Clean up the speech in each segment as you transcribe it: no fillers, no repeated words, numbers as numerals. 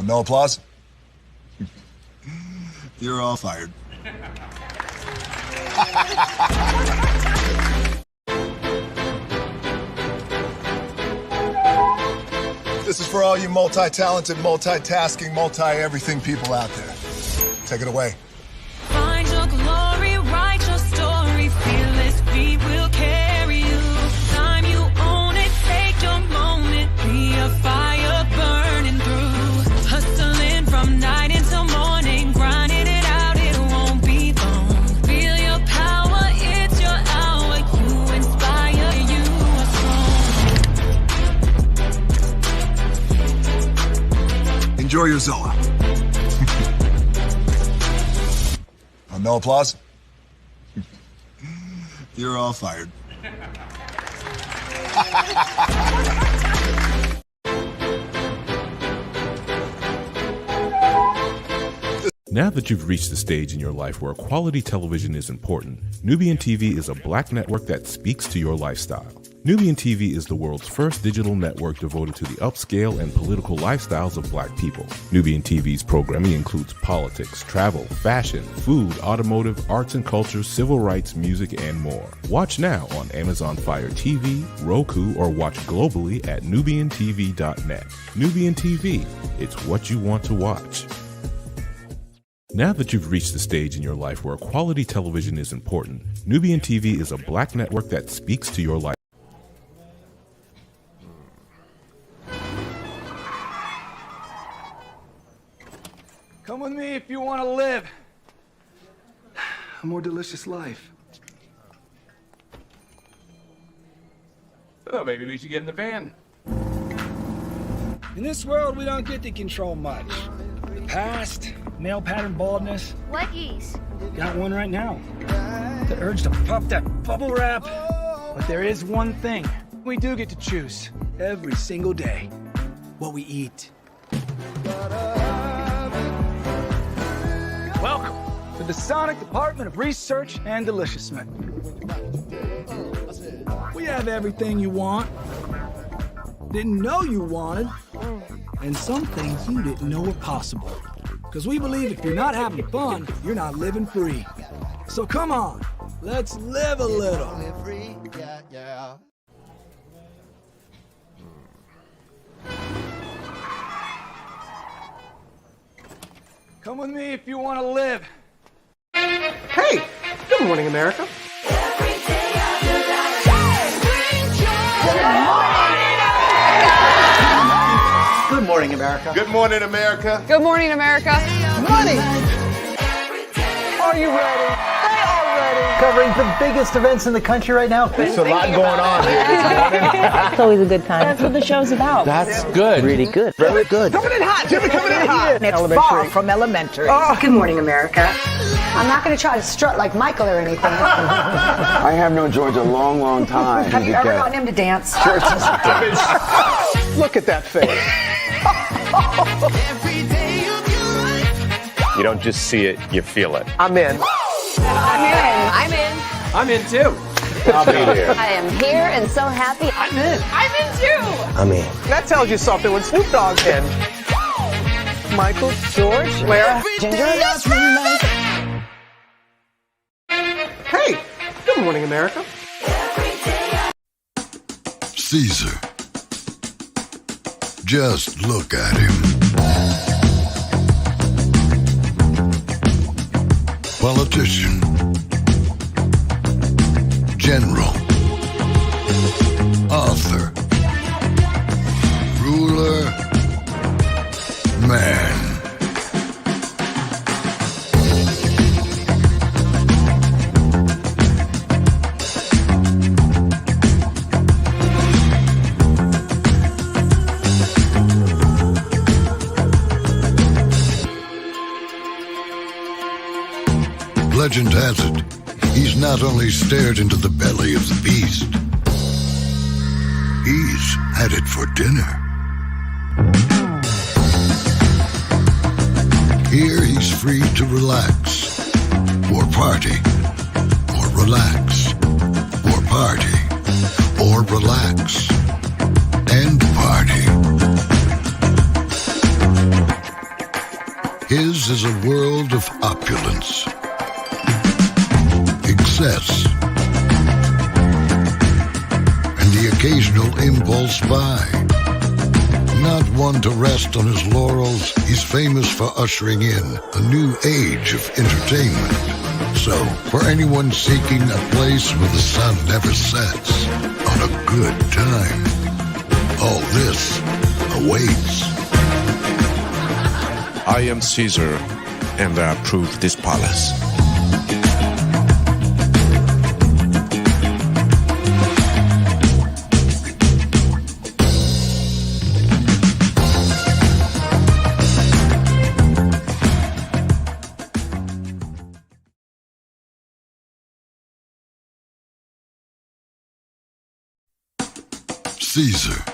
No applause? You're all fired. This is for all you multi-talented, multitasking, multi-everything people out there. Take it away. Find your glory, write your story, fearless feet will carry you. Time you own it, take your moment, be a fire burning through. Hustling from night until morning, grinding it out, it won't be long. Feel your power, it's your hour, you inspire, you are strong. Enjoy your Zoa. No applause? You're all fired. Now that you've reached the stage in your life where quality television is important, Nubian TV is a black network that speaks to your lifestyle. Nubian TV is the world's first digital network devoted to the upscale and political lifestyles of black people. Nubian TV's programming includes politics, travel, fashion, food, automotive, arts and culture, civil rights, music, and more. Watch now on Amazon Fire TV, Roku, or watch globally at nubiantv.net. Nubian TV, it's what you want to watch. Now that you've reached the stage in your life where quality television is important, Nubian TV is a black network that speaks to your life. Come with me if you want to live a more delicious life. Oh, maybe we should get in the van. In this world, we don't get to control much. The past, male pattern baldness. Leggies. Got one right now. The urge to pop that bubble wrap. But there is one thing we do get to choose every single day. What we eat. Welcome to the Sonic Department of Research and Deliciousment. We have everything you want, didn't know you wanted, and some things you didn't know were possible. Because we believe if you're not having fun, you're not living free. So come on, let's live a little. Come with me if you want to live. Hey, good morning, America. Good morning, America. Good morning, America. Good morning, America. Money. Are you ready? They are ready. Covering the biggest events in the country right now. There's a lot going on here this morning. It's always a good time. That's what the show's about. That's good. Really good. Very good. Coming in hot, Jimmy, coming in hot. It's far from elementary. Oh. Good morning, America. I'm not going to try to strut like Michael or anything. I have known George a long, long time. Have you ever gotten him to dance? Look at that face. You don't just see it, you feel it. I'm in. I'm in. I'm in too. I'll be there. I am here and so happy. I'm in. I'm in too. I'm in. That tells you something when Snoop Dogg's in. Michael, George, where? Ginger. Hey, good morning, America. Caesar. Just look at him. Politician. General. Author. Ruler. Man. Legend has it, he's not only stared into the belly of the beast, he's had it for dinner. Here he's free to relax, or party, or relax, or party, or relax, and party. His is a world of opulence, excess, and the occasional impulse buy. Not one to rest on his laurels, he's famous for ushering in a new age of entertainment. So, for anyone seeking a place where the sun never sets on a good time, all this awaits. I am Caesar, and I approve this palace. Caesar.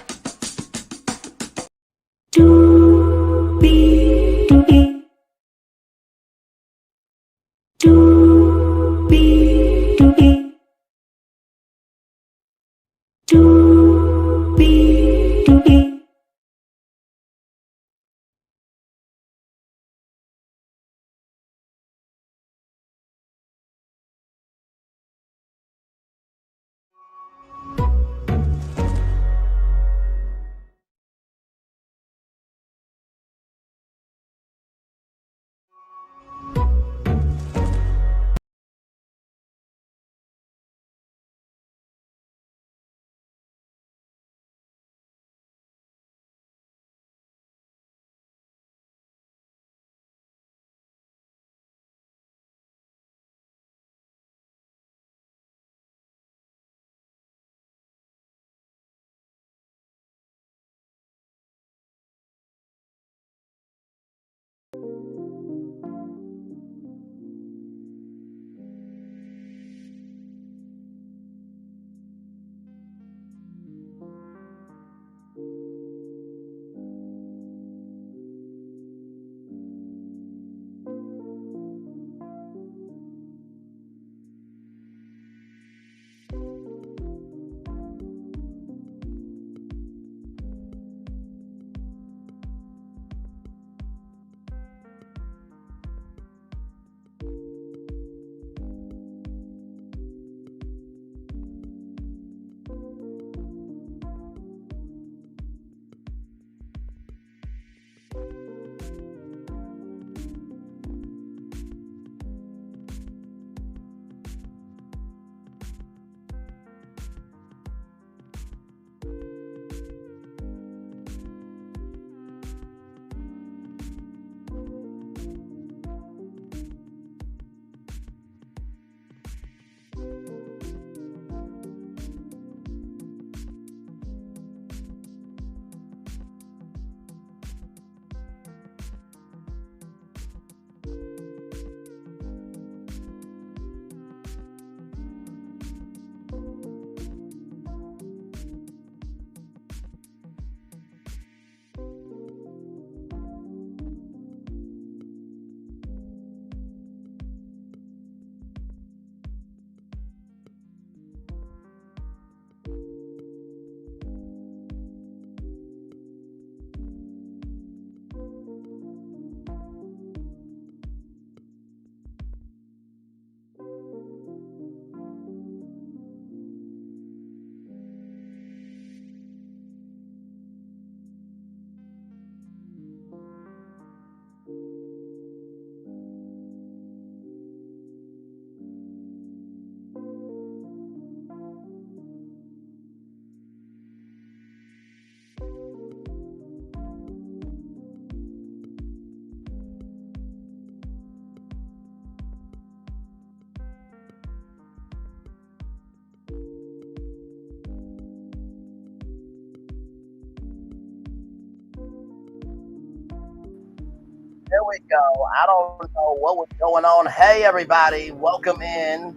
There we go. I don't know what was going on. Hey, everybody. Welcome in.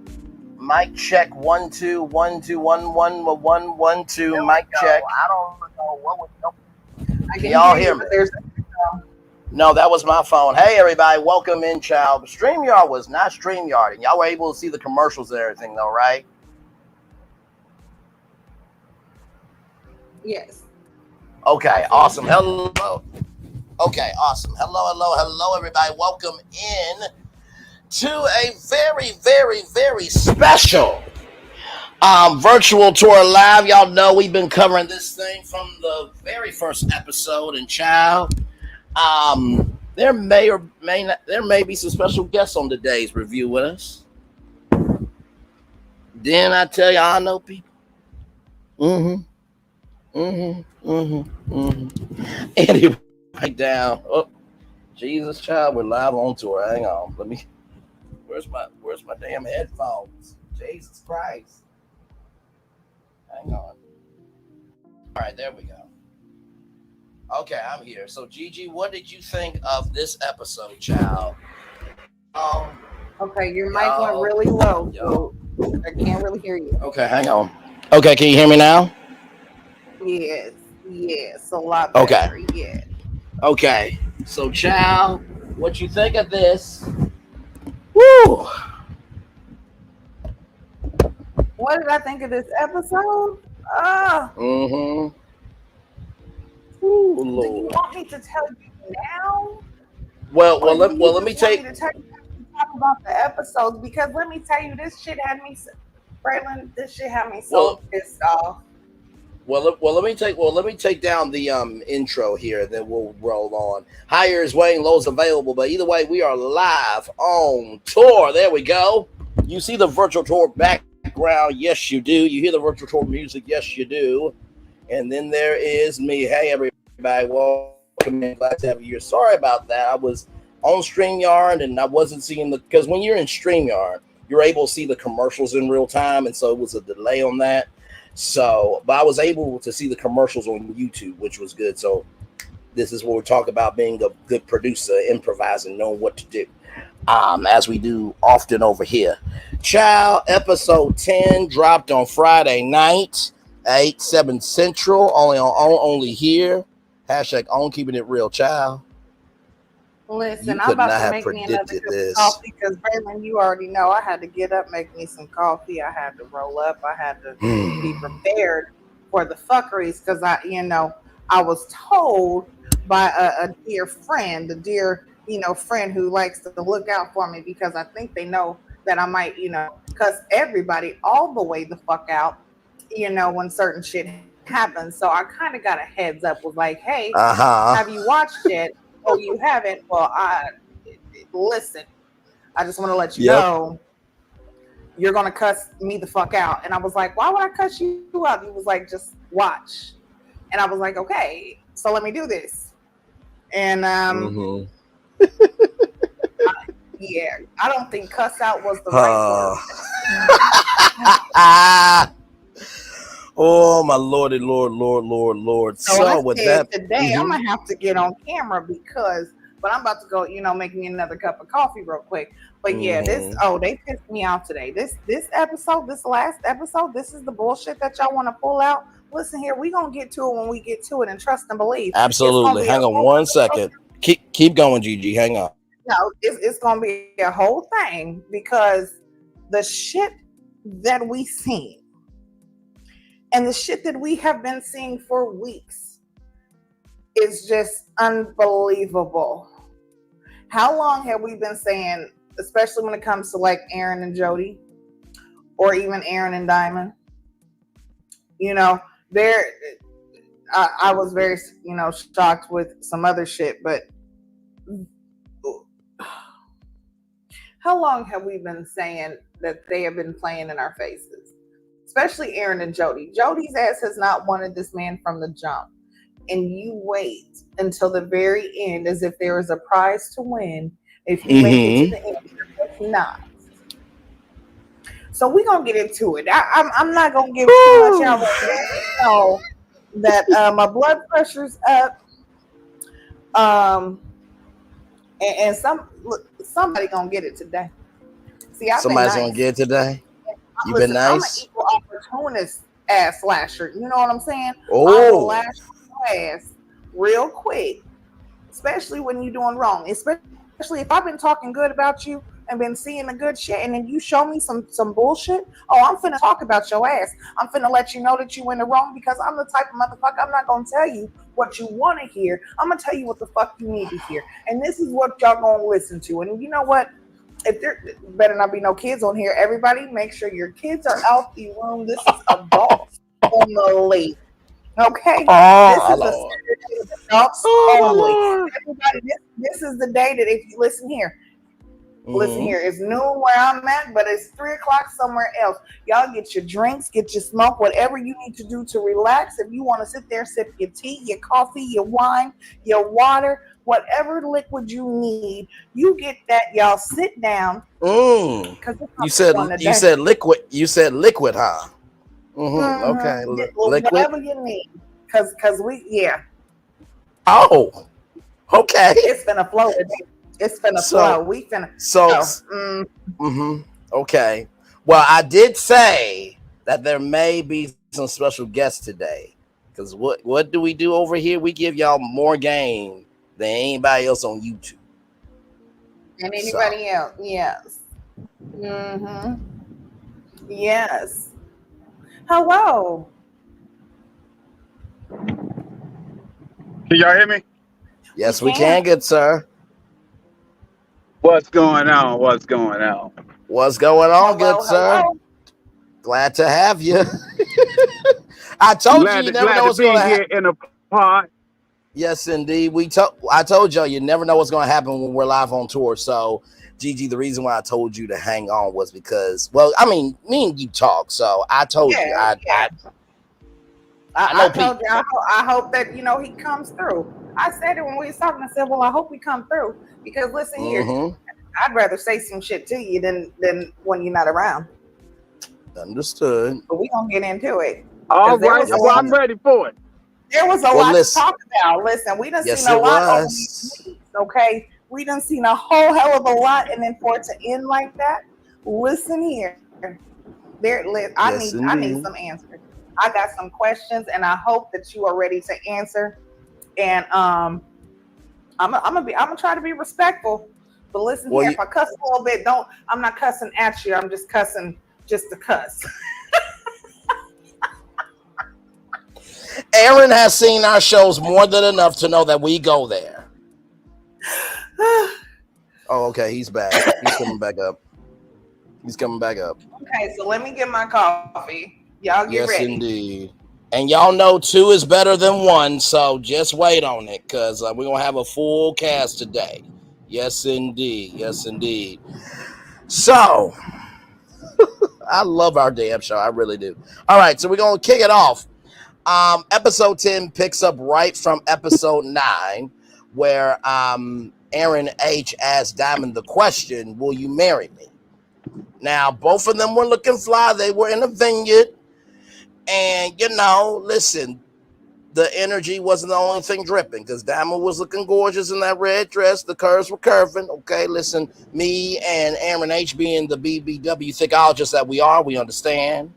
Mic check. 1 2 1 2 1 1 1 1 2. Mic check. I don't know what was going on. Can y'all hear me? No, that was my phone. Hey, everybody. Welcome in, child. StreamYard was not StreamYard. And y'all were able to see the commercials and everything, though, right? Yes. Okay, awesome. Hello. Okay, awesome. Hello, everybody. Welcome in to a very, very, very special virtual tour live. Y'all know we've been covering this thing from the very first episode. And child, there may be some special guests on today's review with us. Then I tell you, I know people. Anyway, right down. Oh, Jesus, child, we're live on tour. Hang on, let me. Where's my damn headphones? Jesus Christ. Hang on. All right, there we go. Okay, I'm here. So, Gigi, what did you think of this episode, child? Okay, your mic went really low, so I can't really hear you. Okay, hang on. Okay, can you hear me now? Yes, a lot better. Okay. Yeah. Okay, so, child, what you think of this? Woo! What did I think of this episode? Ooh, Do you Lord. want me to tell you now? Well, let me take. Talk about the episodes, because let me tell you, this shit had me, Braylon. This shit had me so pissed off. Well, let me take down the intro here, then we'll roll on. Higher is waiting, low is available, but either way, we are live on tour. There we go. You see the virtual tour background? Yes, you do. You hear the virtual tour music? Yes, you do. And then there is me. Hey, everybody, welcome in. Glad to have you here. Sorry about that. I was on StreamYard and I wasn't seeing because when you're in StreamYard, you're able to see the commercials in real time, and so it was a delay on that. So, but I was able to see the commercials on YouTube, which was good. So this is what we talk about, being a good producer, improvising, knowing what to do, as we do often over here. Child, episode 10 dropped on Friday night, 8/7 Central, only here. Hashtag on keeping it real, child. Listen, I'm about to make me another cup of coffee because, Braylon, you already know I had to get up, make me some coffee. I had to roll up. I had to be prepared for the fuckeries because I was told by a dear friend, friend who likes to look out for me because I think they know that I might, cuss everybody all the way the fuck out, when certain shit happens. So I kind of got a heads up, was like, hey, have you watched it? Oh, you haven't? Well, listen, I just want to let you know you're going to cuss me the fuck out. And I was like, why would I cuss you out? He was like, just watch. And I was like, okay, so let me do this. And I don't think cuss out was the right word. Oh, my Lordy, Lord. So with that today, I'm gonna have to get on camera but I'm about to go, make me another cup of coffee real quick. But they pissed me off today. This last episode, this is the bullshit that y'all want to pull out. Listen here, we gonna get to it when we get to it, and trust and believe. Absolutely. Hang on 1 second. Keep going, Gigi. Hang on. No, it's gonna be a whole thing because the shit that we seen. And the shit that we have been seeing for weeks is just unbelievable. How long have we been saying, especially when it comes to like Aaron and Jody, or even Aaron and Dymond? I was very, shocked with some other shit, but how long have we been saying that they have been playing in our faces? Especially Aaron and Jody. Jody's ass has not wanted this man from the jump. And you wait until the very end as if there is a prize to win if you make it to the end. If not. So we're going to get into it. I'm not going to give too much out. I know that my blood pressure's up. And somebody going to get it today. See, somebody's going to get it today? You been nice? I'm an equal opportunist ass slasher. You know what I'm saying? Oh. I will lash your ass real quick, especially when you're doing wrong. Especially if I've been talking good about you and been seeing the good shit, and then you show me some bullshit, oh, I'm finna talk about your ass. I'm finna let you know that you in the wrong, because I'm the type of motherfucker, I'm not gonna tell you what you want to hear. I'm gonna tell you what the fuck you need to hear, and this is what y'all gonna listen to. And you know what? If there better not be no kids on here, everybody make sure your kids are out the room. This is adults only. Okay, this is the adults only. Everybody, this is the day that if you listen here, it's noon where I'm at, but it's 3 o'clock somewhere else. Y'all get your drinks, get your smoke, whatever you need to do to relax. If you want to sit there, sip your tea, your coffee, your wine, your water, whatever liquid you need, you get that. Y'all sit down. You said liquid. You said liquid, huh? Okay, liquid. Whatever you need, cause we Oh, okay. It's gonna flow today. It's finna flow. We finna. Okay. Well, I did say that there may be some special guests today. Because what do we do over here? We give y'all more game than anybody else on YouTube. And anybody else. Yes. Yes. Hello. Can y'all hear me? Yes, we can, good sir. What's going on? What's going on? What's going on, good sir? Glad to have you. I told you never know what's going to happen in a pod. Yes, indeed. I told you never know what's going to happen when we're live on tour. So, Gigi, the reason why I told you to hang on was because, well, I mean, me and you talk. So I told you. I told you. I hope that he comes through. I said it when we was talking. I said, well, I hope we come through because listen here, I'd rather say some shit to you than when you're not around. Understood. But we gonna get into it. All right. Well, I'm ready for it. There was a lot to talk about. Listen, we done seen a lot over these weeks, okay? We done seen a whole hell of a lot, and then for it to end like that, listen here. I need some answers. I got some questions, and I hope that you are ready to answer. And I'm gonna try to be respectful. But listen here, if I cuss a little bit, I'm not cussing at you. I'm just cussing just to cuss. Aaron has seen our shows more than enough to know that we go there. Oh, okay. He's back. He's coming back up. Okay, so let me get my coffee. Y'all get ready. Yes, indeed. And y'all know 2 is better than 1, so just wait on it, because we're going to have a full cast today. Yes, indeed. Yes, indeed. So, I love our damn show. I really do. All right, so we're going to kick it off. Episode 10 picks up right from episode 9, where Aaron H asked Dymond the question, will you marry me? Now, both of them were looking fly. They were in a vineyard. And, listen, the energy wasn't the only thing dripping because Dymond was looking gorgeous in that red dress. The curves were curving. Okay, listen, me and Aaron H being the BBW thickologists that we are, we understand.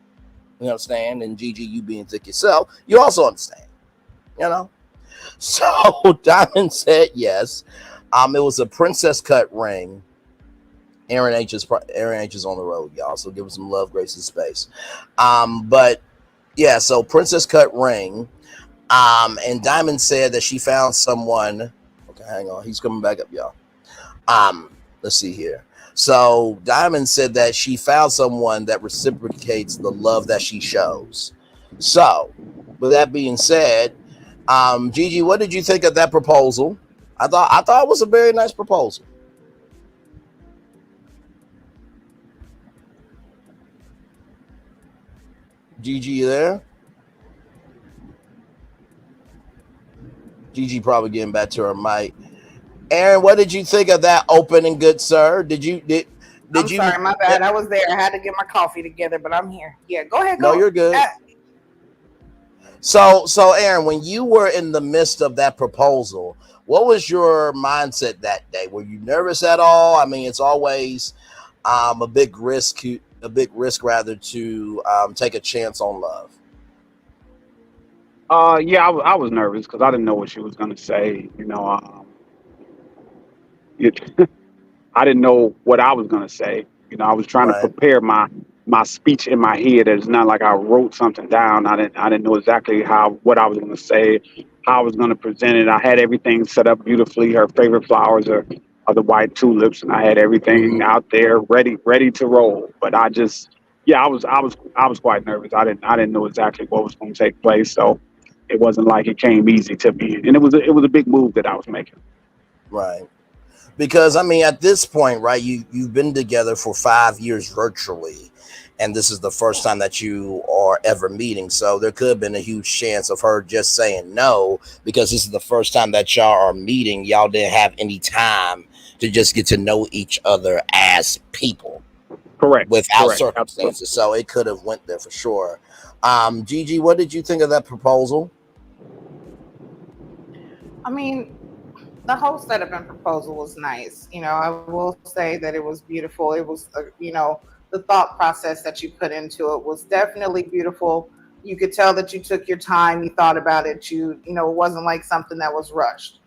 We understand. And Gigi, you being thick yourself, you also understand. So Dymond said yes. It was a princess cut ring. Aaron H is on the road, y'all. So give him some love, grace, and space. But yeah, so princess cut ring. And Dymond said that she found someone. Okay, hang on. He's coming back up, y'all. Let's see here. So Dymond said that she found someone that reciprocates the love that she shows. So, with that being said, Gigi, what did you think of that proposal? I thought it was a very nice proposal. Gigi, you there? Gigi probably getting back to her mic. Aaron, what did you think of that opening, good sir? I'm sorry, my bad. I was there. I had to get my coffee together, but I'm here. Yeah, go ahead. No, you're good. So Aaron, when you were in the midst of that proposal, what was your mindset that day? Were you nervous at all? I mean, it's always a big risk rather to take a chance on love. Yeah, I was nervous because I didn't know what she was gonna say. I didn't know what I was gonna say. You know, I was trying to prepare my speech in my head. It's not like I wrote something down. I didn't know exactly what I was gonna say, how I was gonna present it. I had everything set up beautifully. Her favorite flowers are the white tulips, and I had everything out there ready to roll. But I just, I was quite nervous. I didn't know exactly what was going to take place, so it wasn't like it came easy to me. And it was a big move that I was making. Right. Because I mean, at this point, right, you've been together for 5 years virtually, and this is the first time that you are ever meeting. So there could have been a huge chance of her just saying no, because this is the first time that y'all are meeting. Y'all didn't have any time to just get to know each other as people. Correct. Without Correct. circumstances. Absolutely. So it could have went there for sure. Gigi, what did you think of that proposal? I mean, the whole setup and proposal was nice. You know, I will say that it was beautiful. It was, the thought process that you put into it was definitely beautiful. You could tell that you took your time, you thought about it. It wasn't like something that was rushed.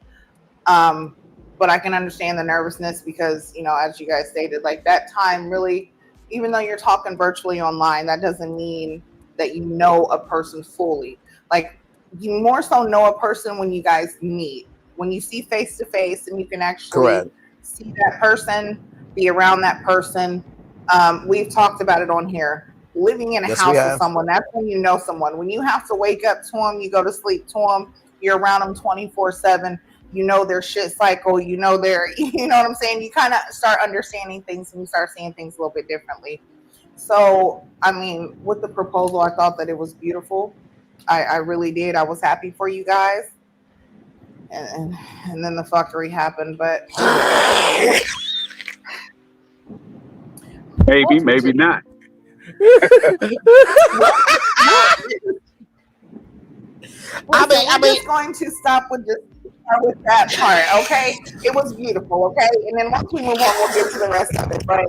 But I can understand the nervousness because, as you guys stated, like that time really, even though you're talking virtually online, that doesn't mean that you know a person fully. Like, you more so know a person when you guys meet, when you see face to face, and you can actually see that person, be around that person. We've talked about it on here. Living in a house with someone, that's when you know someone. When you have to wake up to them, you go to sleep to them, you're around them 24/7. You know their shit cycle. You know what I'm saying? You kind of start understanding things and you start seeing things a little bit differently. So, I mean, with the proposal, I thought that it was beautiful. I really did. I was happy for you guys. And then the fuckery happened, but maybe not. I'm just going to stop with that part, okay? It was beautiful, okay? And then once we move on, we'll get to the rest of it. But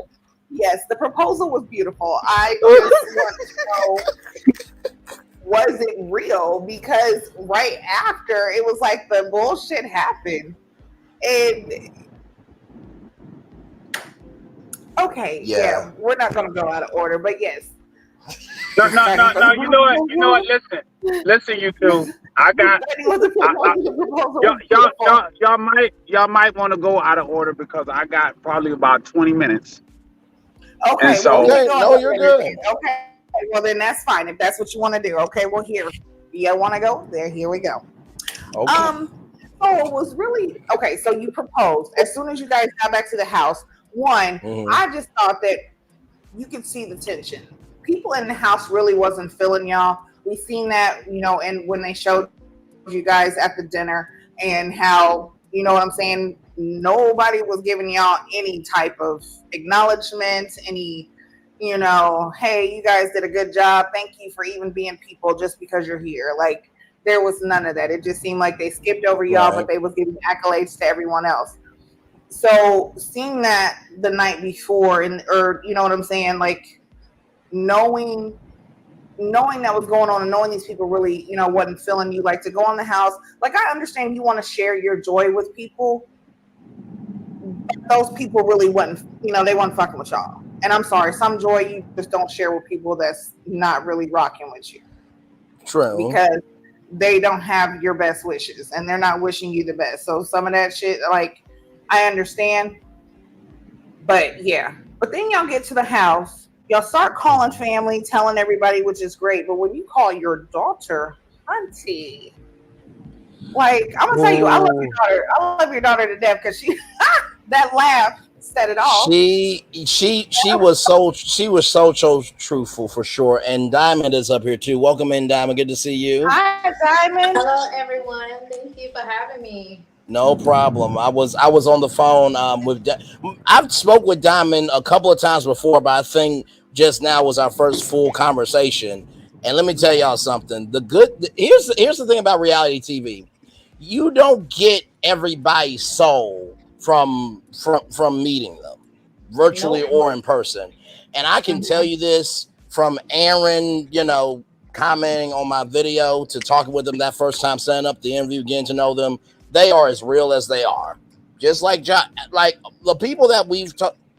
yes, the proposal was beautiful. I just want to know, was it real? Because right after, it was like the bullshit happened. And okay, yeah, we're not going to go out of order, but yes. No. You know what? Listen, you two. Y'all might want to go out of order because I got probably about 20 minutes. Okay. And so, you're good. Okay. Well, then that's fine if that's what you want to do. Okay. Well, here, you want to go there. Here we go. Okay. So it was really okay. So you proposed as soon as you guys got back to the house. I just thought that you could see the tension. People in the house really wasn't feeling y'all. We seen that, and when they showed you guys at the dinner and how, you know what I'm saying, nobody was giving y'all any type of acknowledgement, any, hey, you guys did a good job. Thank you for even being people just because you're here. Like, there was none of that. It just seemed like they skipped over y'all, but they was giving accolades to everyone else. So seeing that the night before, or you know what I'm saying, like knowing that was going on and knowing these people really, wasn't feeling you, like to go in the house. Like, I understand you want to share your joy with people. But those people really wasn't, they wasn't fucking with y'all. And I'm sorry, some joy you just don't share with people that's not really rocking with you. True. Because they don't have your best wishes and they're not wishing you the best. So some of that shit, like, I understand. But yeah. But then y'all get to the house, y'all start calling family, telling everybody, which is great. But when you call your daughter Hunty, like, I'm gonna tell you, I love your daughter. I love your daughter to death because she that laugh set it off. She was so truthful for sure. And Dymond is up here too. Welcome in, Dymond. Good to see you. Hi, Dymond. Hello, everyone. Thank you for having me. No problem. I was on the phone I've spoke with Dymond a couple of times before, but I think just now was our first full conversation. And let me tell y'all something. Here's the thing about reality TV. You don't get everybody's soul from meeting them, virtually or in person. And I can tell you this from Aaron, commenting on my video to talking with them that first time, setting up the interview, getting to know them. They are as real as they are. Just like the people that we've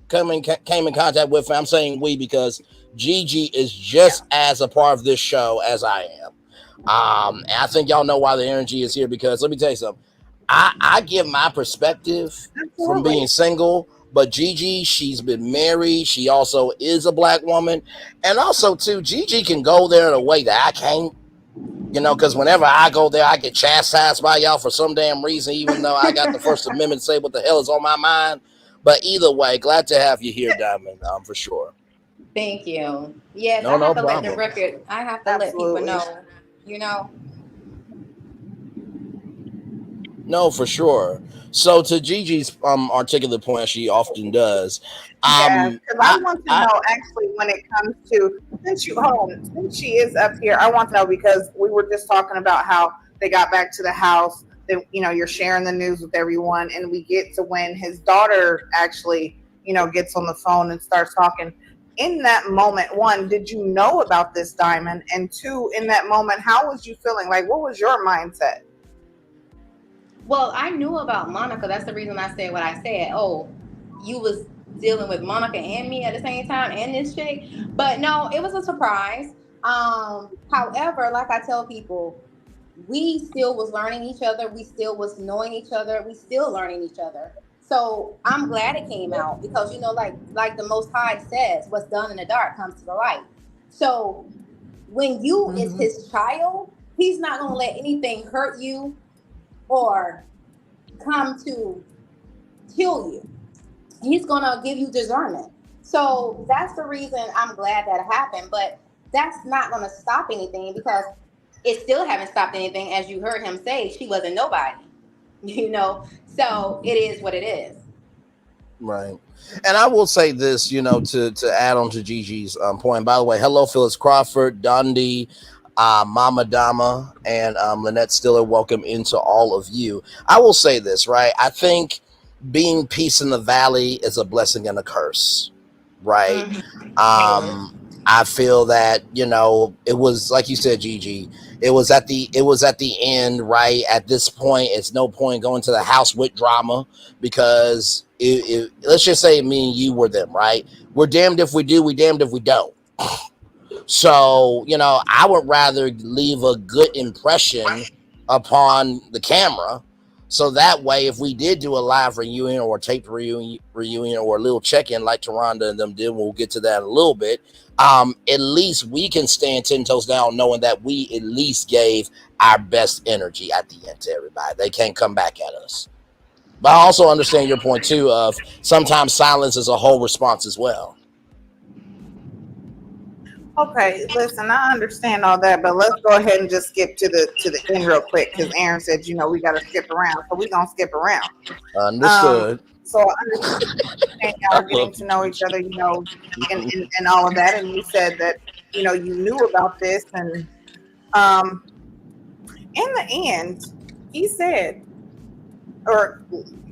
came in contact with, I'm saying we because Gigi is just as a part of this show as I am. And I think y'all know why the energy is here because let me tell you something. I give my perspective from being single, but Gigi, she's been married. She also is a black woman. And also, too, Gigi can go there in a way that I can't. You know, because whenever I go there, I get chastised by y'all for some damn reason, even though I got the First Amendment to say what the hell is on my mind. But either way, glad to have you here, Dymond, for sure. Thank you. Yes, I have to let the record, I have to let people know, you know. No, for sure. So to Gigi's articulate point, she often does. Yeah, because I want to know actually when it comes to since she is up here, I want to know because we were just talking about how they got back to the house. That you're sharing the news with everyone, and we get to when his daughter actually gets on the phone and starts talking. In that moment, one, did you know about this, Dymond? And two, in that moment, how was you feeling? Like, what was your mindset? Well, I knew about Monica. That's the reason I said what I said. Oh, you was dealing with Monica and me at the same time and this chick. But no, it was a surprise. However, like I tell people, we still was learning each other. We still was knowing each other. We still learning each other. So I'm glad it came out because, like the Most High says, what's done in the dark comes to the light. So when you is his child, he's not going to let anything hurt you or come to kill you. He's going to give you discernment. So that's the reason I'm glad that happened. But that's not going to stop anything because it still haven't stopped anything. As you heard him say, she wasn't nobody, So it is what it is. Right. And I will say this, to add on to Gigi's point. By the way, hello, Phyllis Crawford, Dundee, Mama Dama, and Lynette Stiller. Welcome into all of you. I will say this, right? I think being peace in the valley is a blessing and a curse, right? I feel that it was like you said, Gigi. It was at the end, right? At this point, it's no point going to the house with drama because let's just say me and you were them, right? We're damned if we do, we damned if we don't. So, I would rather leave a good impression upon the camera. So that way, if we did do a live reunion or a taped reunion or a little check-in like Taronda and them did, we'll get to that in a little bit. At least we can stand 10 toes down knowing that we at least gave our best energy at the end to everybody. They can't come back at us. But I also understand your point, too, of sometimes silence is a whole response as well. Okay, listen, I understand all that, but let's go ahead and just skip to the end real quick because Aaron said, we got to skip around, so we're going to skip around. Understood. So I understand y'all getting to know each other, and all of that, and you said that, you knew about this, and in the end, he said, or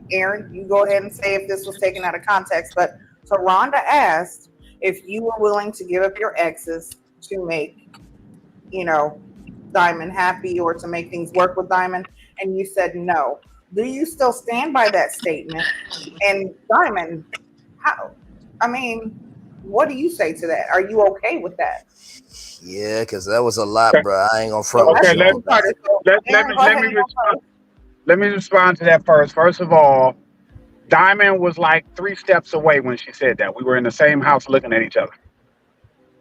Aaron, you go ahead and say if this was taken out of context, but Taronda asked if you were willing to give up your exes to make, Dymond happy or to make things work with Dymond, and you said no. Do you still stand by that statement? And Dymond, what do you say to that? Are you okay with that? Yeah, because that was a lot, bro. I ain't gonna front with you. Let me respond to that first. First of all, Dymond was like 3 steps away when she said that. We were in the same house looking at each other.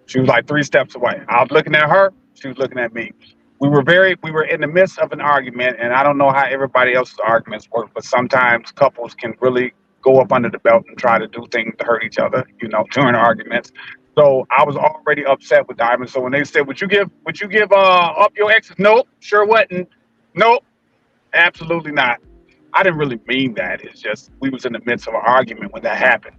She was like 3 steps away. I was looking at her. She was looking at me. We were in the midst of an argument, and I don't know how everybody else's arguments work, but sometimes couples can really go up under the belt and try to do things to hurt each other, during arguments. So I was already upset with Dymond. So when they said, would you give up your exes? Nope, sure wouldn't. Nope, absolutely not. I didn't really mean that. It's just we was in the midst of an argument when that happened.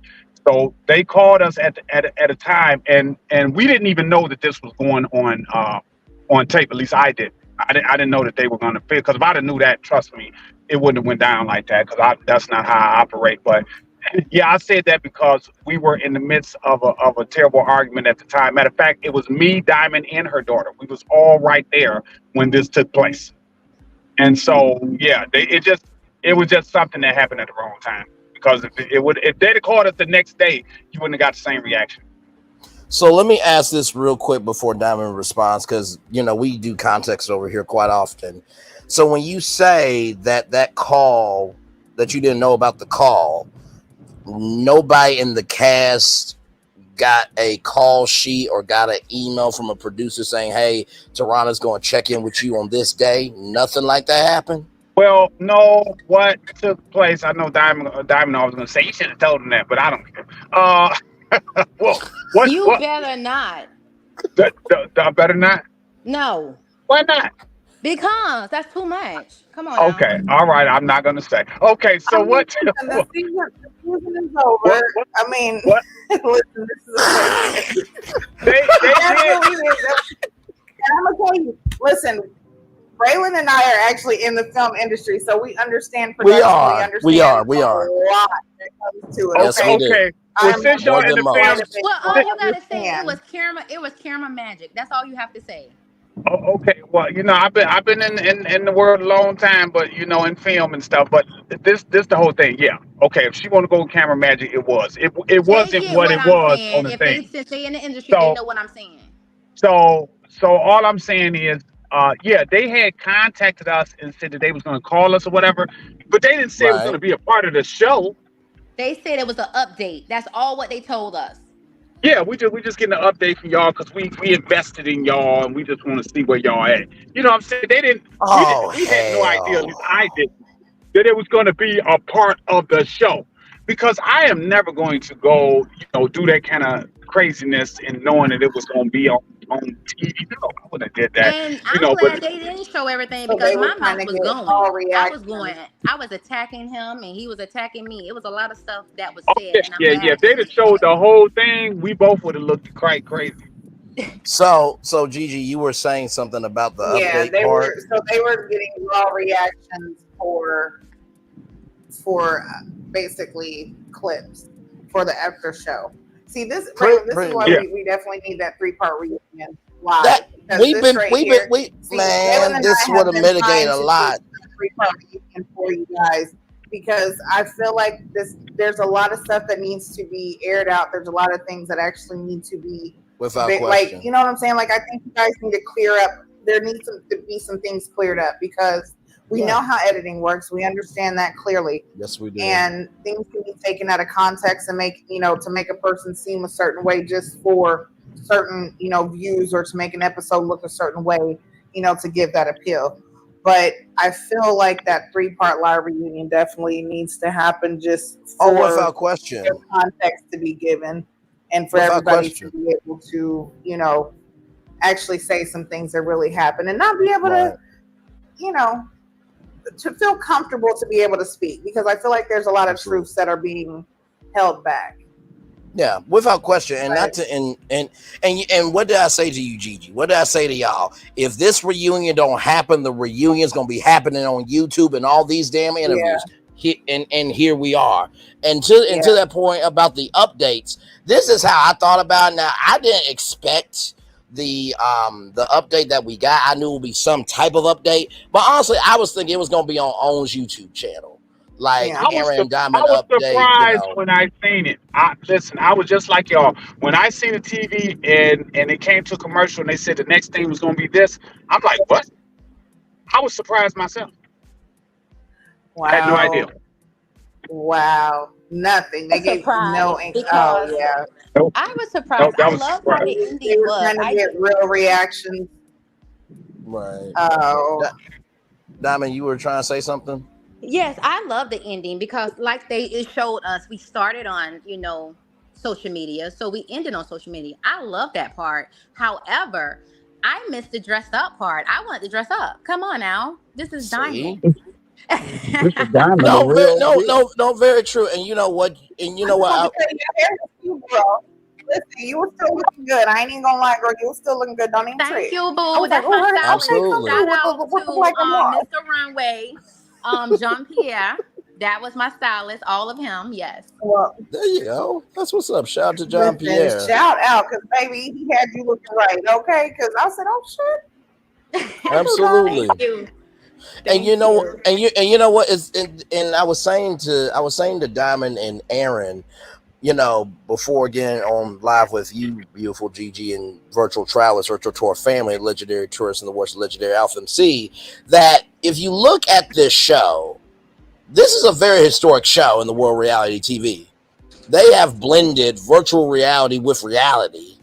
So they called us at a time, and we didn't even know that this was going on tape. At least I did. I didn't know that they were going to fit. Because if I'd have knew that, trust me, it wouldn't have went down like that. Because that's not how I operate. But yeah, I said that because we were in the midst of a terrible argument at the time. Matter of fact, it was me, Dymond, and her daughter. We was all right there when this took place. And so yeah, it it was just something that happened at the wrong time. Because if they'd have called us the next day, you wouldn't have got the same reaction. So let me ask this real quick before Dymond responds, because we do context over here quite often. So when you say that call, that you didn't know about the call, nobody in the cast got a call sheet or got an email from a producer saying, "Hey, Tarana's going to check in with you on this day"? Nothing like that happened. Well, no. What took place? I know Dymond. I was going to say you should have told him that, but I don't care. Well, what? Better not. I better not. No. Why not? Because that's too much. Come on. Okay. All right. I'm not going to say. Okay. So what? The season is over. What? I mean, what? Listen, this is they did. And I'm gonna tell you. Listen, Braylon and I are actually in the film industry, so we understand production. We are. A lot that comes to it. Yes, we do. Okay. Well, since y'all in the film, well, all you gotta say it was camera magic. That's all you have to say. Oh, okay. Well, I've been in the world a long time, but in film and stuff. But this the whole thing. Yeah. Okay. If she want to go camera magic, it wasn't what it was on the thing. Since they in the industry, they know what I'm saying. So all I'm saying is, they had contacted us and said that they was going to call us or whatever, but they didn't say it was going to be a part of the show. They said it was an update. That's all what they told us. Yeah, we just getting an update from y'all because we invested in y'all and we just want to see where y'all at. You know what I'm saying? They didn't. We had no idea. At least I didn't, that it was going to be a part of the show, because I am never going to go, do that kind of craziness and knowing that it was going to be on TV. No, I wouldn't have did that. And I'm glad they didn't show everything, because my mouth was going. I was attacking him and he was attacking me. It was a lot of stuff that was said. Yeah. If they'd have showed the whole thing, we both would have looked quite crazy. So Gigi, you were saying something about the update part. They were getting raw reactions for basically clips for the after show. See, this is why we definitely need that 3-part reunion live. This would have mitigated a lot. 3-part reunion for you guys, because I feel like there's a lot of stuff that needs to be aired out. There's a lot of things that actually need to be without question. Like, you know what I'm saying? Like, I think you guys need to clear up. There needs to be some things cleared up, because we know how editing works. We understand that clearly. Yes, we do. And things can be taken out of context and to make a person seem a certain way just for certain, views, or to make an episode look a certain way, to give that appeal. But I feel like that 3-part live reunion definitely needs to happen, just for without question, context to be given, and for everybody to be able to, actually say some things that really happen, and not be able to, to feel comfortable to be able to speak, because I feel like there's a lot of truths that are being held back. Yeah, without question. And not to and what did I say to you, Gigi? What did I say to y'all? If this reunion don't happen, the reunion's gonna be happening on YouTube and all these damn interviews. And here we are. And to that point about the updates, this is how I thought about it. Now, I didn't expect the update that we got. I knew it would be some type of update, but honestly, I was thinking it was gonna be on OWN's YouTube channel. Like Aaron and Dymond update. I was surprised when I seen it. I was just like y'all. When I seen the TV and it came to a commercial and they said the next thing was going to be this, I'm like, what? I was surprised myself. Wow. I had no idea. Wow. Nothing. They gave no ink. Oh, yeah. I was surprised. I love how the ending was. Trying to get real reactions. Right. Oh. Dymond, you were trying to say something? Yes, I love the ending, because like it showed us, we started on, social media. So we ended on social media. I love that part. However, I missed the dressed up part. I wanted to dress up. Come on now. This is Dymond. No, very true. And you know what? Listen, you were still looking good. I ain't even gonna lie, girl. You were still looking good. Don't even trip. Thank you, boo. That's my style. Absolutely. Shout out to Mr. Runway, John Pierre. That was my stylist. All of him. Yes. Well, there you go. That's what's up. Shout out to John Pierre. Shout out, because baby, he had you looking right. Okay, because I said, oh shit. Absolutely. Thank you. And you know what is, and I was saying to Dymond and Aaron, you know, before getting on live with you, beautiful Gigi, and virtual tour family, legendary tourists in the worst legendary Alpha MC, that if you look at this show, this is a very historic show in the world of reality TV. They have blended virtual reality with reality.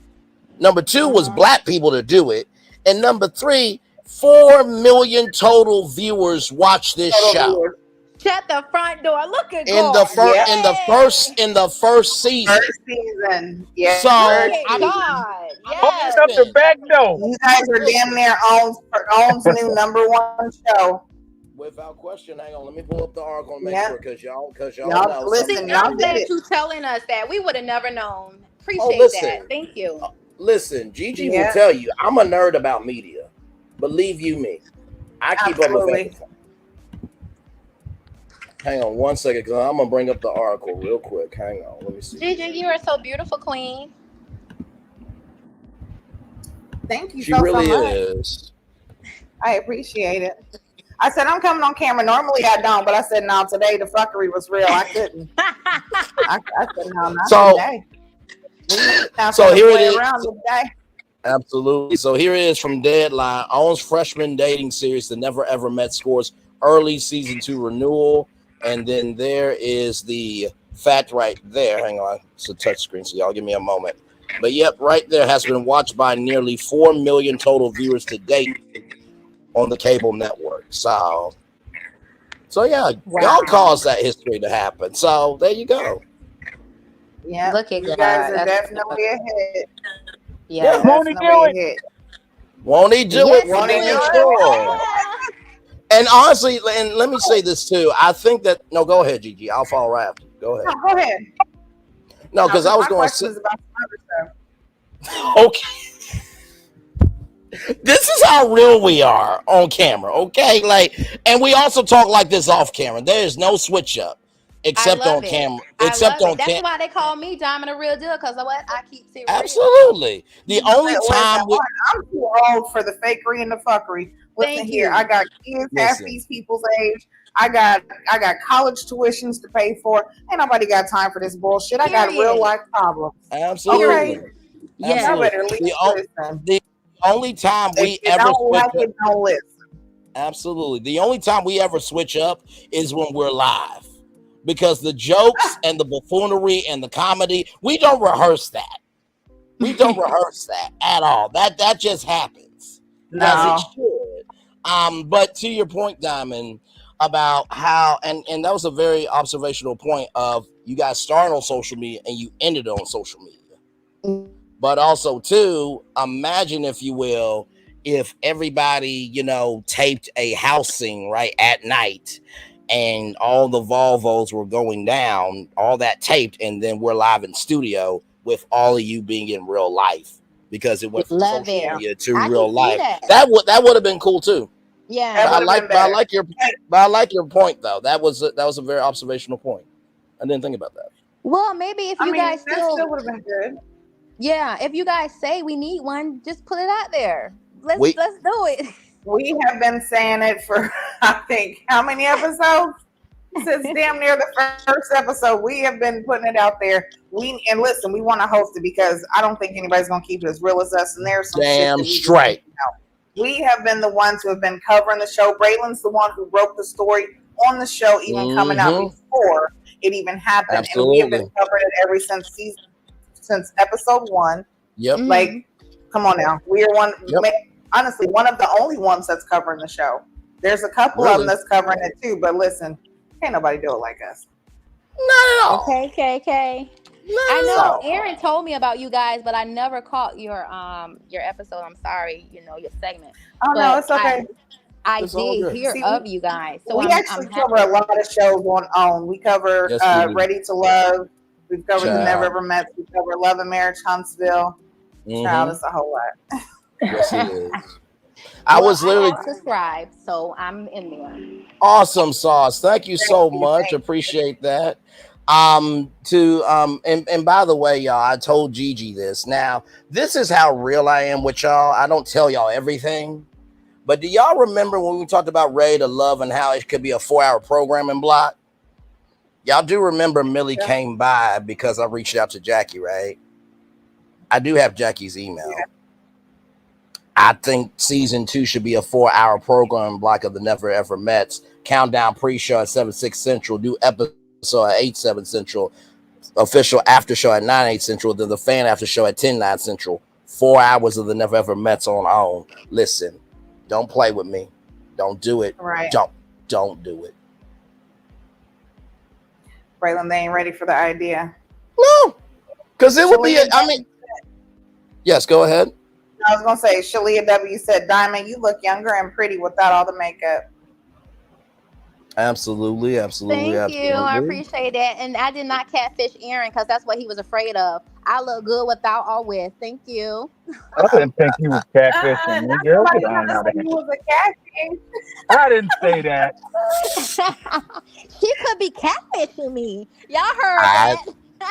Number 2 was black people to do it. And number 3, 4 million total viewers watch this show. Shut the front door. Look at in the first season. Yeah. So God. Yes. Open up the back door. You guys are damn near owns new #1 show. Without question, hang on. Let me pull up the article and make sure, because y'all know. Listen, I'm glad you telling us that. We would have never known. Appreciate that. Thank you. Listen, Gigi will tell you, I'm a nerd about media. Believe you me. I keep up with everything. Hang on one second, because I'm going to bring up the article real quick. Hang on. Let me see. Gigi, you are so beautiful, queen. Thank you she so really much. Is. I appreciate it. I said, I'm coming on camera. Normally I don't, but I said, no, today the fuckery was real. I couldn't. I said, no, not today. So here it is. Absolutely. So here it is from Deadline. Owns freshman dating series The Never Ever Met scores early season 2 renewal. And then there is the fact right there. Hang on. It's a touch screen, so y'all give me a moment. But yep, right there, has been watched by nearly 4 million total viewers to date on the cable network. So yeah, y'all caused that history to happen. So there you go. Yeah, look at you guys are definitely ahead. Yeah, won't he do it? Won't he do it? Won't he do it? And honestly, and let me say this too. I think that go ahead, Gigi. I'll follow right after you. Go ahead. No, go ahead. No, because I was going to say. Okay. This is how real we are on camera, okay? And we also talk like this off camera. There is no switch up except on camera. That's why they call me Dymond a real deal, because of what I keep seeing. Absolutely. The only time I'm too old for the fakery and the fuckery. Listen here, I got kids half these people's age. I got college tuitions to pay for. Ain't nobody got time for this bullshit. I got real life problems. Absolutely. Okay. Yeah. The only time we ever Absolutely. The only time we ever switch up is when we're live. Because the jokes and the buffoonery and the comedy, we don't rehearse that. We don't rehearse that at all. That just happens. No. As it should. But to your point, Dymond, about how and that was a very observational point of you guys started on social media and you ended on social media. But also too, imagine, if you will, if everybody, taped a house scene right at night and all the Volvos were going down, all that taped, and then we're live in studio with all of you being in real life, because it went from social media to real life. That would have been cool too. Yeah. I like your point though. That was a very observational point. I didn't think about that. Well, maybe if you guys still would have been good. Yeah, if you guys say we need one, just put it out there. Let's do it. We have been saying it for, I think, how many episodes? Since damn near the first episode, we have been putting it out there. And listen, we want to host it because I don't think anybody's gonna keep it as real as us. And there's some damn shit straight. We have been the ones who have been covering the show. Braylon's the one who wrote the story on the show, even coming out before it even happened. Absolutely. And we have been covering it since episode 1. Yep. Like, come on now. We are honestly one of the only ones that's covering the show. There's a couple of them that's covering it too, but listen, can't nobody do it like us. Not at all. Okay. I know Aaron told me about you guys, but I never caught your episode. I'm sorry, your segment. Oh, but no, it's okay. I did hear of you guys. So we actually cover a lot of shows on OWN. We cover Ready to Love. We've covered The Never Ever Met. We cover Love and Marriage Huntsville. Child, it's a whole lot. Yes, it is. I was literally subscribed, so I'm in there. Awesome sauce. Thank you so much. Appreciate that. And by the way, y'all, I told Gigi this. Now, this is how real I am with y'all. I don't tell y'all everything, But do y'all remember when we talked about Ready to Love and how it could be a 4-hour programming block? Y'all do remember Millie came by because I reached out to Jackie, right? I do have Jackie's email. Yeah. I think season 2 should be a 4-hour programming block of the Never Ever Mets. Countdown pre-show at 7/6 Central. Do episode at 8/7 Central. Official after show at 9/8 Central. Then the fan after show at 10/9 Central. 4 hours of the Never Ever Mets on own. Listen, don't play with me. Don't do it. Right. Don't do it. Braylon, they ain't ready for the idea. No, because it would be. Yes, go ahead. I was gonna say, Shalia W said, "Dymond, you look younger and pretty without all the makeup." Absolutely. Thank you. I appreciate that. And I did not catfish Aaron because that's what he was afraid of. I look good without all with. Thank you. I didn't think he was catfishing me, girl. Get on out of here. He was a catfish. I didn't say that. He could be catfishing me. Y'all heard that.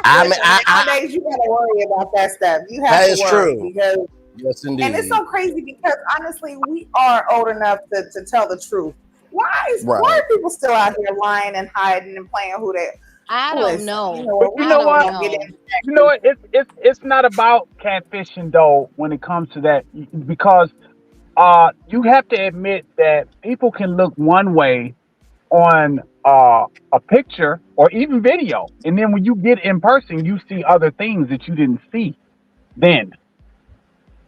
Nowadays, you gotta worry about that stuff. You have to worry because yes, indeed. And it's so crazy because honestly, we are old enough to tell the truth. Why are people still out here lying and hiding and playing who they? I don't know. You know what? It's not about catfishing though when it comes to that, because you have to admit that people can look one way on a picture or even video, and then when you get in person, you see other things that you didn't see. Then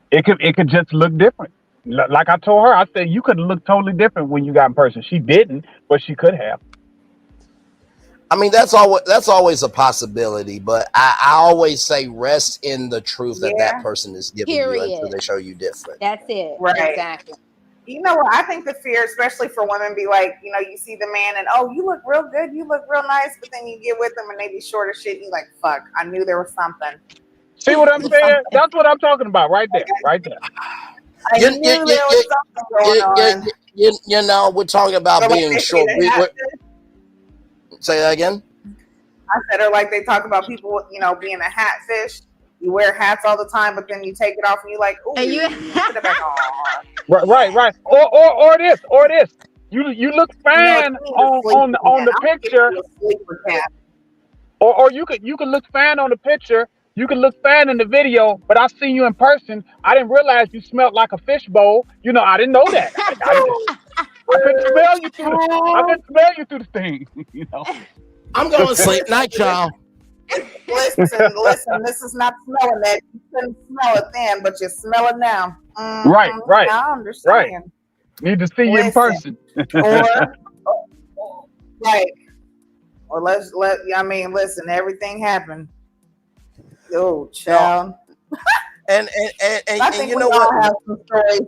it could just look different. Like I told her, I said you could look totally different when you got in person. She didn't, but she could have. I mean, that's always a possibility, but I always say rest in the truth that person is giving you until they show you different. That's it. Right. Exactly. You know what? I think the fear, especially for women, be like, you see the man and, oh, you look real good, you look real nice, but then you get with them and they be short as shit and you like, fuck, I knew there was something. See what I'm saying? That's what I'm talking about right there. You know, we're talking about being short. Say that again. I said, or like they talk about people, being a hat fish. You wear hats all the time, but then you take it off and you're like, ooh, and you put it back on. Right. Or this. You look fine on the picture. Or you could look fine on the picture. You can look fine in the video, but I seen you in person. I didn't realize you smelled like a fish bowl. I didn't know that. I could smell you through the thing. I'm going to sleep. Night, y'all. Listen. This is not smelling that. You couldn't smell it then, but you smell it now. Right. I understand. Right. Need to see you in person. Or listen. Everything happened. Oh, child. And you know what? Have some stories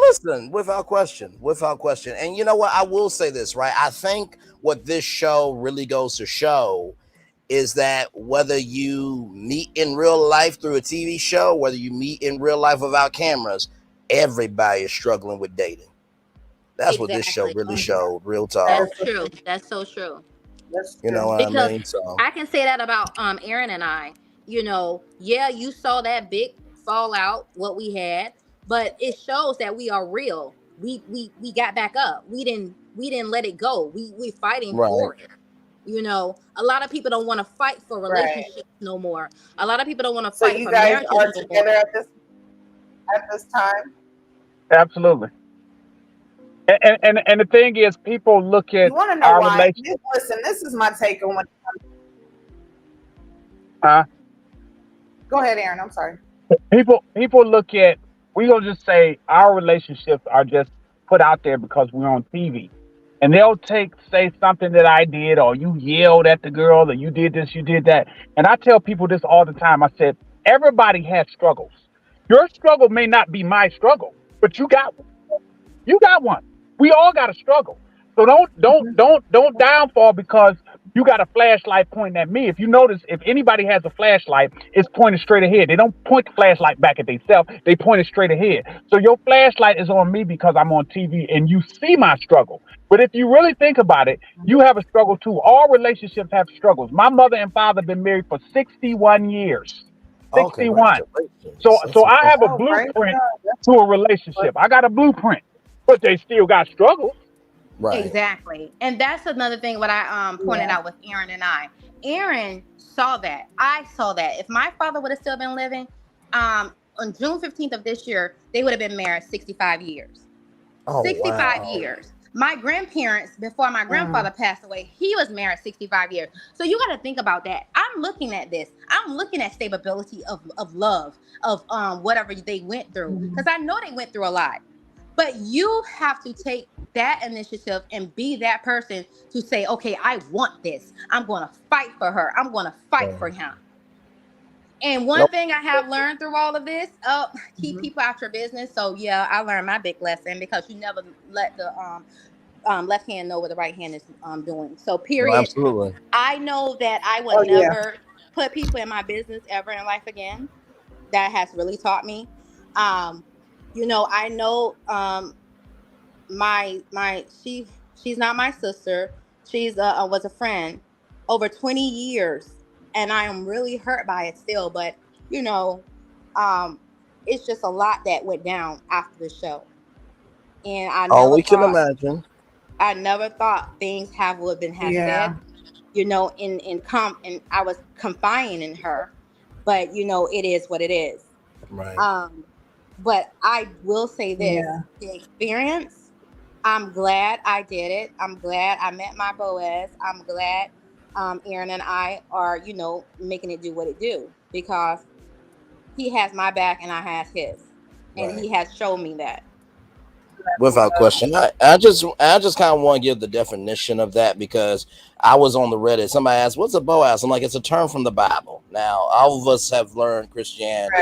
listen, without question. And you know what? I will say this, right? I think what this show really goes to show is that whether you meet in real life through a TV show, whether you meet in real life without cameras, everybody is struggling with dating. That's what this show really showed. Real talk. That's true. That's so true. You know what I mean? So I can say that about Aaron and I. You saw that big fallout, what we had, but it shows that we are real. We got back up. We didn't let it go. We fighting for it. A lot of people don't want to fight for relationships no more. A lot of people don't want to fight for marriages. So you guys are together at this time? Absolutely. And the thing is, people look at our relationship. Listen, this is my take on what. Go ahead, Aaron. I'm sorry. People look at. We gonna just say our relationships are just put out there because we're on TV, and they'll say something that I did, or you yelled at the girl, or you did this, you did that. And I tell people this all the time. I said everybody has struggles. Your struggle may not be my struggle, but you got one. You got one. We all got a struggle. So don't downfall because you got a flashlight pointing at me. If you notice, if anybody has a flashlight, it's pointed straight ahead. They don't point the flashlight back at themselves. They point it straight ahead. So your flashlight is on me because I'm on TV and you see my struggle. But if you really think about it, you have a struggle too. All relationships have struggles. My mother and father have been married for 61 years. 61. So I have a blueprint to a relationship. I got a blueprint, but they still got struggles. Right. Exactly. And that's another thing what I pointed out with Aaron and I. Aaron saw that. I saw that. If my father would have still been living, on June 15th of this year, they would have been married 65 years. 65 years. My grandparents, before my grandfather passed away, he was married 65 years. So you got to think about that. I'm looking at this. I'm looking at stability of love, of whatever they went through. Because I know they went through a lot. But you have to take that initiative and be that person to say, okay, I want this. I'm going to fight for her. I'm going to fight for him. And one thing I have learned through all of this, keep people out your business. So yeah, I learned my big lesson, because you never let the left hand know what the right hand is doing. So period. Well, absolutely. I know that I will never put people in my business ever in life again. That has really taught me. You know, I know she's not my sister. She's was a friend over 20 years. And I am really hurt by it still. But, you know, it's just a lot that went down after the show. And I never can imagine. I never thought things would have been said, you know, and I was confiding in her. But, you know, it is what it is. Right. But I will say this, the experience, I'm glad I did it. I'm glad I met my Boaz. I'm glad Aaron and I are, you know, making it do what it do, because he has my back and I have his, and he has shown me that. Without question. I just kind of want to give the definition of that, because I was on the Reddit. Somebody asked, what's a Boaz? I'm like, it's a term from the Bible. Now, all of us have learned Christianity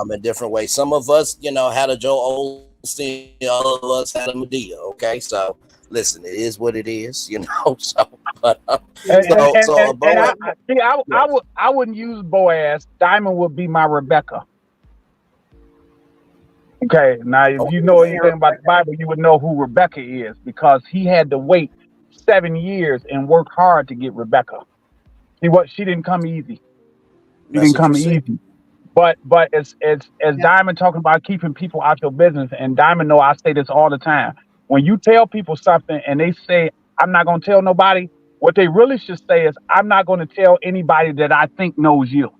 in different ways. Some of us, you know, had a Joel Osteen. All of us had a Medea. Okay, so listen, it is what it is, you know. So, but I wouldn't use Boaz. Dymond would be my Rebecca. Okay, now if you know anything about the Bible, you would know who Rebecca is, because he had to wait 7 years and work hard to get Rebecca. She didn't come easy. She didn't come easy. But as Dymond talking about keeping people out your business, and Dymond know I say this all the time. When you tell people something and they say, I'm not going to tell nobody, what they really should say is, I'm not going to tell anybody that I think knows you.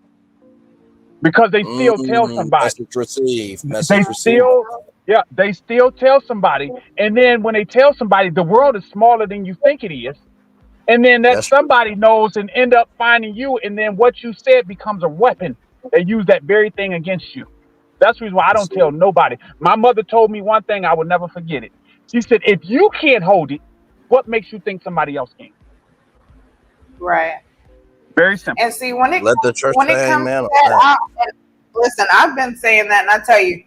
Because they still tell somebody. Message received. They still tell somebody. And then when they tell somebody, the world is smaller than you think it is. And then somebody knows and end up finding you. And then what you said becomes a weapon. They use that very thing against you. That's the reason why I don't tell nobody. My mother told me one thing, I will never forget it. She said, if you can't hold it, what makes you think somebody else can? Right. Very simple. And see, when it let the church comes to that, listen, I've been saying that, and I tell you,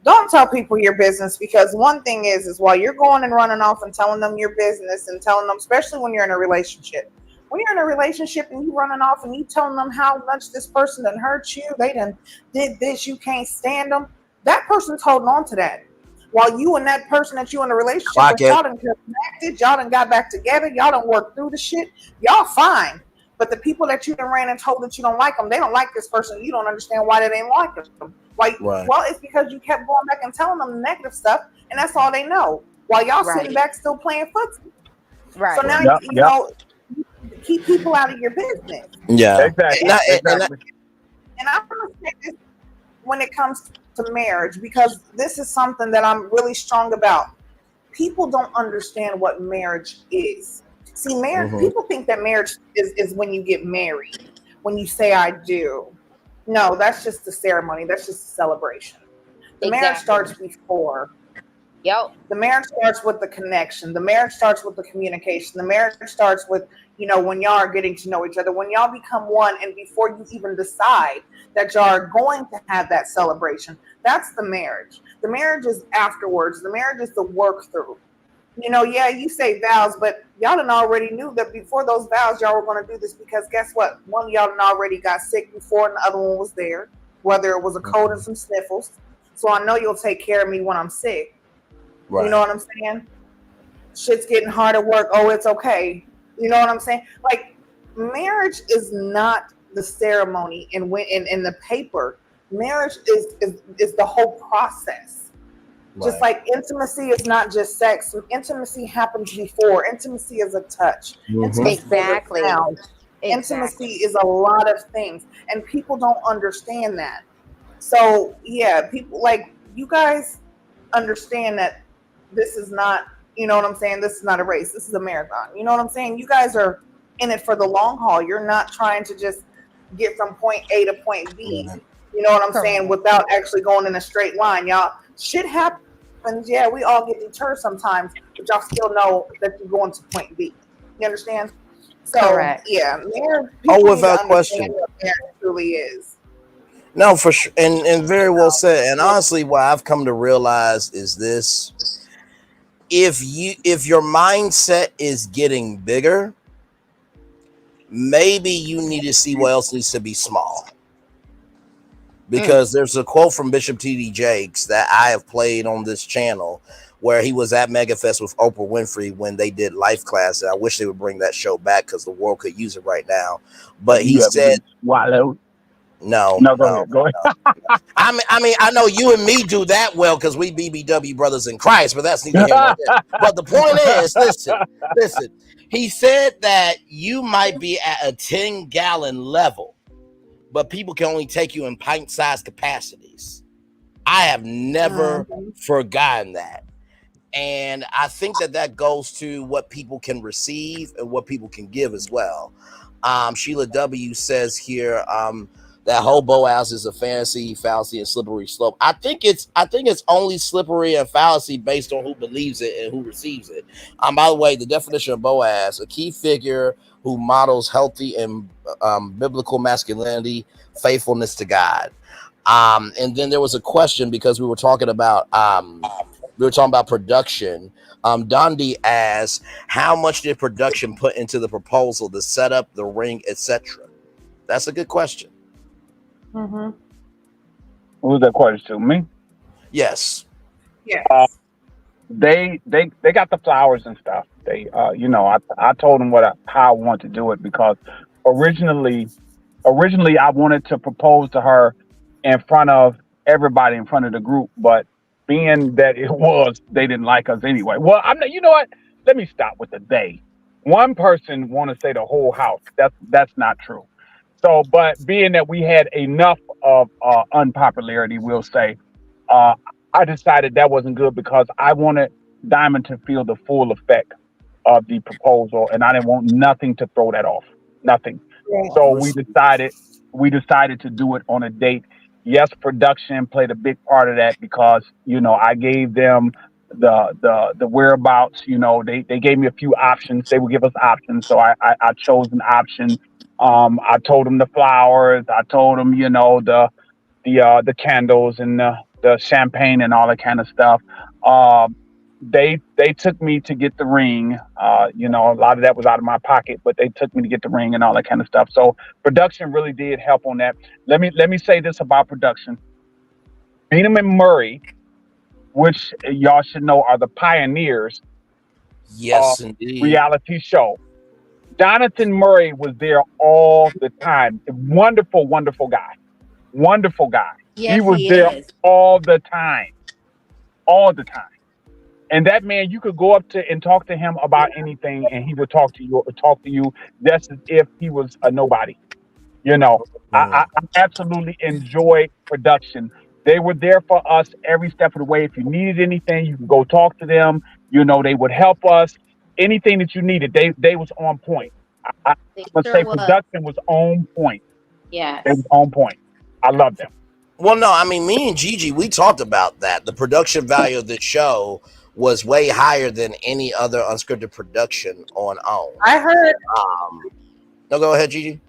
don't tell people your business, because one thing is while you're going and running off and telling them your business and telling them, especially when you're in a relationship, when you're in a relationship and you running off and you telling them how much this person done hurt you, they done did this, you can't stand them, that person's holding on to that. While you and that person that you in a relationship with, y'all done connected, y'all done got back together, y'all done worked through the shit, y'all fine. But the people that you done ran and told that you don't like them, they don't like this person. You don't understand why they didn't like them. Why? Right. Well, it's because you kept going back and telling them the negative stuff, and that's all they know. While y'all sitting back still playing footsie. Right. So now you know, keep people out of your business. Yeah, exactly. And I'm gonna say this when it comes to marriage, because this is something that I'm really strong about. People don't understand what marriage is. See, marriage, people think that marriage is when you get married, when you say I do. No, that's just the ceremony. That's just a celebration. The marriage starts before. Yep. The marriage starts with the connection. The marriage starts with the communication. The marriage starts with, you know, when y'all are getting to know each other, when y'all become one, and before you even decide that y'all are going to have that celebration. That's the marriage. The marriage is afterwards. The marriage is the work through. You know, yeah, you say vows, but y'all done already knew that before those vows, y'all were going to do this, because guess what? One of y'all done already got sick before, and the other one was there, whether it was a cold and some sniffles. So I know you'll take care of me when I'm sick. Right. You know what I'm saying? Shit's getting hard at work. Oh, it's okay. You know what I'm saying? Like, marriage is not the ceremony and when in the paper. Marriage is the whole process. Right. Just like intimacy is not just sex. Intimacy happens before. Intimacy is a touch. Intimacy Exactly. is a sound. Intimacy is a lot of things, and people don't understand that. So yeah, people like you guys understand that this is not, you know what I'm saying? This is not a race. This is a marathon. You know what I'm saying? You guys are in it for the long haul. You're not trying to just get from point A to point B. Right. You know what I'm saying? Without actually going in a straight line, y'all. Shit happens. Yeah, we all get deterred sometimes, but y'all still know that you're going to point B. You understand? So Correct. yeah, marriage. Without question. What marriage truly is. No, for sure, and very well said. And honestly, what I've come to realize is this: if your mindset is getting bigger, maybe you need to see what else needs to be small. Because there's a quote from Bishop T.D. Jakes that I have played on this channel where he was at MegaFest with Oprah Winfrey when they did Life Class. And I wish they would bring that show back because the world could use it right now. But he said, Wallow. No, go ahead. I mean, I know you and me do that well because we BBW brothers in Christ, but that's neither here nor there. But the point is, listen. He said that you might be at a 10-gallon level, but people can only take you in pint-sized capacities. I have never forgotten that. And I think that goes to what people can receive and what people can give as well. Sheila W. says here that whole Boaz is a fantasy, fallacy, and slippery slope. I think it's only slippery and fallacy based on who believes it and who receives it. By the way, the definition of Boaz: a key figure who models healthy and biblical masculinity, faithfulness to God. And then there was a question because we were talking about production. Dondi asked, how much did production put into the proposal, the setup, the ring, etc.? That's a good question. Who was that question to? Me? Yes. Yes. They got the flowers and stuff. They I told them how I want to do it because originally I wanted to propose to her in front of everybody, in front of the group, but being that they didn't like us anyway. Well, you know what? Let me stop with the they. One person want to say the whole house. That's not true. So, but being that we had enough of unpopularity, we'll say, I decided that wasn't good because I wanted Dymond to feel the full effect of the proposal, and I didn't want nothing to throw that off. Nothing. So we decided to do it on a date. Yes, production played a big part of that because I gave them the whereabouts. They gave me a few options. They would give us options, so I chose an option. I told them the flowers. I told them the candles and the champagne and all that kind of stuff. They took me to get the ring. A lot of that was out of my pocket, but they took me to get the ring and all that kind of stuff. So production really did help on that. Let me say this about production. Dymond and Murray, which y'all should know are the pioneers Yes, of indeed. reality show. Jonathan Murray was there all the time. A wonderful, wonderful guy. Wonderful guy. Yes, he was there all the time. All the time. And that man, you could go up to and talk to him about anything, and he would talk to you just as if he was a nobody. I absolutely enjoy production. They were there for us every step of the way. If you needed anything, you could go talk to them. They would help us. Anything that you needed, they was on point. I would say production was on point. Yeah, they was on point. I love them. Well, no, I mean, me and Gigi, we talked about that. The production value of the show was way higher than any other unscripted production on OWN. I heard. No, go ahead, Gigi.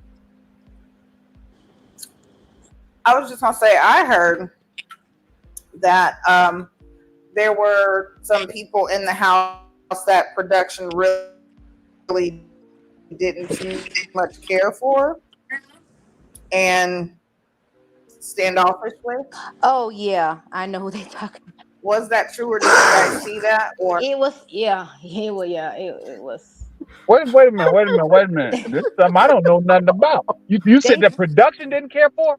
I was just gonna say I heard that there were some people in the house that production really didn't too much care for and standoffish with. Oh yeah, I know who they talking about. Was that true, or did you guys see that? Or it was, it was. Wait a minute. This is something I don't know nothing about. You said the production didn't care for?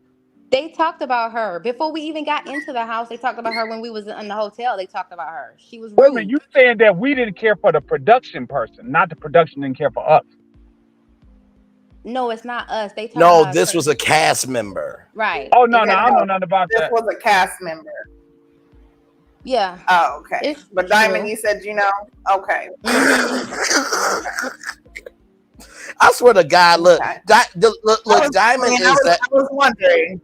They talked about her before we even got into the house. They talked about her when we was in the hotel. They talked about her. She was rude. Wait a minute, you saying that we didn't care for the production person, not the production didn't care for us? No, it's not us. They No, this was a cast member. Right. Oh no, I don't know nothing about that. This was a cast member. Yeah. Oh, okay. But Dymond, you said okay. I swear to God, look, Dymond is that. I was wondering.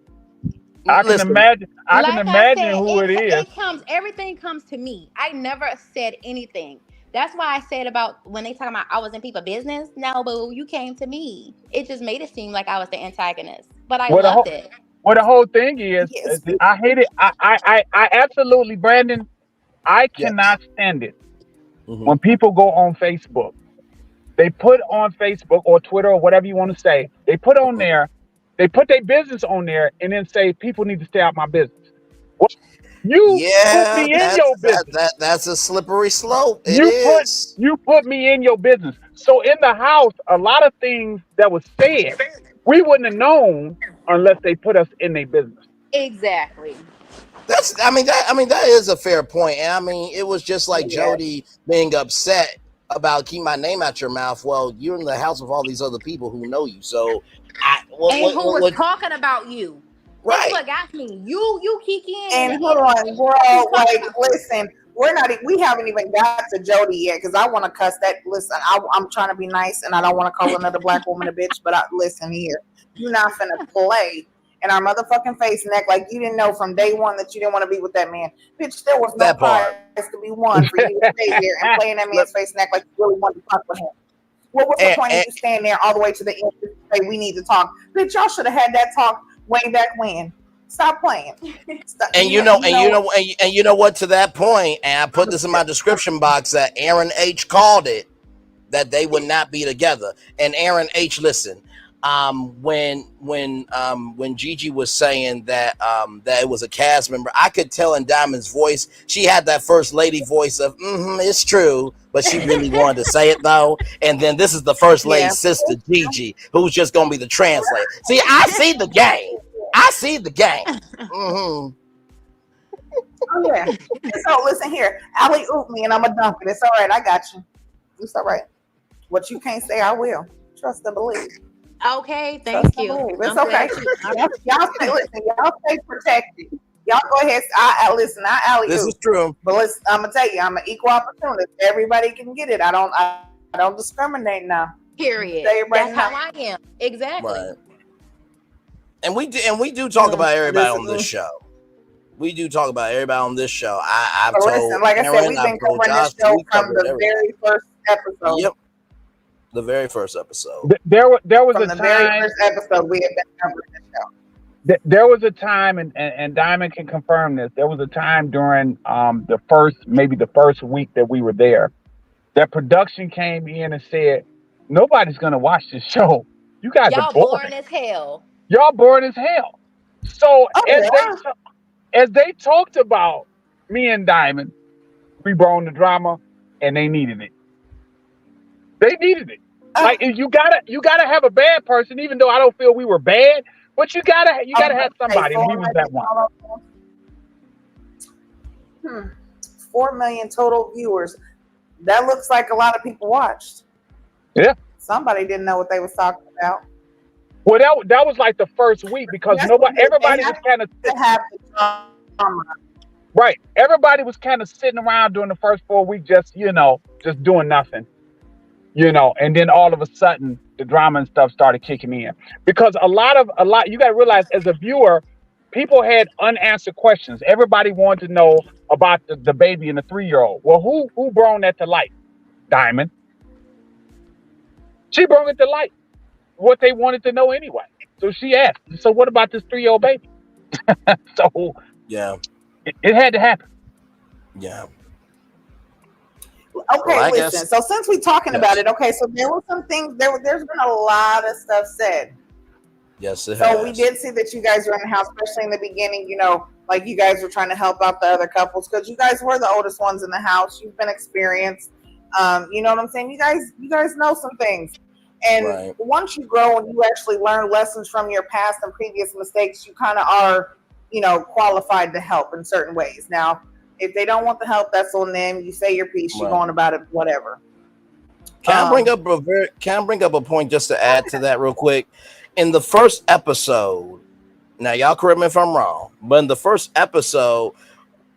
I can imagine. I can imagine who it is. Everything comes to me. I never said anything. That's why I said about when they talking about I was in people's business. No, boo, you came to me. It just made it seem like I was the antagonist, but I loved it. Well, the whole thing is I hate it. I absolutely, Brandon. I cannot stand it when people go on Facebook. They put on Facebook or Twitter or whatever you want to say. They put on there. They put their business on there and then say people need to stay out my business. Well, you put me in your business. That's a slippery slope. You put me in your business. So in the house, a lot of things that was said, we wouldn't have known unless they put us in their business. Exactly. That is a fair point. And I mean, it was just like Jody being upset about keep my name out your mouth. Well, you're in the house of all these other people who know you. So who was talking about you. Right. That's what got me. You Kiki and hold on, bro. Like, listen, we haven't even got to Jody yet because I want to cuss that. Listen, I'm trying to be nice and I don't want to call another black woman a bitch, but listen here. You're not finna play in our motherfucking face neck like you didn't know from day one that you didn't want to be with that man. Bitch, there was no prize to be won for you to stay there and play in that man's face neck like you really wanted to talk with him. What was the point of you staying there all the way to the end to say we need to talk? Bitch, y'all should have had that talk way back when. Stop playing. And you know what? To that point, and I put this in my description box that Aaron H called it that they would not be together. And Aaron H, listen. When Gigi was saying that that it was a cast member, I could tell in Dymond's voice, she had that first lady voice of it's true, but she really wanted to say it though. And then this is the first lady's sister, Gigi, who's just gonna be the translator. See, I see the game. Oh yeah. So listen here, alley oop me and I'm a dunk it. It's all right. I got you. It's all right. What you can't say, I will. Trust and believe. Okay, thank you. It's okay. Y'all stay protected. Y'all go ahead. I alley. This is true. But listen, I'm gonna tell you, I'm an equal opportunist. Everybody can get it. I don't discriminate now. Period. That's how I am. Exactly. Right. And we do talk about everybody on this show. We do talk about everybody on this show. I've told listen, like I said, we've been covering this show from the very first episode. Yep. The very first episode. There was from a the time. Very first episode we have been covering this show. There was a time, and Dymond can confirm this. There was a time during the first week that we were there, that production came in and said, "Nobody's gonna watch this show. You guys are boring as hell. Y'all boring as hell." So as they talked about me and Dymond, we brought on the drama, and they needed it. They needed it. Like you gotta have a bad person, even though I don't feel we were bad, but you gotta have somebody. And we was that one. 4 million total viewers. That looks like a lot of people watched. Yeah. Somebody didn't know what they was talking about. Well, that was like the first week because everybody was kind of right. Everybody was kind of sitting around during the first 4 weeks, just doing nothing. And then all of a sudden the drama and stuff started kicking in because a lot you got to realize as a viewer, people had unanswered questions. Everybody wanted to know about the baby and the 3-year-old. Well, who brought that to light? Dymond. She brought it to light. What they wanted to know anyway. So she asked, so what about this 3-year-old baby? So yeah, it had to happen. Yeah. Okay, listen. So since we're talking about it, okay, so there were some things. There's been a lot of stuff said. Yes, it so has. We did see that you guys were in the house, especially in the beginning. Like you guys were trying to help out the other couples because you guys were the oldest ones in the house. You've been experienced. You know what I'm saying? You guys know some things. And once you grow and you actually learn lessons from your past and previous mistakes, you kind of are, qualified to help in certain ways. Now, if they don't want the help, that's on them. You say your piece, you're going about it, whatever. Can I bring up a point just to add to that real quick? In the first episode, now y'all correct me if I'm wrong, but in the first episode,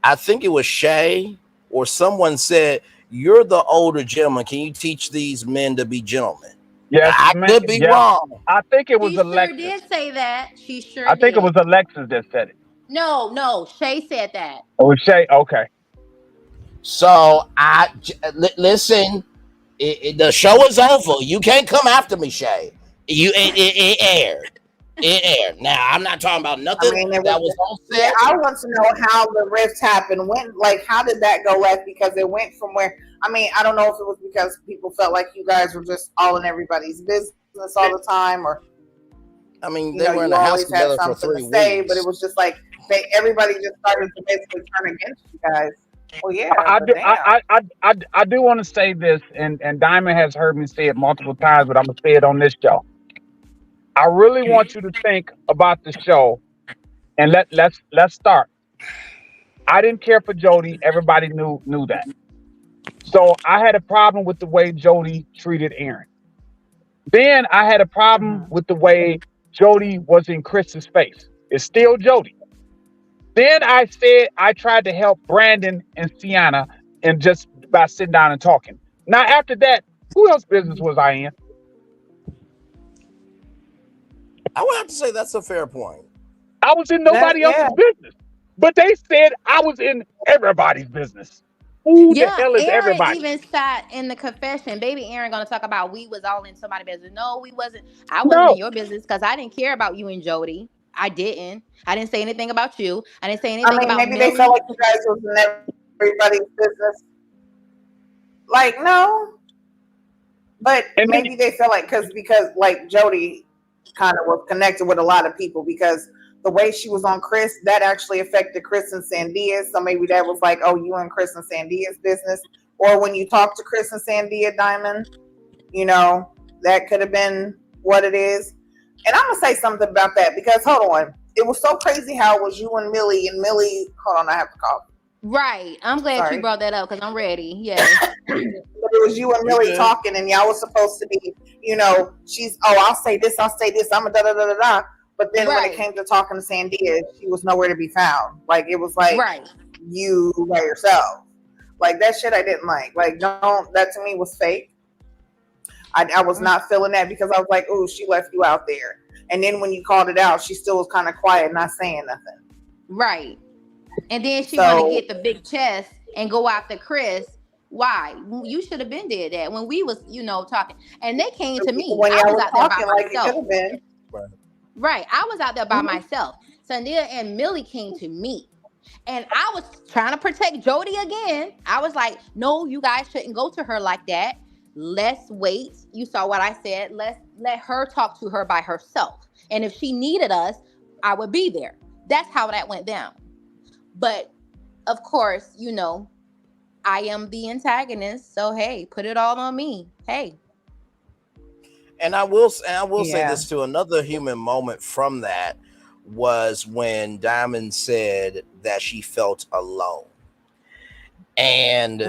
I think it was Shay or someone said, "You're the older gentleman. Can you teach these men to be gentlemen?" Yes, I could be wrong. I think it was She Alexis. sure did say that. She sure I think did. it was Alexis that said it. No, Shay said that. Oh, was Shay? Okay. So listen. The show is over. You can't come after me, Shay. It aired. It aired. Now I'm not talking about nothing that was on set. Yeah, I want to know how the rift happened. How did that go left? Because it went from where. I don't know if it was because people felt like you guys were just all in everybody's business all the time, or they were in the house together for 3 weeks. But it was just like everybody just started to basically turn against you guys. Well, yeah, I do want to say this, and Dymond has heard me say it multiple times, but I'm gonna say it on this show. I really want you to think about the show, and let's start. I didn't care for Jody. Everybody knew that. So I had a problem with the way Jody treated Aaron. Then I had a problem with the way Jody was in Chris's face. It's still Jody. Then I said I tried to help Brandon and Sienna and just by sitting down and talking. Now after that, who else business was I in? I would have to say that's a fair point. I was in nobody else's business. But they said I was in everybody's business. Who the hell is Aaron everybody? even sat in the confession. Baby Aaron gonna talk about we was all in somebody's business. No, we wasn't. I wasn't in your business because I didn't care about you and Jody. I didn't say anything about you. I didn't say anything about maybe Millie. they felt like you guys was in everybody's business. No. But maybe they felt like because Jody kind of was connected with a lot of people because the way she was on Chris, that actually affected Chris and Sandia. So maybe that was like, oh, you and Chris and Sandia's business. Or when you talk to Chris and Sandia, Dymond, that could have been what it is. And I'm going to say something about that because, hold on, it was so crazy how it was you and Millie. Hold on, I have to call. Right. I'm glad you brought that up because I'm ready. Yeah. But it was you and Millie talking and y'all was supposed to be, I'll say this, I'm a da-da-da-da-da. But then when it came to talking to Sandia, she was nowhere to be found. It was you by yourself. That shit I didn't like. That to me was fake. I was not feeling that because I was like, oh, she left you out there. And then when you called it out, she still was kind of quiet, not saying nothing. Right. And then she wanted to get the big chest and go after Chris. Why? You should have been did that when we was, talking. And they came to me. When I was out there by it myself. could have been. Right. I was out there by myself. Sandia and Millie came to me. And I was trying to protect Jody again. I was like, no, you guys shouldn't go to her like that. Let's wait. You saw what I said. Let's let her talk to her by herself. And if she needed us, I would be there. That's how that went down. But of course, I am the antagonist. So, hey, put it all on me. Hey. And I will say this too. Another human moment from that was when Dymond said that she felt alone. And,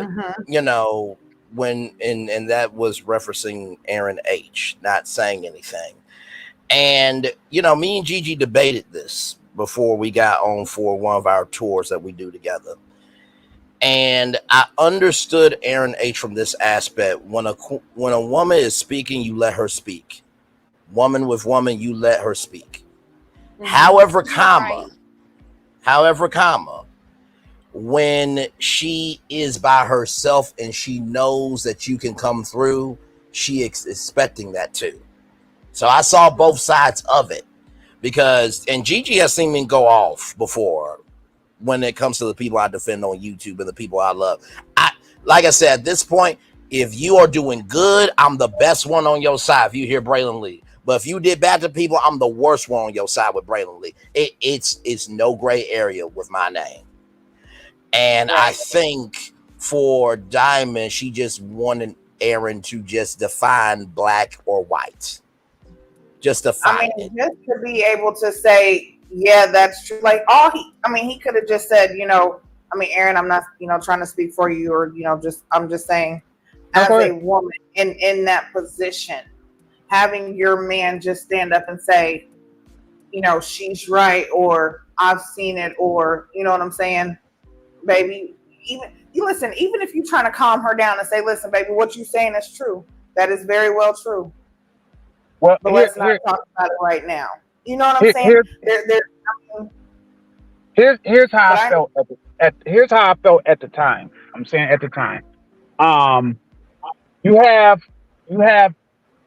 when and that was referencing Aaron H, not saying anything. And, me and Gigi debated this before we got on for one of our tours that we do together. And I understood Aaron H from this aspect. When a woman is speaking, you let her speak. Woman with woman, you let her speak. However, when she is by herself and she knows that you can come through, she is expecting that too. So I saw both sides of it and Gigi has seen me go off before when it comes to the people I defend on YouTube and the people I love. Like I said, at this point, if you are doing good, I'm the best one on your side. If you hear Braylon Lee, but if you did bad to people, I'm the worst one on your side with Braylon Lee. It's no gray area with my name. And I think for Dymond, she just wanted Aaron to just define black or white. Just define it. Just to be able to say, yeah, that's true. Like he could have just said, Aaron, I'm not, trying to speak for you, or I'm just saying, as a woman in that position, having your man just stand up and say, she's right, or I've seen it, or you know what I'm saying, baby. Even if you're trying to calm her down and say, listen, baby, what you saying is true. That is very well true. Well, but let's not talk about it right now. You know what I'm saying? Here's how I felt here's how I felt at the time. I'm saying at the time. You have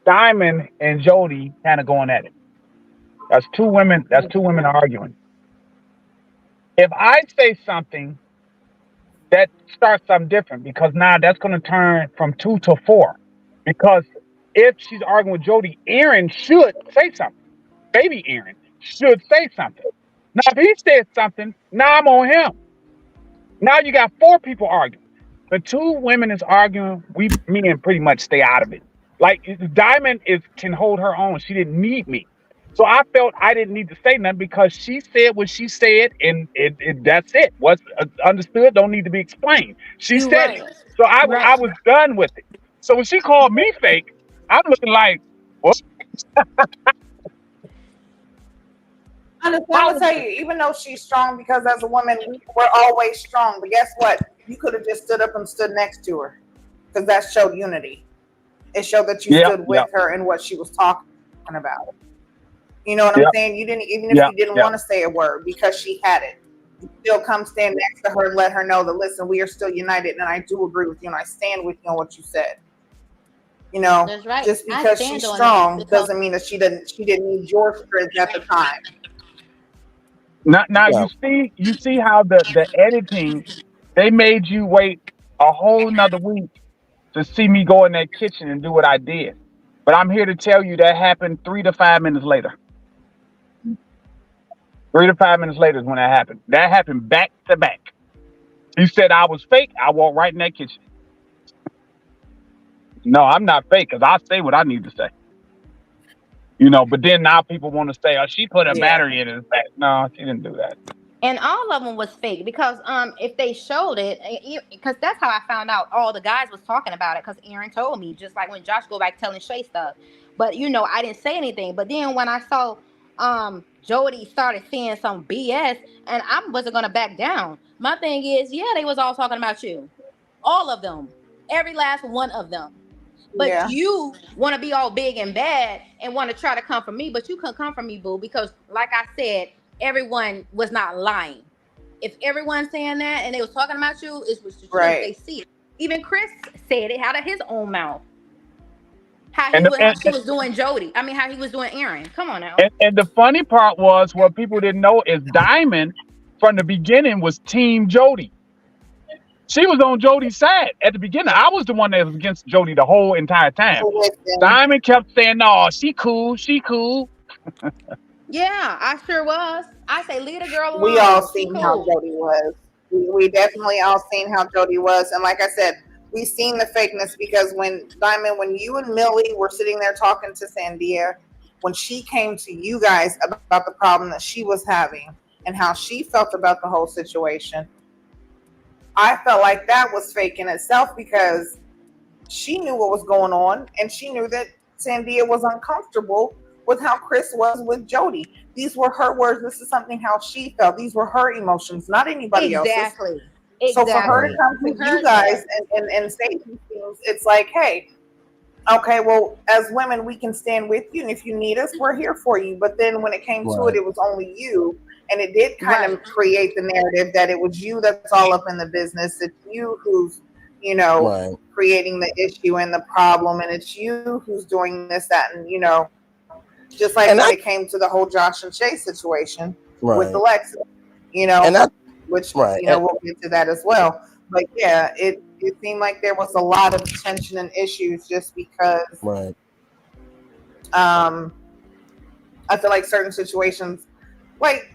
Dymond and Jody kind of going at it. That's two women arguing. If I say something, that starts something different, because now that's going to turn from 2 to 4. Because if she's arguing with Jody, Aaron should say something. Baby Aaron should say something. Now, if he says something, now I'm on him. Now you got 4 people arguing. The 2 women is arguing, we men pretty much stay out of it. Like, Dymond can hold her own. She didn't need me. So I felt I didn't need to say nothing, because she said what she said, and that's it. What's understood don't need to be explained. She said it. So I was done with it. So when she called me fake, I'm looking like, what? I'm gonna tell you, even though she's strong, because as a woman, we're always strong. But guess what? You could have just stood up and stood next to her, because that showed unity. It showed that you stood with her and what she was talking about. You know what I'm saying? You didn't, even if you didn't want to say a word, because she had it. You still come stand next to her and let her know that, listen, we are still united, and I do agree with you, and I stand with you on what you said. That's right. Just because she's strong doesn't mean that she didn't need your strength at the time. Now you see how the editing, they made you wait a whole nother week to see me go in that kitchen and do what I did. But I'm here to tell you that happened 3 to 5 minutes later. 3 to 5 minutes later is when that happened. That happened back to back. You said I was fake. I walked right in that kitchen. No, I'm not fake, because I say what I need to say. But then now people want to say, oh, she put a battery in his back. No, she didn't do that. And all of them was fake, because if they showed it, because that's how I found out all the guys was talking about it, because Aaron told me, just like when Josh go back telling Shay stuff. But I didn't say anything. But then when I saw Jody started saying some BS, and I wasn't gonna back down. My thing is, they was all talking about you, all of them, every last one of them. But you want to be all big and bad and want to try to come for me, but you couldn't come for me, boo, because like I said, everyone was not lying. If everyone's saying that and they was talking about you, it was the truth. They see it. Even Chris said it out of his own mouth. How he was doing Jody. I mean, how he was doing Aaron. Come on now. And the funny part was, what people didn't know is Dymond from the beginning was Team Jody. She was on Jody's side at the beginning. I was the one that was against Jody the whole entire time. Dymond kept saying, no, she cool. Yeah, I sure was. I say, leave the girl alone. We all seen how Jody was. We definitely all seen how Jody was. And like I said, we seen the fakeness, because when you and Millie were sitting there talking to Sandia, when she came to you guys about the problem that she was having and how she felt about the whole situation, I felt like that was fake in itself, because she knew what was going on, and she knew that Sandia was uncomfortable with how Chris was with Jody. These were her words. This is something how she felt. These were her emotions, not anybody else's. Exactly. So for her to come to you guys and say these things, it's like, hey, okay, well, as women, we can stand with you, and if you need us, we're here for you. But then when it came to it was only you. And it did kind of create the narrative that it was you that's all up in the business. It's you who's, creating the issue and the problem. And it's you who's doing this, that, and, just like when it came to the whole Josh and Shay situation with Alexa, which, we'll get to that as well. But yeah, it seemed like there was a lot of tension and issues just because I feel like certain situations, like,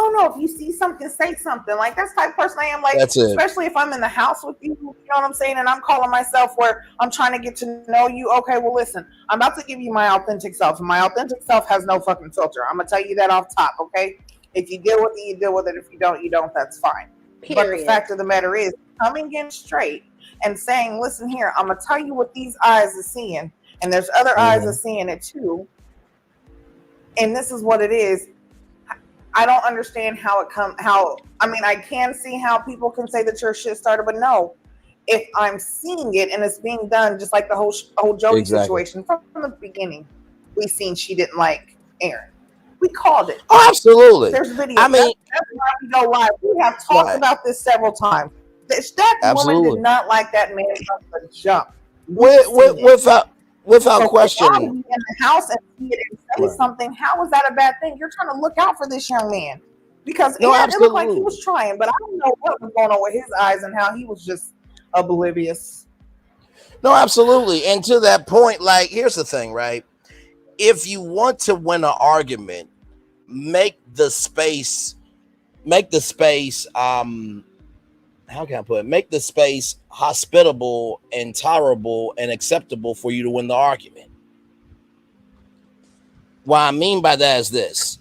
oh no, if you see something, say something. Like that's the type of person I am. Like, That's it. especially if I'm in the house with you, you know what I'm saying? And I'm calling myself where I'm trying to get to know you. Okay, well listen, I'm about to give you my authentic self. And my authentic self has no fucking filter. I'm gonna tell you that off top, okay? If you deal with it, you deal with it. If you don't, you don't. That's fine. But the fact of the matter is, coming in straight and saying, listen here, I'm gonna tell you what these eyes are seeing, and there's other eyes are seeing it too. And this is what it is. I don't understand how it comes. I can see how people can say that you're a shit starter, but no. If I'm seeing it and it's being done, just like the whole Jody situation from the beginning, we seen she didn't like Aaron. We called it. Oh, absolutely. There's video. I mean, that's why we go live. We have talked about this several times. That woman did not like that man from the jump. Without question. If I be in the house and see it and say something, how is that a bad thing? You're trying to look out for this young man. Because it looked like he was trying, but I don't know what was going on with his eyes and how he was just oblivious. No, absolutely. And to that point, like, here's the thing, right? If you want to win an argument, make the space, how can I put it? Make the space hospitable and tolerable and acceptable for you to win the argument. What I mean by that is this.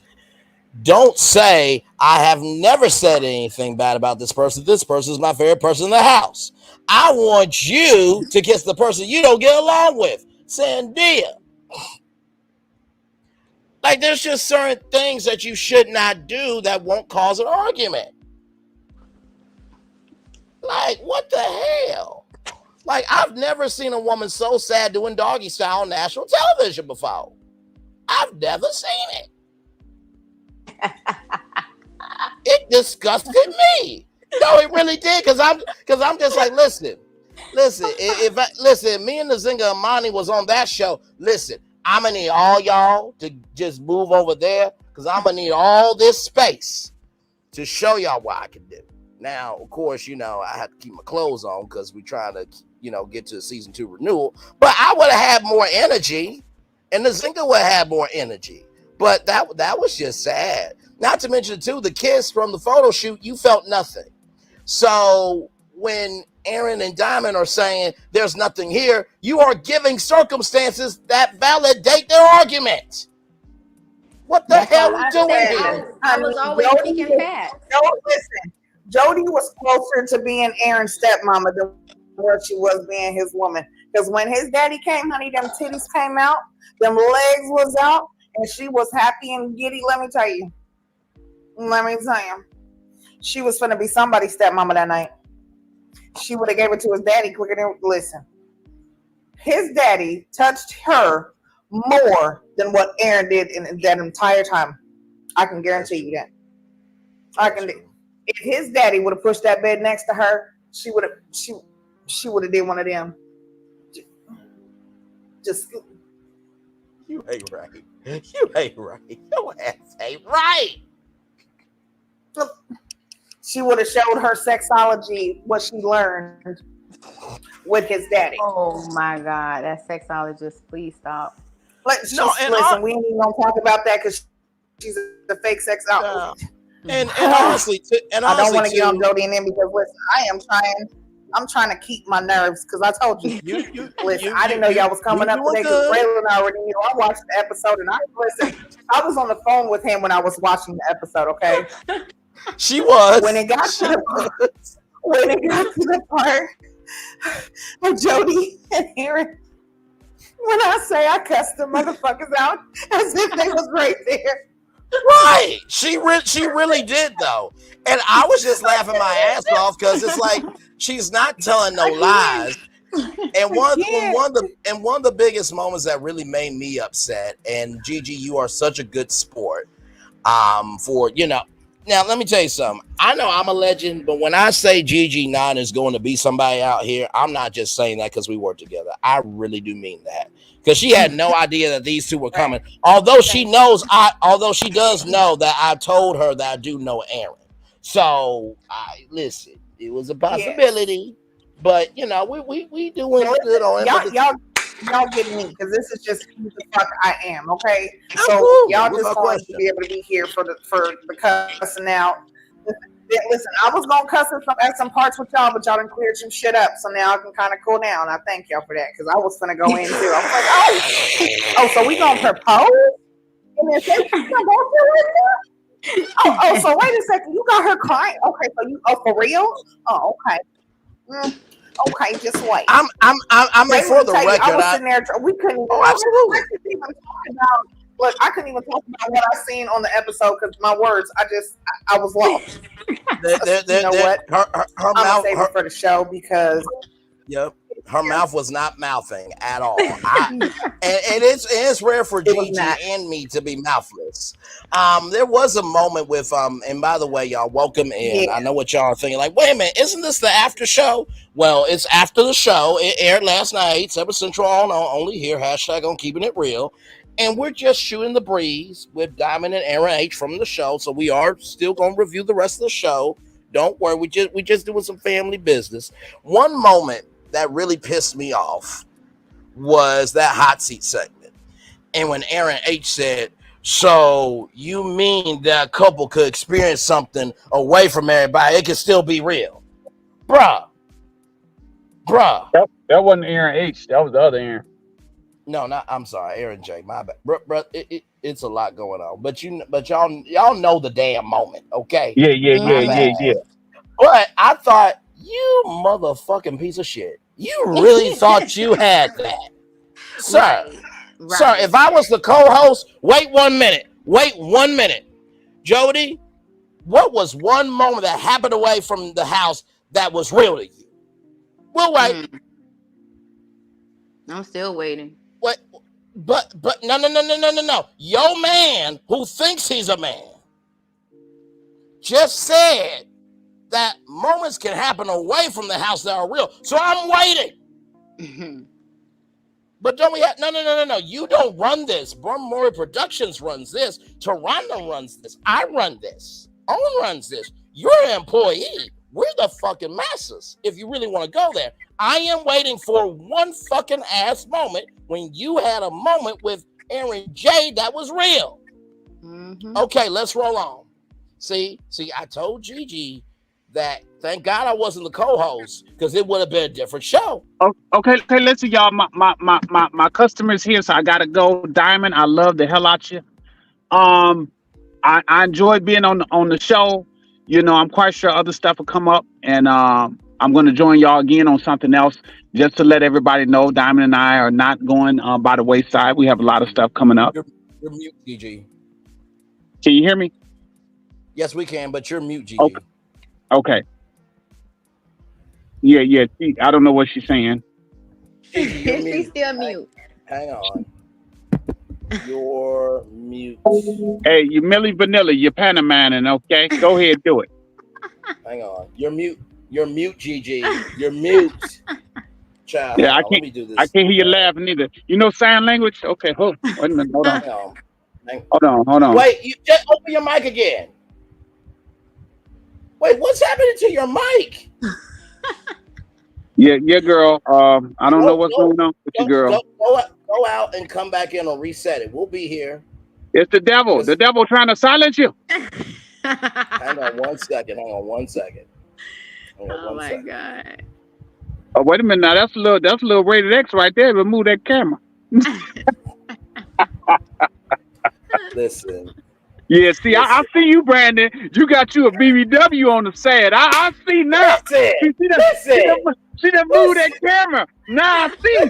Don't say, I have never said anything bad about this person. This person is my favorite person in the house. I want you to kiss the person you don't get along with. Sandia. Like, there's just certain things that you should not do that won't cause an argument. Like, what the hell? Like, I've never seen a woman so sad doing doggy style on national television before. I've never seen it. It disgusted me. No, it really did, because I'm just like, listen, if me and the Zinga Amani was on that show, listen, I'm gonna need all y'all to just move over there, because I'm gonna need all this space to show y'all what I can do. Now, of course, I have to keep my clothes on because we're trying to, get to the season 2 renewal. But I would have had more energy, and the Zinga would have had more energy. But that was just sad. Not to mention, too, the kiss from the photo shoot, you felt nothing. So when Aaron and Dymond are saying there's nothing here, you are giving circumstances that validate their argument. What the hell are we doing here? I was always speaking fat. No, listen. Jody was closer to being Aaron's stepmama than what she was being his woman. Because when his daddy came, honey, them titties came out, them legs was out, and she was happy and giddy. Let me tell you. She was finna be somebody's stepmama that night. She would have gave it to his daddy quicker than, listen. His daddy touched her more than what Aaron did in that entire time. I can guarantee you that. If his daddy would have pushed that bed next to her, she would have did one of them. Just you ain't right. You ain't right. Your ass ain't right. She would have showed her sexology, what she learned with his daddy. Oh my God, that sexologist! Please stop. Listen, we ain't even gonna talk about that because she's a fake sexologist. And honestly, I don't want to get on Jody and Aaron because listen, I'm trying to keep my nerves because I told you. Listen, I didn't know y'all was coming up today because Braylon already knew. I watched the episode and I was on the phone with him when I was watching the episode. Okay, she was. When it got to the part of Jody and Aaron, when I say I cussed the motherfuckers out as if they was right there. Right, she really did though, and I was just laughing my ass off because it's like she's not telling no lies. And one of the biggest moments that really made me upset. And Gigi, you are such a good sport. Now let me tell you something. I know I'm a legend, but when I say Gigi Nine is going to be somebody out here, I'm not just saying that because we work together. I really do mean that. Because she had no idea that these two were coming. Although she does know that I told her that I do know Aaron. So listen, it was a possibility. But we doing good on it. y'all get me because this is just who the fuck I am. Okay, so Absolutely. y'all What's just our going question? to be able to be here for the cussing out. Listen, I was gonna cuss at some parts with y'all, but y'all done cleared some shit up, so now I can kind of cool down. I thank y'all for that because I was gonna go in too. I was like, oh, so we gonna propose? And then say some bullshit like that? Oh, so wait a second, you got her crying? Okay, so you for real? Oh, okay. Okay, just wait. I mean, for the record, I was sitting there. We couldn't. Absolutely. I couldn't even talk about. Look, I couldn't even talk about what I seen on the episode because my words. I was lost. You know what? Her I'm mouth. gonna save it for the show because. Yep. Her mouth was not mouthing at all. And it's rare for Gigi and me to be mouthless. There was a moment with and by the way, y'all, welcome in. Yeah. I know what y'all are thinking, like, wait a minute, isn't this the after show? Well, it's after the show. It aired last night, 7 Central on only here, #on keeping it real. And we're just shooting the breeze with Dymond and Aaron H from the show. So we are still gonna review the rest of the show. Don't worry, we just doing some family business. One moment that really pissed me off was that hot seat segment. And when Aaron H said, so you mean that a couple could experience something away from everybody, it could still be real? Bruh. That wasn't Aaron H. That was the other Aaron. No, I'm sorry, Aaron J. My bad. Bruh, it's a lot going on. But y'all know the damn moment, okay? Yeah. But I thought, you motherfucking piece of shit. You really thought you had that. Sir, sir, if I was the co-host, wait 1 minute. Jody, what was one moment that happened away from the house that was real to you? We'll wait. I'm still waiting. Wait, but no. Your man who thinks he's a man just said that moments can happen away from the house that are real. So I'm waiting. But don't we have no. You don't run this. Murray Productions runs this. Toronto runs this. I run this. Owen runs this. You're an employee. We're the fucking masses. If you really want to go there. I am waiting for one fucking ass moment when you had a moment with Aaron J that was real. Okay, let's roll on. See, I told Gigi that thank God I wasn't the co-host because it would have been a different show. Okay, listen, y'all. My customer's here, so I gotta go. Dymond, I love the hell out you. I enjoyed being on the show. You know, I'm quite sure other stuff will come up, and I'm gonna join y'all again on something else just to let everybody know Dymond and I are not going by the wayside. We have a lot of stuff coming up. You're mute, Gigi. Can you hear me? Yes, we can, but you're mute, Gigi. Okay. Yeah. I don't know what she's saying. She's still mute. Hang on. You're mute. Hey, you Millie Vanilla, you're Panamaning, okay? Go ahead, do it. Hang on. You're mute. You're mute, Gigi. You're mute. Child, yeah, let me do this. I can't hear you laughing either. You know sign language? Okay, wait a minute. Hold on. Hold on. Wait, you just open your mic again. Wait, what's happening to your mic? Yeah, girl. I don't know what's going on with you, girl. Go out and come back in or reset it. We'll be here. It's the devil. The devil trying to silence you. Hang on one second. Oh my God. Oh, wait a minute. Now that's a little rated X right there. Remove that camera. Listen. Yeah, see, I see you, Brandon. You got you a BBW on the side. I see now. She done moved that camera. Now I see.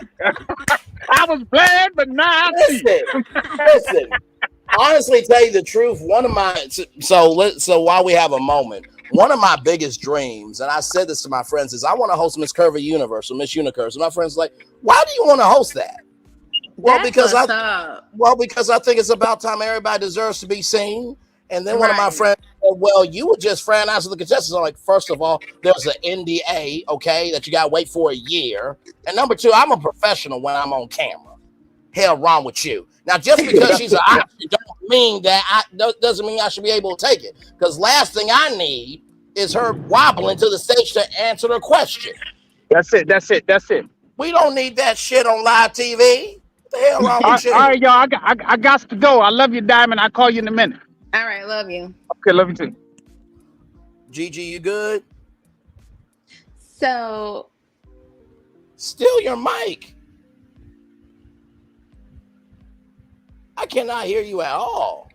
I was bland, but now I see. Listen. Honestly, tell you the truth, one of my so while we have a moment, one of my biggest dreams, and I said this to my friends, is I want to host Miss Curvy Universe or Miss Universe. And my friends are like, why do you want to host that? Well, because I think it's about time everybody deserves to be seen. And then one of my friends said, well, you would just fraternize with the contestants. I'm like, first of all, there's an NDA, okay, that you got to wait for a year. And number two, I'm a professional when I'm on camera. Hell wrong with you. Now, just because she's an option don't mean that doesn't mean I should be able to take it. Because last thing I need is her wobbling to the stage to answer the question. That's it. We don't need that shit on live TV. What the hell wrong with you? All right, y'all. I got to go. I love you, Dymond. I'll call you in a minute. All right, love you. Okay, love you too. Gigi, you good? So, still your mic. I cannot hear you at all.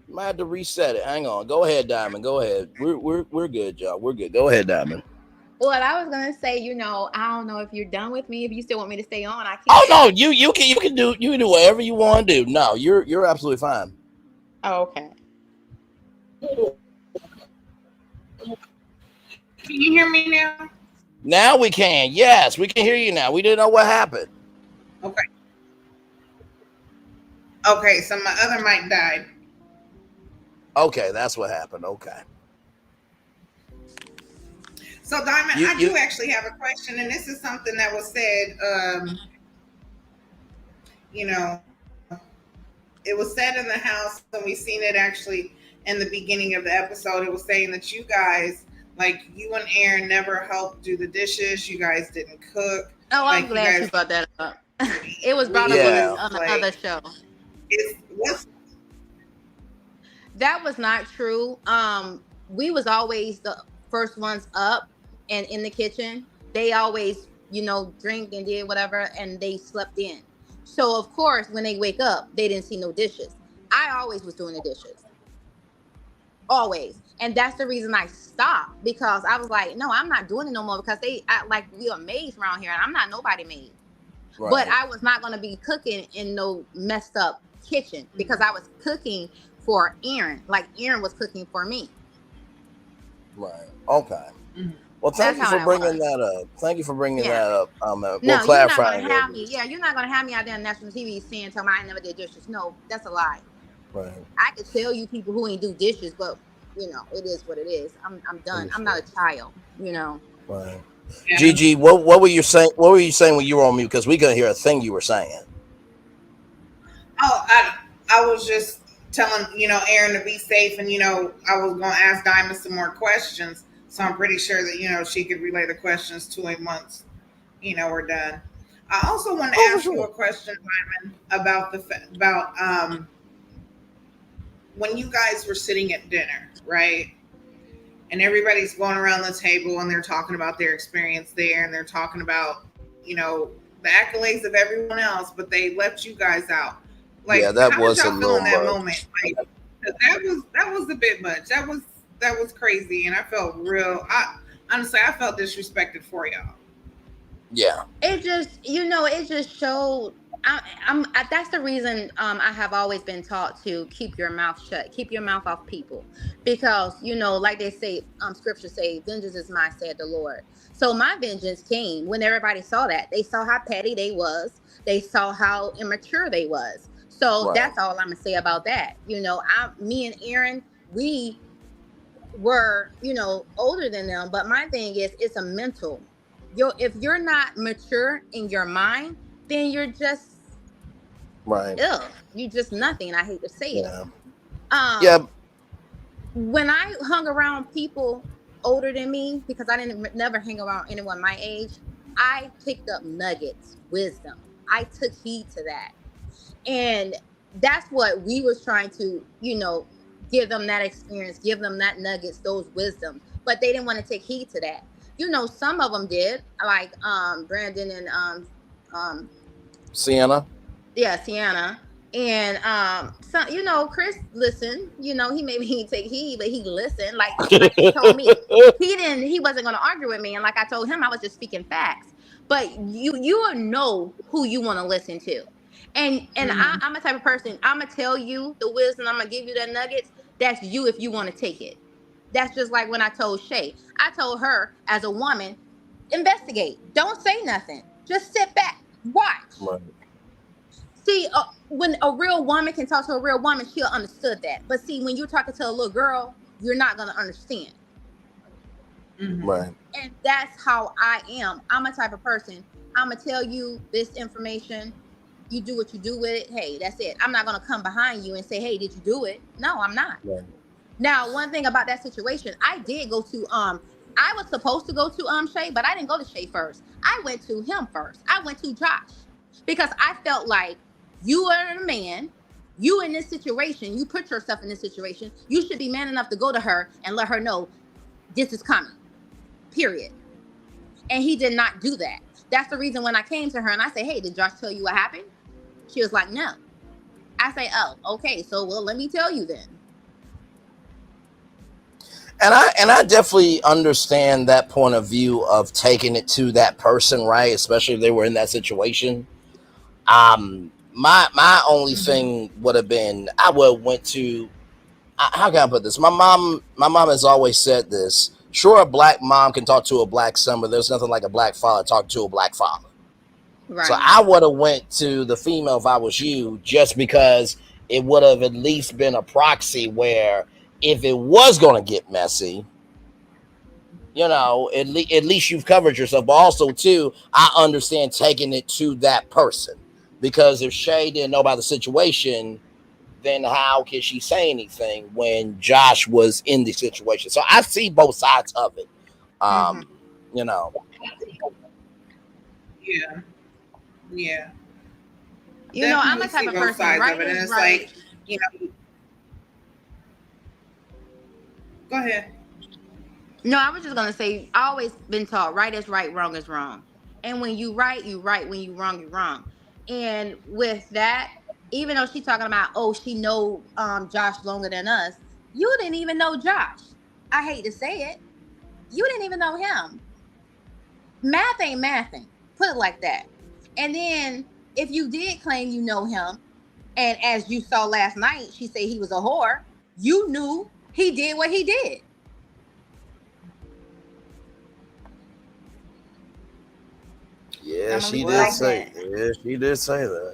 Might have to reset it. Hang on. Go ahead, Dymond. Go ahead. We're good, y'all. We're good. Go ahead, Dymond. Well, I was gonna say, I don't know if you're done with me. If you still want me to stay on, I can. Oh no, you can do whatever you want to do. No, you're absolutely fine. Oh, okay. Can you hear me now? Now we can. Yes, we can hear you now. We didn't know what happened. Okay. Okay, so my other mic died. Okay, that's what happened. Okay. So, Dymond, I do actually have a question, and this is something that was said, it was said in the house, and we've seen it actually in the beginning of the episode. It was saying that you guys, like you and Aaron, never helped do the dishes. You guys didn't cook. Oh, I'm glad you brought that up. It was brought up on the other show. That was not true. We was always the first ones up and in the kitchen. They always, drink and did whatever, and they slept in. So of course, when they wake up, they didn't see no dishes. I always was doing the dishes. Always. And that's the reason I stopped, because I was like, no, I'm not doing it no more, because we are maids around here, and I'm not nobody maid. Right. But I was not going to be cooking in no messed up kitchen, because I was cooking for Aaron, like Aaron was cooking for me. Right. Okay. Well, thank you for bringing that up. Thank you for bringing that up. No, you're not going to have me. Yeah, you're not going to have me out there on national TV saying, "Tell me I never did dishes." No, that's a lie. Right. I could tell you people who ain't do dishes, but it is what it is. I'm done. I'm not a child. Right. Yeah. Gigi, what were you saying? What were you saying when you were on mute? Because we couldn't hear a thing you were saying. Oh, I was just telling Aaron to be safe, and I was going to ask Dymond some more questions. So I'm pretty sure that, she could relay the questions to him once, we're done. I also want to ask you a question, Dymond, about when you guys were sitting at dinner, right? And everybody's going around the table and they're talking about their experience there, and they're talking about, the accolades of everyone else, but they left you guys out. Like, yeah, that how was did y'all a feel little in that much. moment? Like, that was a bit much. That was crazy, and I felt honestly, I felt disrespected for y'all. Yeah. It just, it just showed. That's the reason I have always been taught to keep your mouth shut, keep your mouth off people, because like they say, scripture say, "Vengeance is mine," said the Lord. So my vengeance came when everybody saw that. They saw how petty they was. They saw how immature they was. So that's all I'm gonna say about that. Me and Aaron, we were, older than them, but my thing is, it's a mental. If you're not mature in your mind, then you're just you just nothing. I hate to say it. When I hung around people older than me, because I didn't never hang around anyone my age, I picked up nuggets, wisdom. I took heed to that, and that's what we was trying to, give them that experience, give them that nuggets, those wisdom. But they didn't want to take heed to that. Some of them did, like Brandon and Sienna. Yeah, Sienna. And some, Chris listened. He maybe take heed, but he listened. Like he told me, he wasn't gonna argue with me. And like I told him, I was just speaking facts. But you will know who you want to listen to. And I'm a type of person, I'm gonna tell you the wisdom, I'm gonna give you the nuggets. That's you if you want to take it. That's just like when I told Shay. I told her, as a woman, investigate. Don't say nothing. Just sit back. Watch. Right. See, when a real woman can talk to a real woman, she'll understood that. But see, when you're talking to a little girl, you're not going to understand. Right. And that's how I am. I'm a type of person. I'm going to tell you this information. You do what you do with it. Hey, that's it. I'm not going to come behind you and say, hey, did you do it? No, I'm not. Right. Now, one thing about that situation, I did go to, I was supposed to go to Shay, but I didn't go to Shay first. I went to him first. I went to Josh because I felt like you are a man. You in this situation, you put yourself in this situation. You should be man enough to go to her and let her know this is coming. Period. And he did not do that. That's the reason when I came to her and I said, hey, did Josh tell you what happened? She was like, no. I say, oh, okay. So, well, let me tell you then. And I definitely understand that point of view of taking it to that person, right? Especially if they were in that situation. My only thing would have been, I would have went to, how can I put this? My mom has always said this. Sure, a black mom can talk to a black son, but there's nothing like a black father talking to a black father. Right. So I would have went to the female if I was you, just because it would have at least been a proxy where if it was going to get messy, you know, at least you've covered yourself. But also, too, I understand taking it to that person. Because if Shay didn't know about the situation, then how can she say anything when Josh was in the situation? So I see both sides of it. You know. Yeah. Yeah. You know, I'm a type of person, right? And it's like, you know. Go ahead. No, I was just gonna say, I always been taught right is right, wrong is wrong. And when you right, you right. When you wrong, you wrong. And with that, even though she's talking about, oh, she know Josh longer than us, you didn't even know Josh. I hate to say it. You didn't even know him. Math ain't mathing. Put it like that. And then if you did claim you know him, and as you saw last night, she said he was a whore, you knew he did what he did. Yeah, she did say. Yeah, she did say that.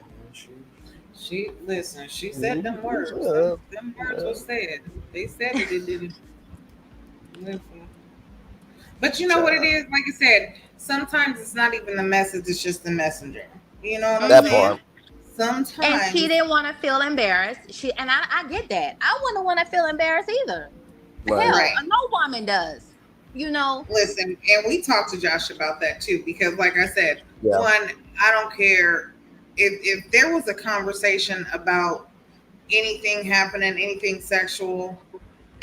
She listen. She said them words. Them words were said. They said it. It didn't. Listen. But you know what it is? Like I said, sometimes it's not even the message. It's just the messenger. You know what I'm saying? Sometimes. And she didn't want to feel embarrassed. I get that. I wouldn't want to feel embarrassed either. Right. Hell, no woman does. You know. Listen, and we talked to Josh about that too, because like I said, one, I don't care if there was a conversation about anything happening, anything sexual,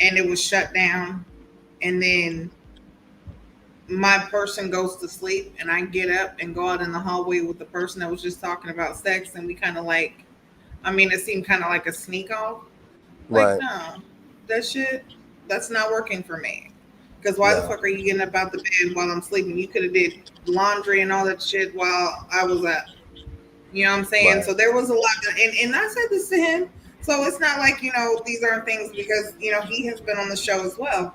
and it was shut down, and then my person goes to sleep and I get up and go out in the hallway with the person that was just talking about sex, and we kind of like, I mean, it seemed kind of like a sneak off. Like, no, that's not working for me. Because why the fuck are you getting up out the bed while I'm sleeping? You could have did laundry and all that shit while I was up. You know what I'm saying? Right. So there was a lot of, and I said this to him. So it's not like, you know, these aren't things, because, you know, he has been on the show as well.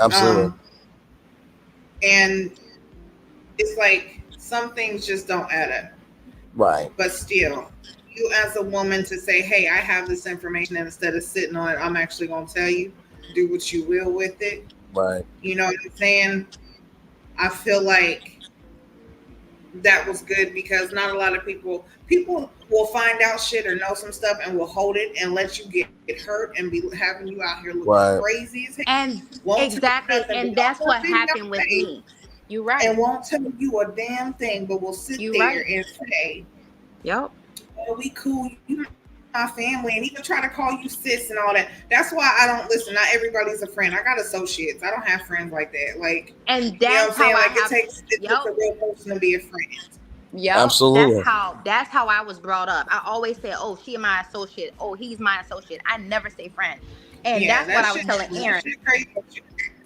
Absolutely. And it's like some things just don't add up. Right. But still, you as a woman to say, hey, I have this information, and instead of sitting on it, I'm actually going to tell you, do what you will with it. Right. You know what I'm saying? I feel like that was good, because not a lot of people will find out shit or know some stuff and will hold it and let you get hurt and be having you out here looking crazy as hell. And exactly, and that's what happened with me. You're right. And won't tell you a damn thing, but will sit there and say, "Yep, oh, we cool. You my family," and even try to call you sis and all that. That's why I don't listen. Not everybody's a friend. I got associates. I don't have friends like that. Like, and that's how it takes a real person to be a friend. Yeah, absolutely. That's how I was brought up. I always say, "Oh, she my associate. Oh, he's my associate." I never say friend, and that's what I was telling Aaron.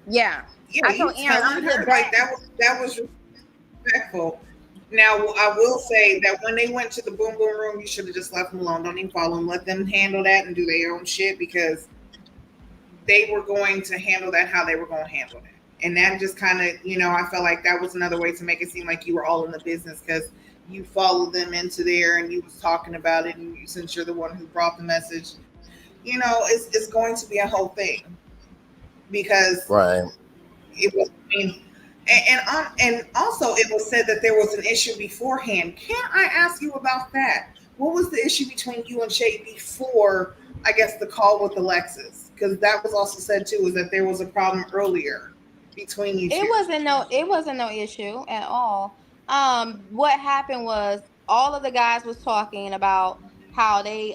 Yeah, I told Aaron, I'm good. Like that was respectful. Now, I will say that when they went to the boom boom room, you should have just left them alone. Don't even follow them. Let them handle that and do their own shit, because they were going to handle that how they were going to handle it. And that just kind of, you know, I felt like that was another way to make it seem like you were all in the business, because you followed them into there and you was talking about it. And since you're the one who brought the message, you know, it's going to be a whole thing, because it was, I mean, and also it was said that there was an issue beforehand. Can't I ask you about that? What was the issue between you and Shay before, I guess, the call with Alexis? Because that was also said too, is that there was a problem earlier between you two? It wasn't no issue at all. What happened was all of the guys was talking about how they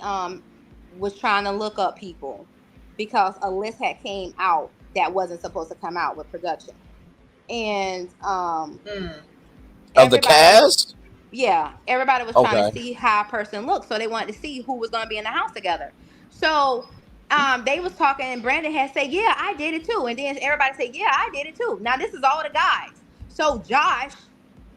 was trying to look up people because a list had came out that wasn't supposed to come out with production. And of the cast? Yeah, everybody was trying to see how a person looked, so they wanted to see who was going to be in the house together. So they was talking, and Brandon had said, "Yeah, I did it too," and then everybody said, "Yeah, I did it too." Now this is all the guys. So Josh,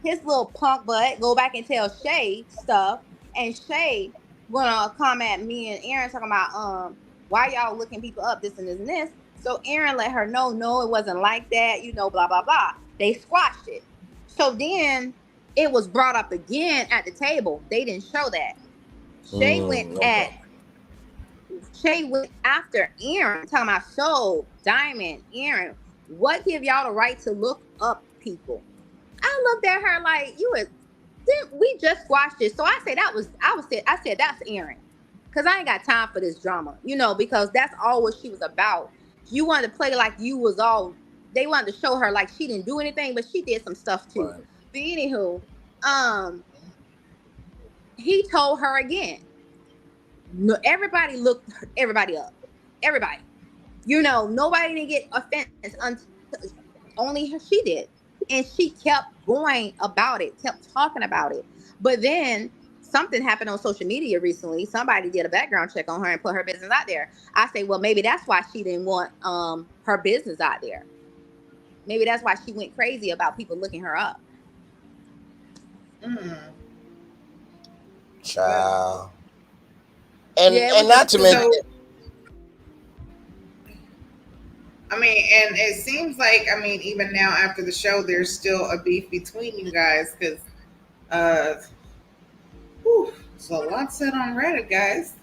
his little punk butt, go back and tell Shay stuff, and Shay gonna come at me and Aaron talking about why y'all looking people up, this and this and this. So Aaron let her know, no, it wasn't like that, blah blah blah. They squashed it. So then it was brought up again at the table. They didn't show that. Shay went after Aaron, talking about, so Dymond, Aaron, what give y'all the right to look up people? I looked at her like, we just squashed it. So I said that's Aaron, because I ain't got time for this drama, because that's all what she was about. You wanted to play like you was all. They wanted to show her like she didn't do anything, but she did some stuff too. Right. But anywho, he told her again. No, everybody looked everybody up. Everybody. Nobody didn't get offense until only she did. And she kept going about it, kept talking about it. But then something happened on social media recently. Somebody did a background check on her and put her business out there. I say, well, maybe that's why she didn't want her business out there. Maybe that's why she went crazy about people looking her up. Child. And not to mention, and it seems like, even now after the show, there's still a beef between you guys, because there's a lot said on Reddit, guys.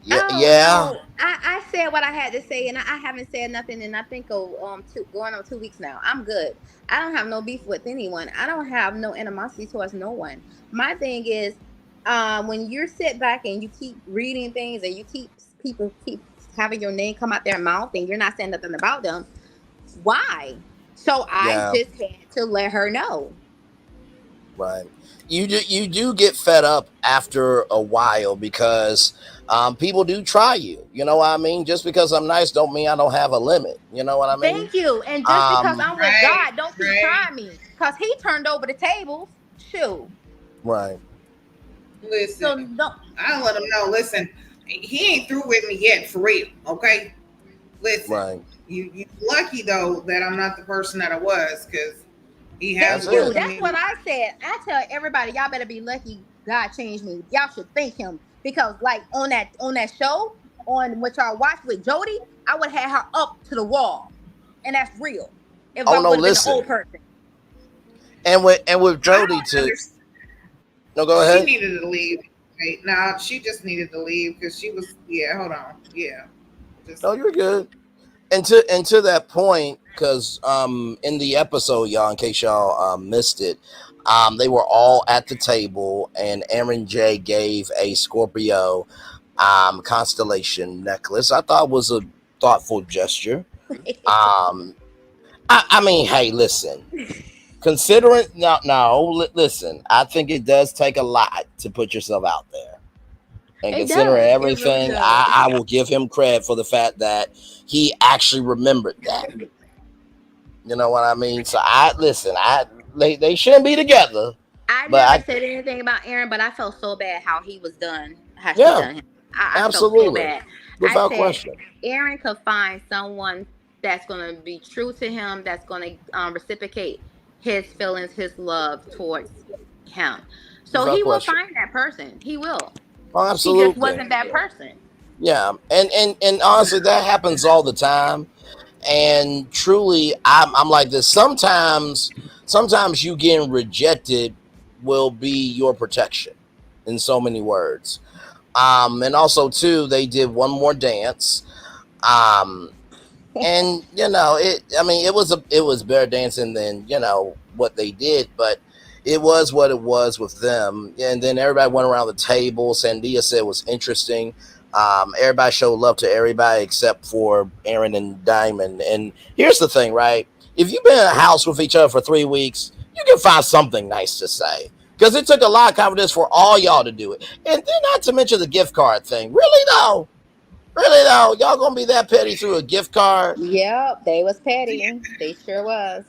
Yeah. I said what I had to say, and I haven't said nothing in I think going on 2 weeks now. I'm good. I don't have no beef with anyone. I don't have no animosity towards no one. My thing is, when you sit back and you keep reading things and you people keep having your name come out their mouth and you're not saying nothing about them, why? So I just had to let her know. Right. You do get fed up after a while, because people do try you. You know what I mean? Just because I'm nice don't mean I don't have a limit. You know what I mean? Thank you. And just because I'm with God, don't keep trying me. Because he turned over the tables. Shoot. Right. Listen, I let him know. Listen, he ain't through with me yet, for real. Okay. Listen. Right. You lucky though that I'm not the person that I was, because he has. That's what I said. I tell everybody, y'all better be lucky God changed me. Y'all should thank him, because like on that show, on what y'all watched with Jody, I would have had her up to the wall, and that's real. If I would have been an old person. And with Jody too. No, go ahead. She needed to leave. Right? Nah, she just needed to leave because she was. Yeah, hold on. Yeah. No, you're good. And to that point, because in the episode, y'all, in case y'all missed it, they were all at the table, and Aaron J gave a Scorpio constellation necklace. I thought was a thoughtful gesture. I mean, hey, listen. Considering listen, I think it does take a lot to put yourself out there. And considering everything, I will give him credit for the fact that he actually remembered that. You know what I mean? So they shouldn't be together. I never said anything about Aaron, but I felt so bad how he was done. How she done him. I absolutely. Felt so bad. Without question. Aaron could find someone that's going to be true to him, that's going to reciprocate his feelings, his love towards him. So he will find that person. He will. Oh, absolutely. He just wasn't that person. Yeah. And honestly, that happens all the time. And truly, I'm like this. Sometimes you getting rejected will be your protection, in so many words. And also too, they did one more dance. And it was better dancing than what they did, but it was what it was with them. And then everybody went around the table. Sandia said it was interesting. Everybody showed love to everybody except for Aaron and Dymond. And here's the thing, right? if you've been in a house with each other for 3 weeks, you can find something nice to say. Because it took a lot of confidence for all y'all to do it. And then not to mention the gift card thing. Really though? Y'all gonna be that petty through a gift card? Yep, they was petty. They sure was.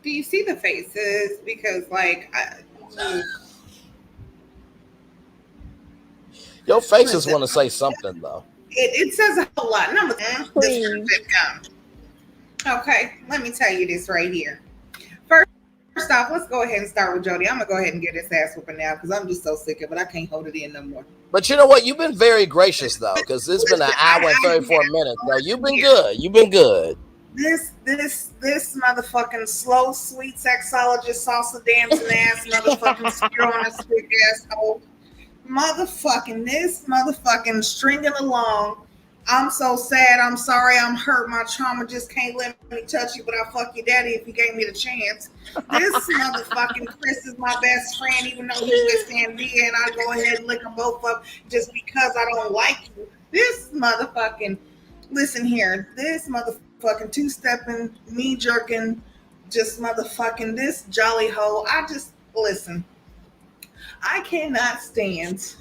Do you see the faces? Because like, your faces want to say something though. It says a whole lot. Number one, okay, let me tell you this right here. First off, let's go ahead and start with Jody. I'm gonna go ahead and get this ass whooping now because I'm just so sick of it. I can't hold it in no more. But you know what? You've been very gracious though, because it's been an hour and 34 minutes. So you've been good. You've been good. This motherfucking slow, sweet sexologist, salsa dancing ass motherfucking spear on a stick asshole. This motherfucking stringing along. I'm so sad. I'm sorry. I'm hurt. My trauma just can't let me touch you, but I'll fuck your daddy if you gave me the chance. This motherfucking Chris is my best friend, even though he's with Sandia, and I go ahead and lick them both up just because I don't like you. This motherfucking, listen here, this motherfucking two-stepping, me jerking, just motherfucking this jolly hoe. Listen, I cannot stand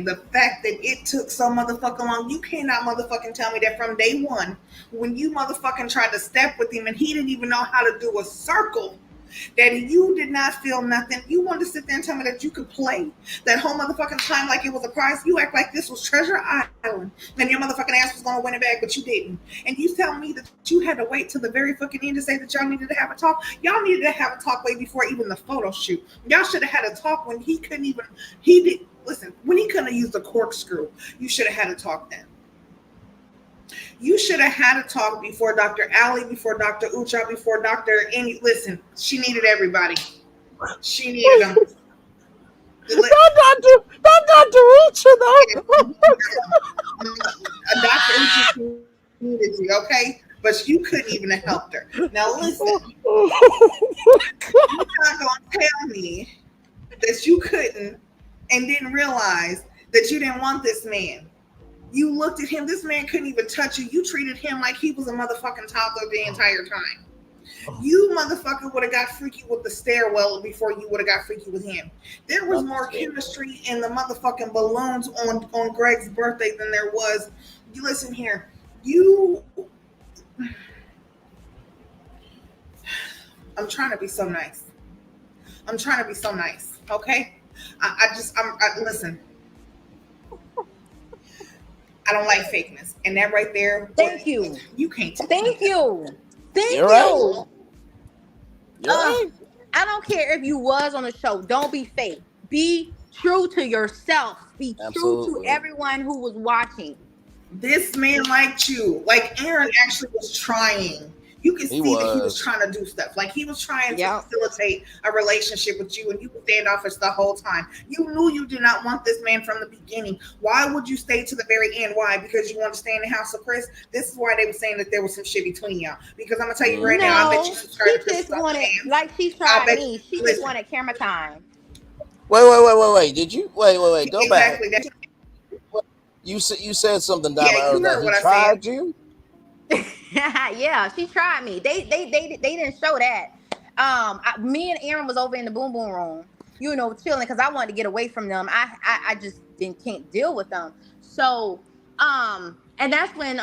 the fact that it took so motherfucking long. You cannot motherfucking tell me that from day one, when you motherfucking tried to step with him and he didn't even know how to do a circle, that you did not feel nothing. You wanted to sit there and tell me that you could play that whole motherfucking time like it was a prize. You act like this was Treasure Island and your motherfucking ass was going to win it back, but you didn't. And you tell me that you had to wait till the very fucking end to say that y'all needed to have a talk. Y'all needed to have a talk way before even the photo shoot. Y'all should have had a talk when when he couldn't have used a corkscrew. You should have had a talk then. You should have had a talk before Dr. Allie, before Dr. Ucha, before Dr. Any. Listen, she needed everybody. She needed them. Not Dr. Ucha, though. Dr. Ucha needed you, okay? But you couldn't even have helped her. Now listen, you're not going to tell me that you couldn't and didn't realize that you didn't want this man. You looked at him. This man couldn't even touch you. You treated him like he was a motherfucking toddler the entire time. You motherfucker would have got freaky with the stairwell before you would have got freaky with him. There was more chemistry in the motherfucking balloons on Gregg's birthday than there was. You listen here. I'm trying to be so nice. Okay? Listen. I don't like fakeness. And that right there. Thank you. You can't. Thank you. You're right. I don't care if you was on the show. Don't be fake. Be true to yourself. Be true to everyone who was watching. This man liked you. Like Aaron actually was trying. You can see that he was trying to do stuff. Like he was trying to facilitate a relationship with you, and you were standoffish the whole time. You knew you did not want this man from the beginning. Why would you stay to the very end? Why? Because you want to stay in the house of Chris? This is why they were saying that there was some shit between y'all. Because I'm gonna tell you right now, I bet you subscribe to Chris. She just wanted, like she tried me. She just wanted camera time. Wait. Did you wait? Go back. Exactly. You said something, Dymond. Yeah, you heard what I tried said. You. Yeah, she tried me. They didn't show that. Me and Aaron was over in the boom room, chilling because I wanted to get away from them. I just can't deal with them. So and that's when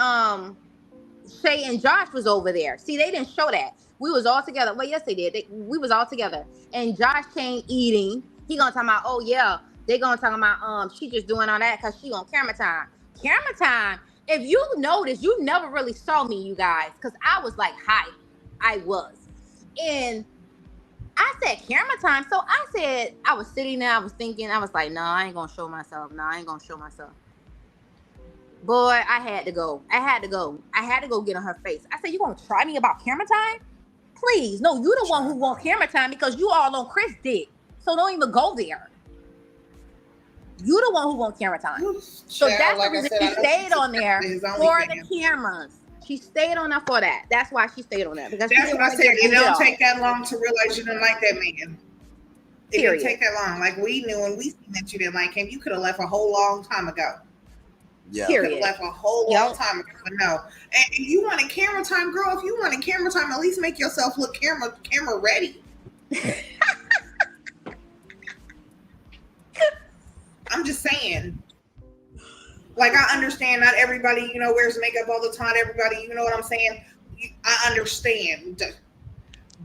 Shay and Josh was over there. See, they didn't show that. We was all together. Well, yes, they did. We was all together. And Josh came eating. He gonna talk about, oh yeah, they gonna talk about she just doing all that because she on camera time. Camera time. If you notice, you never really saw me, you guys, because I was like, hi, I was. And I said camera time. So I said, I was sitting there, I was thinking, I was like, no, I ain't going to show myself. Boy, I had to go. I had to go get on her face. I said, you going to try me about camera time? Please. No, you the one who want camera time because you all on Chris' dick. So don't even go there. You the one who want camera time. So that's the reason she stayed on there for the cameras. She stayed on there for that. That's why she stayed on there. Because that's what I said. It don't take that long to realize you didn't like that man. It didn't take that long. Like, we knew and we seen that you didn't like him. You could have left a whole long time ago. Yeah. You could have left a whole long time ago, but no. And you wanted camera time, girl. If you wanted camera time, at least make yourself look camera ready. I'm just saying. Like, I understand not everybody, wears makeup all the time. Everybody, you know what I'm saying? I understand.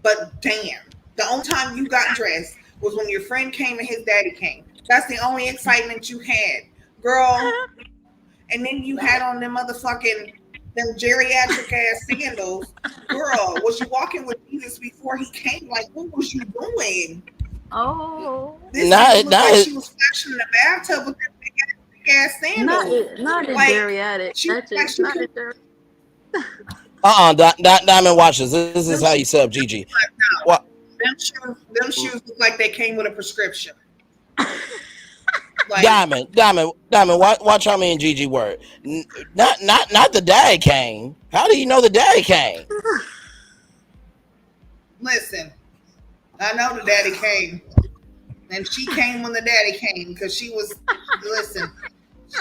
But damn, the only time you got dressed was when your friend came and his daddy came. That's the only excitement you had, girl. And then you had on them geriatric ass sandals. Girl, was you walking with Jesus before he came? Like, what was you doing? Oh. This like she was flashing in the bathtub with them big ass sandals. Not a like, geriatric. Dymond, watch this. This is how you set up Gigi. What? Them shoes look like they came with a prescription. Like, Dymond, watch how me and Gigi were. Not the daddy came. How do you know the daddy came? Listen, I know the daddy came. And she came when the daddy came because she was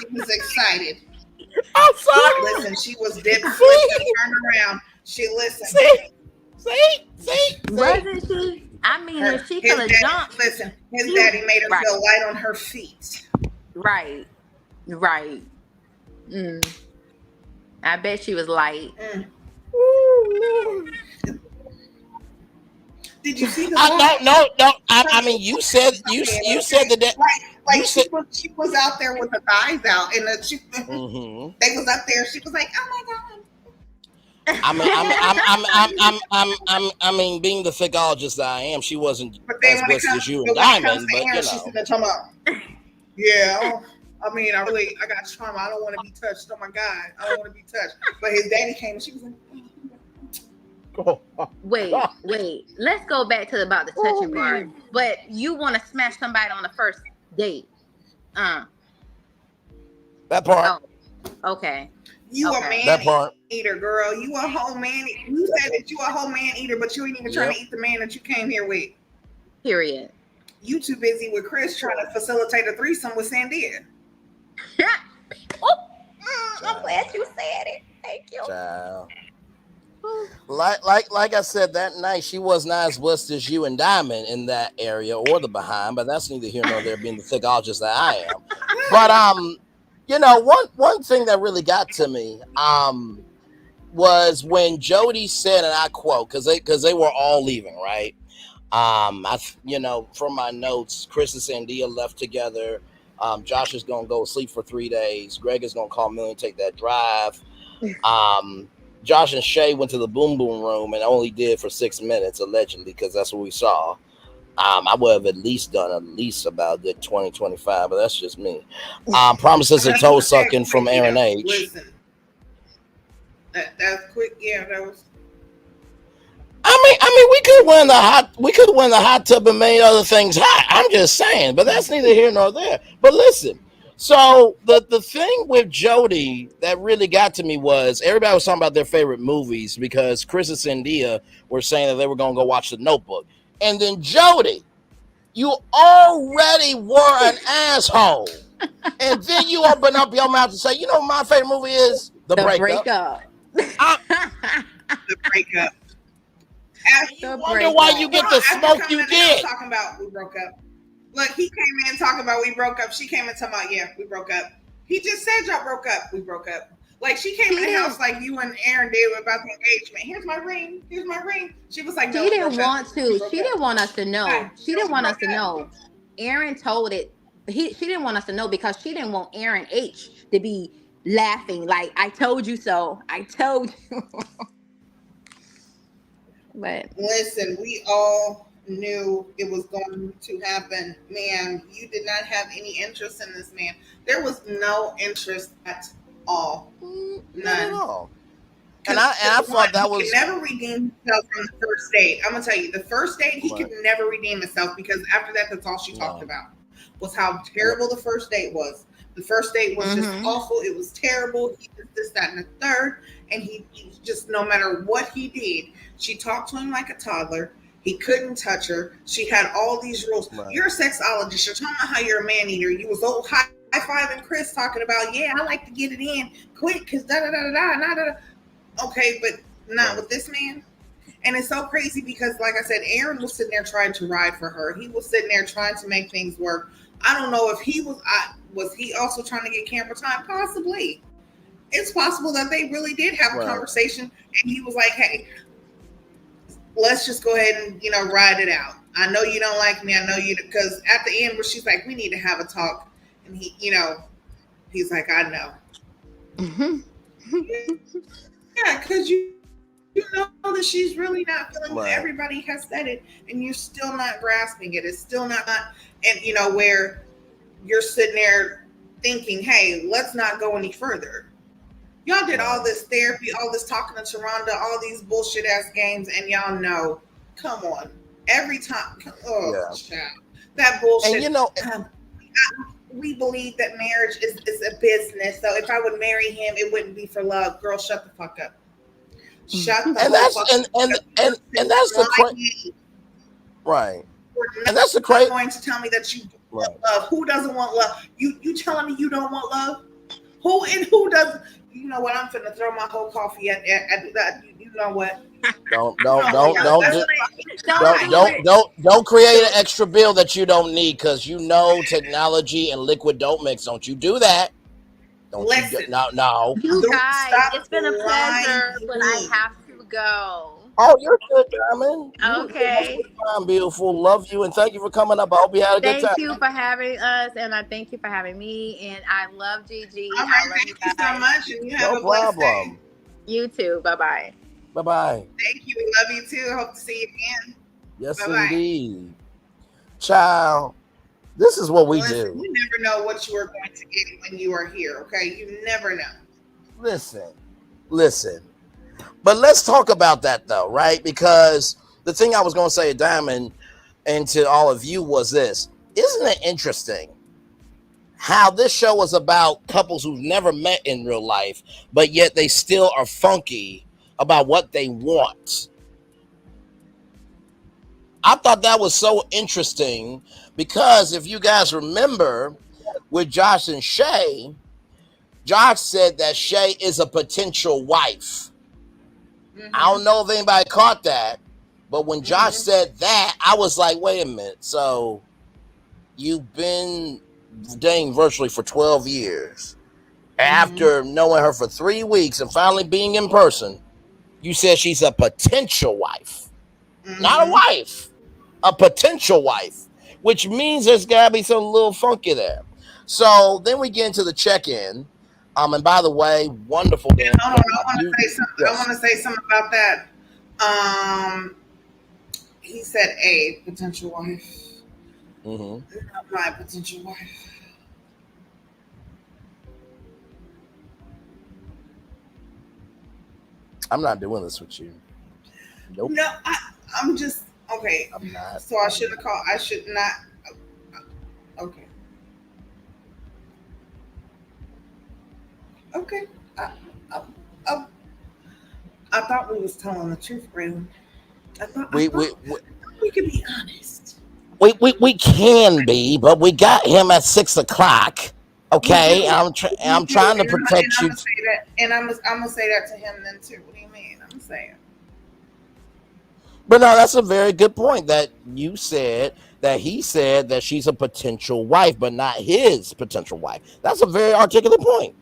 excited. I'm sorry. Listen, she was dead turned around. She listened. See? Wasn't she? I mean, if she could have jumped. Listen, his daddy made her feel light on her feet. Right. I bet she was light. Did you see the? No. I mean, you said that. Like she was out there with her thighs out, and they was up there. She was like, "Oh my god." I mean, being the fichologist that I am, she wasn't as bliss as you and Dymond, but Aaron, she's gonna come up. Yeah, I mean, I got trauma. I don't want to be touched. Oh my god, I don't want to be touched. But his daddy came, and she was like, Wait. Let's go back to about the touching part. But you want to smash somebody on the first date? That part. Oh, okay. You a man eater, girl. You a whole man. You said that you a whole man eater, but you ain't even trying to eat the man that you came here with. Period. You too busy with Chris trying to facilitate a threesome with Sandia. I'm glad you said it. Thank you. Child. Like I said that night, she was not as blessed as you and Dymond in that area or the behind, but that's neither here nor there, being the fichologist that I am. But one thing that really got to me was when Jody said, and I quote, because they were all leaving, right? From my notes, Chris and Sandia left together. Josh is gonna go sleep for 3 days. Gregg is gonna call Millie and take that drive. Josh and Shay went to the boom boom room and only did for 6 minutes, allegedly, because that's what we saw. I would have at least done about a good 20-25, but that's just me. Promises and toe sucking from Aaron H. Listen, that's quick. Yeah, that was. I mean, we could win the hot tub and made other things hot. I'm just saying, but that's neither here nor there. But listen. So the thing with Jody that really got to me was everybody was talking about their favorite movies because Chris and Sandia were saying that they were going to go watch The Notebook. And then Jody, you already were an asshole. And then you open up your mouth and say, you know what my favorite movie is? The Breakup. The Breakup. I wonder why you get the smoke you get. Talking about we broke up. Look, he came in talking about we broke up. She came in talking about, we broke up. He just said y'all broke up. We broke up. Like, she came in the house like you and Aaron did about the engagement. Here's my ring. She was like, no, she didn't want to. She didn't want us to know. She didn't want us to know. Aaron told it. She didn't want us to know because she didn't want Aaron H to be laughing like, I told you so. I told you. But listen, we all knew it was going to happen. Man, you did not have any interest in this man. There was no interest at all. None at all. And I thought that was, he could never redeem himself from the first date. I'm gonna tell you, the first date he could never redeem himself because after that, that's all she talked about was how terrible the first date was. The first date was just awful. It was terrible. He did this, that, and the third, and he just, no matter what he did, she talked to him like a toddler. He couldn't touch her. She had all these rules. Right. You're a sexologist. You're talking about how you're a man eater. You was old high-fiving Chris talking about, yeah, I like to get it in quick because da-da-da-da-da. Okay, but not with this man. And it's so crazy because, like I said, Aaron was sitting there trying to ride for her. He was sitting there trying to make things work. I don't know if he was he also trying to get camera time? Possibly. It's possible that they really did have a conversation and he was like, hey, let's just go ahead and, ride it out. I know you don't like me. I know you, because at the end where she's like, we need to have a talk. And he, he's like, I know. Yeah, because you know that she's really not feeling what everybody has said it, and you're still not grasping it. It's still not, and where you're sitting there thinking, hey, let's not go any further. Y'all did all this therapy, all this talking to Sharonda, all these bullshit ass games, and y'all know, come on, every time, child, that bullshit. And we believe that marriage is a business. So if I would marry him, it wouldn't be for love. Girl, shut the fuck up. Shut the fuck up. And that's the right. And that's the crazy. Going to tell me that you want love. Who doesn't want love? You telling me you don't want love? Who doesn't? You know what? I'm finna throw my whole coffee at that. You know what? Don't create an extra bill that you don't need, because technology and liquid don't mix. Don't you do that? Listen, no. You guys, it's been a pleasure, but I have to go. Oh, you're good, Dymond. Okay. I'm beautiful. Love you, and thank you for coming up. I hope you had a good time. Thank you for having us, and I thank you for having me. And I love Gigi. All right, I love thank you so much, and you have no a blessed day. problem. You too. Bye-bye. Bye-bye. Thank you. We love you too. Hope to see you again. Yes, Bye-bye. indeed. Child, this is what we do. You never know what you are going to get when you are here, okay? You never know. Listen. But let's talk about that, though, right? Because the thing I was going to say to Dymond and to all of you was this. Isn't it interesting how this show was about couples who've never met in real life, but yet they still are funky about what they want? I thought that was so interesting because if you guys remember with Josh and Shay, Josh said that Shay is a potential wife. I don't know if anybody caught that, but when Josh said that, I was like, wait a minute. So you've been dating virtually for 12 years. After knowing her for 3 weeks and finally being in person, you said she's a potential wife. Not a wife, a potential wife, which means there's got to be some little funky there. So then we get into the check-in. And by the way, wonderful. I want to say something about that. He said a potential wife. Not my potential wife. I'm not doing this with you. Nope. No, I'm just okay. I'm not. So I should not. Okay. Okay. I thought we was telling the truth, Braylon. I thought we could be honest. We can be, but we got him at 6 o'clock. Okay, I'm trying to protect you. And I'm gonna say that to him then too. What do you mean? I'm saying. But no, that's a very good point that you said that he said that she's a potential wife, but not his potential wife. That's a very articulate point.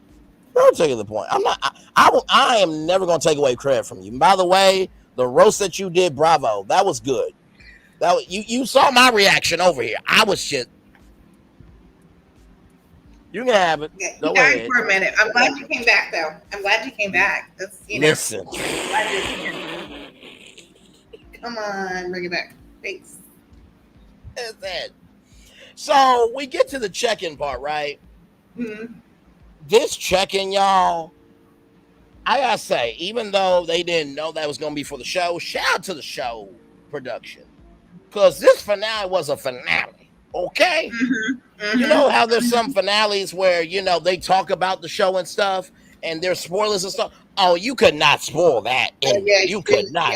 I'll take the point. I am never going to take away credit from you. And by the way, the roast that you did, bravo. That was good. You saw my reaction over here. I was shit. You can have it. Go ahead. For a minute. I'm glad you came back, though. I'm glad you came back. That's, listen. Come on, bring it back. Thanks. That's it. So we get to the check-in part, right? This check-in, y'all, I gotta say, even though they didn't know that was gonna be for the show, shout out to the show production, because this finale was a finale. Okay, you know how there's some finales where they talk about the show and stuff, and there's spoilers and stuff. Oh, you could not spoil that. You could not.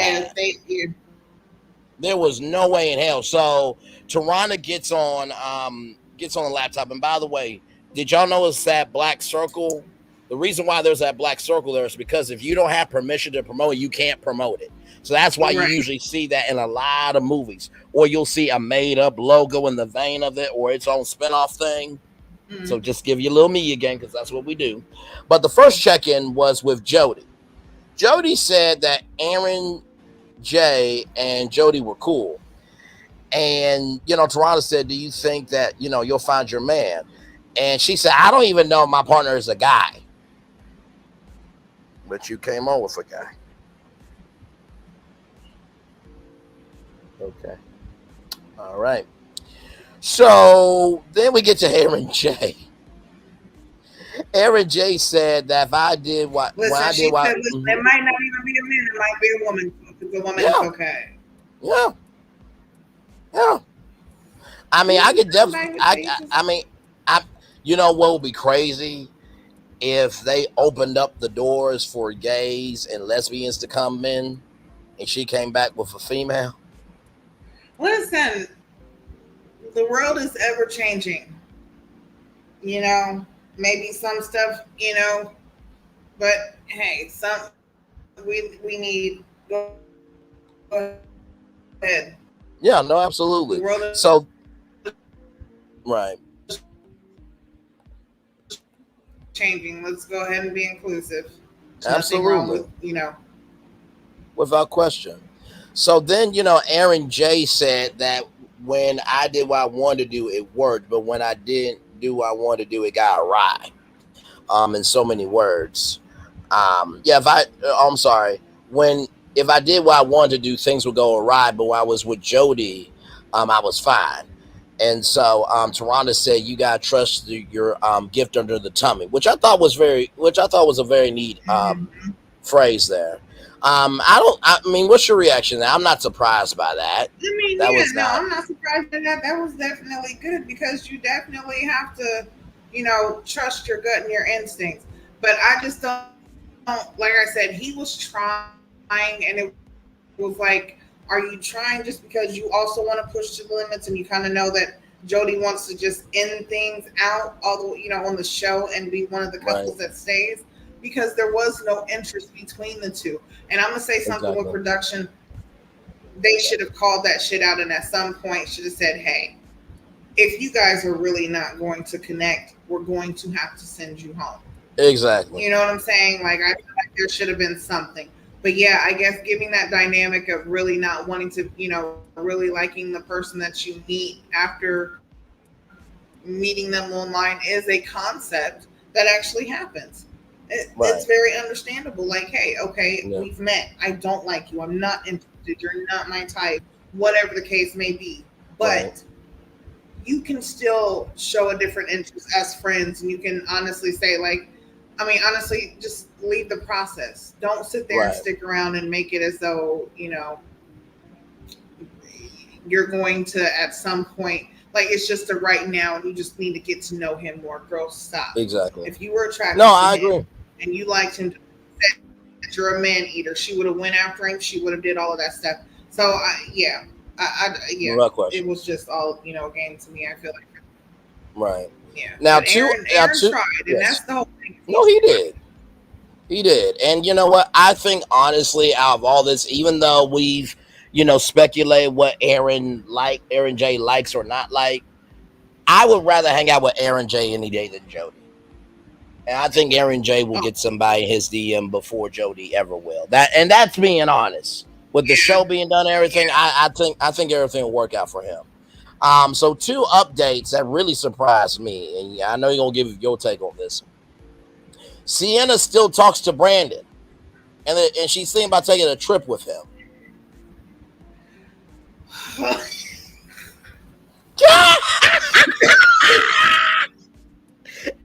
There was no way in hell. So Tarana gets on the laptop. And by the way, did y'all notice that black circle? The reason why there's that black circle there is because if you don't have permission to promote it, you can't promote it. So that's why you usually see that in a lot of movies. Or you'll see a made-up logo in the vein of it or its own spinoff thing. Mm-hmm. So just give you a little me again, because that's what we do. But the first check-in was with Jody. Jody said that Aaron J and Jody were cool. And, Tarana said, do you think that, you'll find your man? And she said, I don't even know if my partner is a guy. But you came on with a guy. Okay. All right. So then we get to Aaron J. Aaron J said that if I did what listen, I did what listen, it might not even be a man, it might be a woman. The woman is okay. Yeah. Yeah. I mean, I could definitely you know what would be crazy? If they opened up the doors for gays and lesbians to come in and she came back with a female. Listen, the world is ever changing. Maybe some stuff, but hey, we need go ahead. Yeah, no, absolutely. The world is so right. Changing. Let's go ahead and be inclusive. There's Absolutely. nothing wrong with, Without question. So then, Aaron J said that when I did what I wanted to do, it worked, but when I didn't do what I wanted to do, it got awry. In so many words. I'm sorry. If I did what I wanted to do, things would go awry, but when I was with Jody, I was fine. And so Tarana said, you gotta trust your gift under the tummy, which I thought was a very neat phrase there. I mean, what's your reaction there? I'm not surprised by that. I mean, I'm not surprised by that. That was definitely good because you definitely have to, trust your gut and your instincts. But I just don't, like I said, he was trying and it was like, are you trying just because you also want to push to the limits and you kind of know that Jody wants to just end things out all the, on the show and be one of the couples that stays? Because there was no interest between the two. And I'm going to say something with production. They should have called that shit out and at some point should have said, hey, if you guys are really not going to connect, we're going to have to send you home. Exactly. You know what I'm saying? Like, I feel like there should have been something. But yeah, I guess giving that dynamic of really not wanting to, really liking the person that you meet after meeting them online is a concept that actually happens. It's very understandable. Like, hey, okay, we've met. I don't like you. I'm not interested. You're not my type. Whatever the case may be. But you can still show a different interest as friends. And you can honestly say, honestly, just leave the process. Don't sit there and stick around and make it as though, you're going to, at some point, like it's just a right now and you just need to get to know him more. Girls, stop. Exactly. If you were attracted to him agree. And you liked him, that you're a man eater, she would have went after him. She would have did all of that stuff. So, it was just all, a game to me, I feel like. Right. Yeah. Now, Aaron tried, and that's the whole thing. No, he did. He did. And you know what? I think, honestly, out of all this, even though we've, speculated what Aaron J likes or not like, I would rather hang out with Aaron J any day than Jody. And I think Aaron J will get somebody in his DM before Jody ever will. That's being honest. With the show being done and everything, I think everything will work out for him. So 2 updates that really surprised me, and I know you're gonna give your take on this. Sienna still talks to Brandon, and she's thinking about taking a trip with him.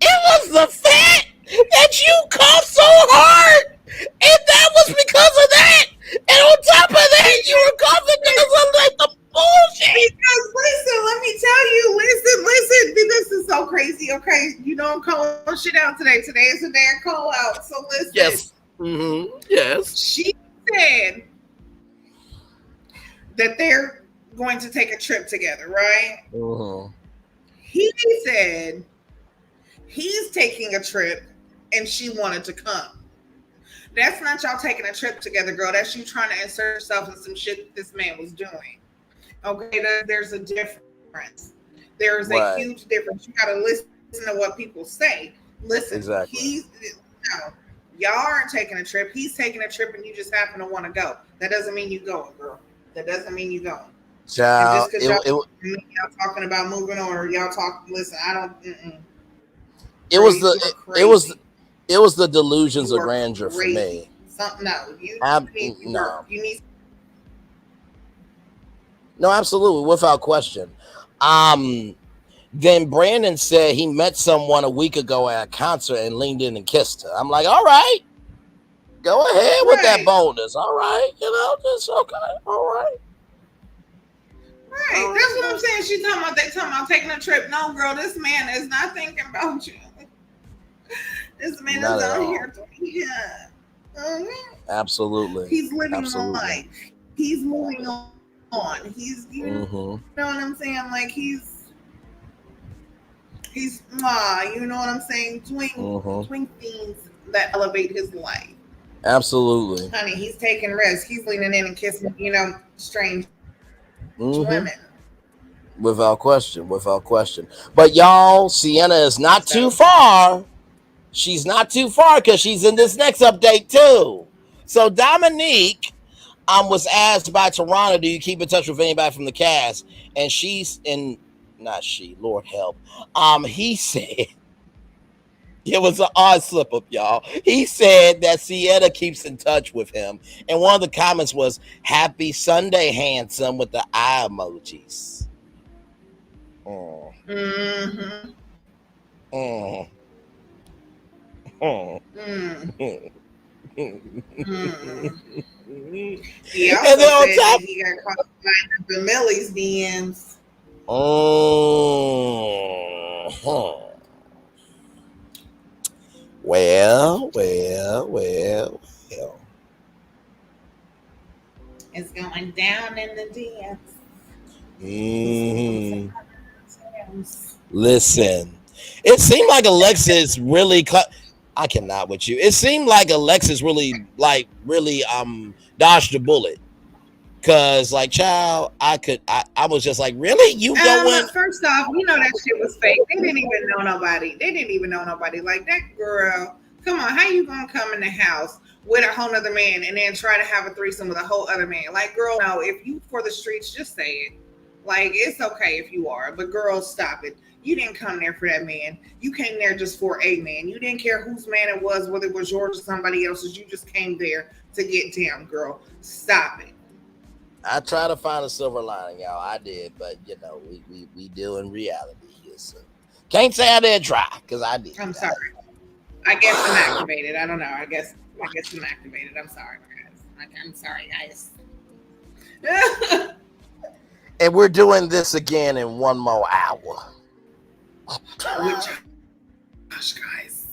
It was the fact that you coughed so hard, and that was because of that. And on top of that, you were coughing because of the bullshit. Because listen, let me tell you, listen, this is so crazy. Okay, I'm calling shit out today. Today is the day I call out. So listen. Yes. Mm-hmm. Yes. She said that they're going to take a trip together, right? Mm-hmm. He said he's taking a trip and she wanted to come. That's not y'all taking a trip together, girl. That's you trying to insert yourself in some shit this man was doing. Okay, there's a difference. There's a huge difference. You got to listen to what people say. Listen, exactly. Y'all aren't taking a trip. He's taking a trip and you just happen to want to go. That doesn't mean you going, girl. That doesn't mean you going. Child, and just because y'all talking about moving on or y'all talking, listen, I don't. It was the delusions of grandeur for me. No, absolutely, without question. Then Brandon said he met someone a week ago at a concert and leaned in and kissed her. I'm like, all right, go ahead with that boldness. All right, just okay. All right. Right, that's what I'm saying. They talking about taking a trip. No, girl, this man is not thinking about you. This man is out here doing Absolutely. He's living life. He's moving on. He's you know what I'm saying? Like he's you know what I'm saying? Doing things that elevate his life. Absolutely. Honey, he's taking risks. He's leaning in and kissing, strange women. Without question. But y'all, Sienna is not too far. She's not too far because she's in this next update too. So Dominique was asked by Toronto, do you keep in touch with anybody from the cast? And Lord help. He said, it was an odd slip up, y'all. He said that Sienna keeps in touch with him. And one of the comments was, happy Sunday, handsome, with the eye emojis. He also said he got caught in Millie's DMs. Well. It's going down in the DMs. Listen, it seemed like Alexis really I cannot with you. It seemed like Alexis really dodged the bullet. Cause child, I was just like, really? You going? First off, that shit was fake. They didn't even know nobody. Like that girl. Come on, how you gonna come in the house with a whole other man and then try to have a threesome with a whole other man? Like, girl, no. If you for the streets, just say it. Like, it's okay if you are, but girls, stop it. You didn't come there for that man. You came there just for a man. You didn't care whose man it was, whether it was yours or somebody else's. You just came there to get down, girl. Stop it. I try to find a silver lining, y'all. I did, but we deal in reality here. So can't say I didn't try because I did. I'm sorry. I guess I'm activated. I don't know. I guess I'm activated. I'm sorry, guys. I'm sorry, guys. And we're doing this again in one more hour. Gosh, guys.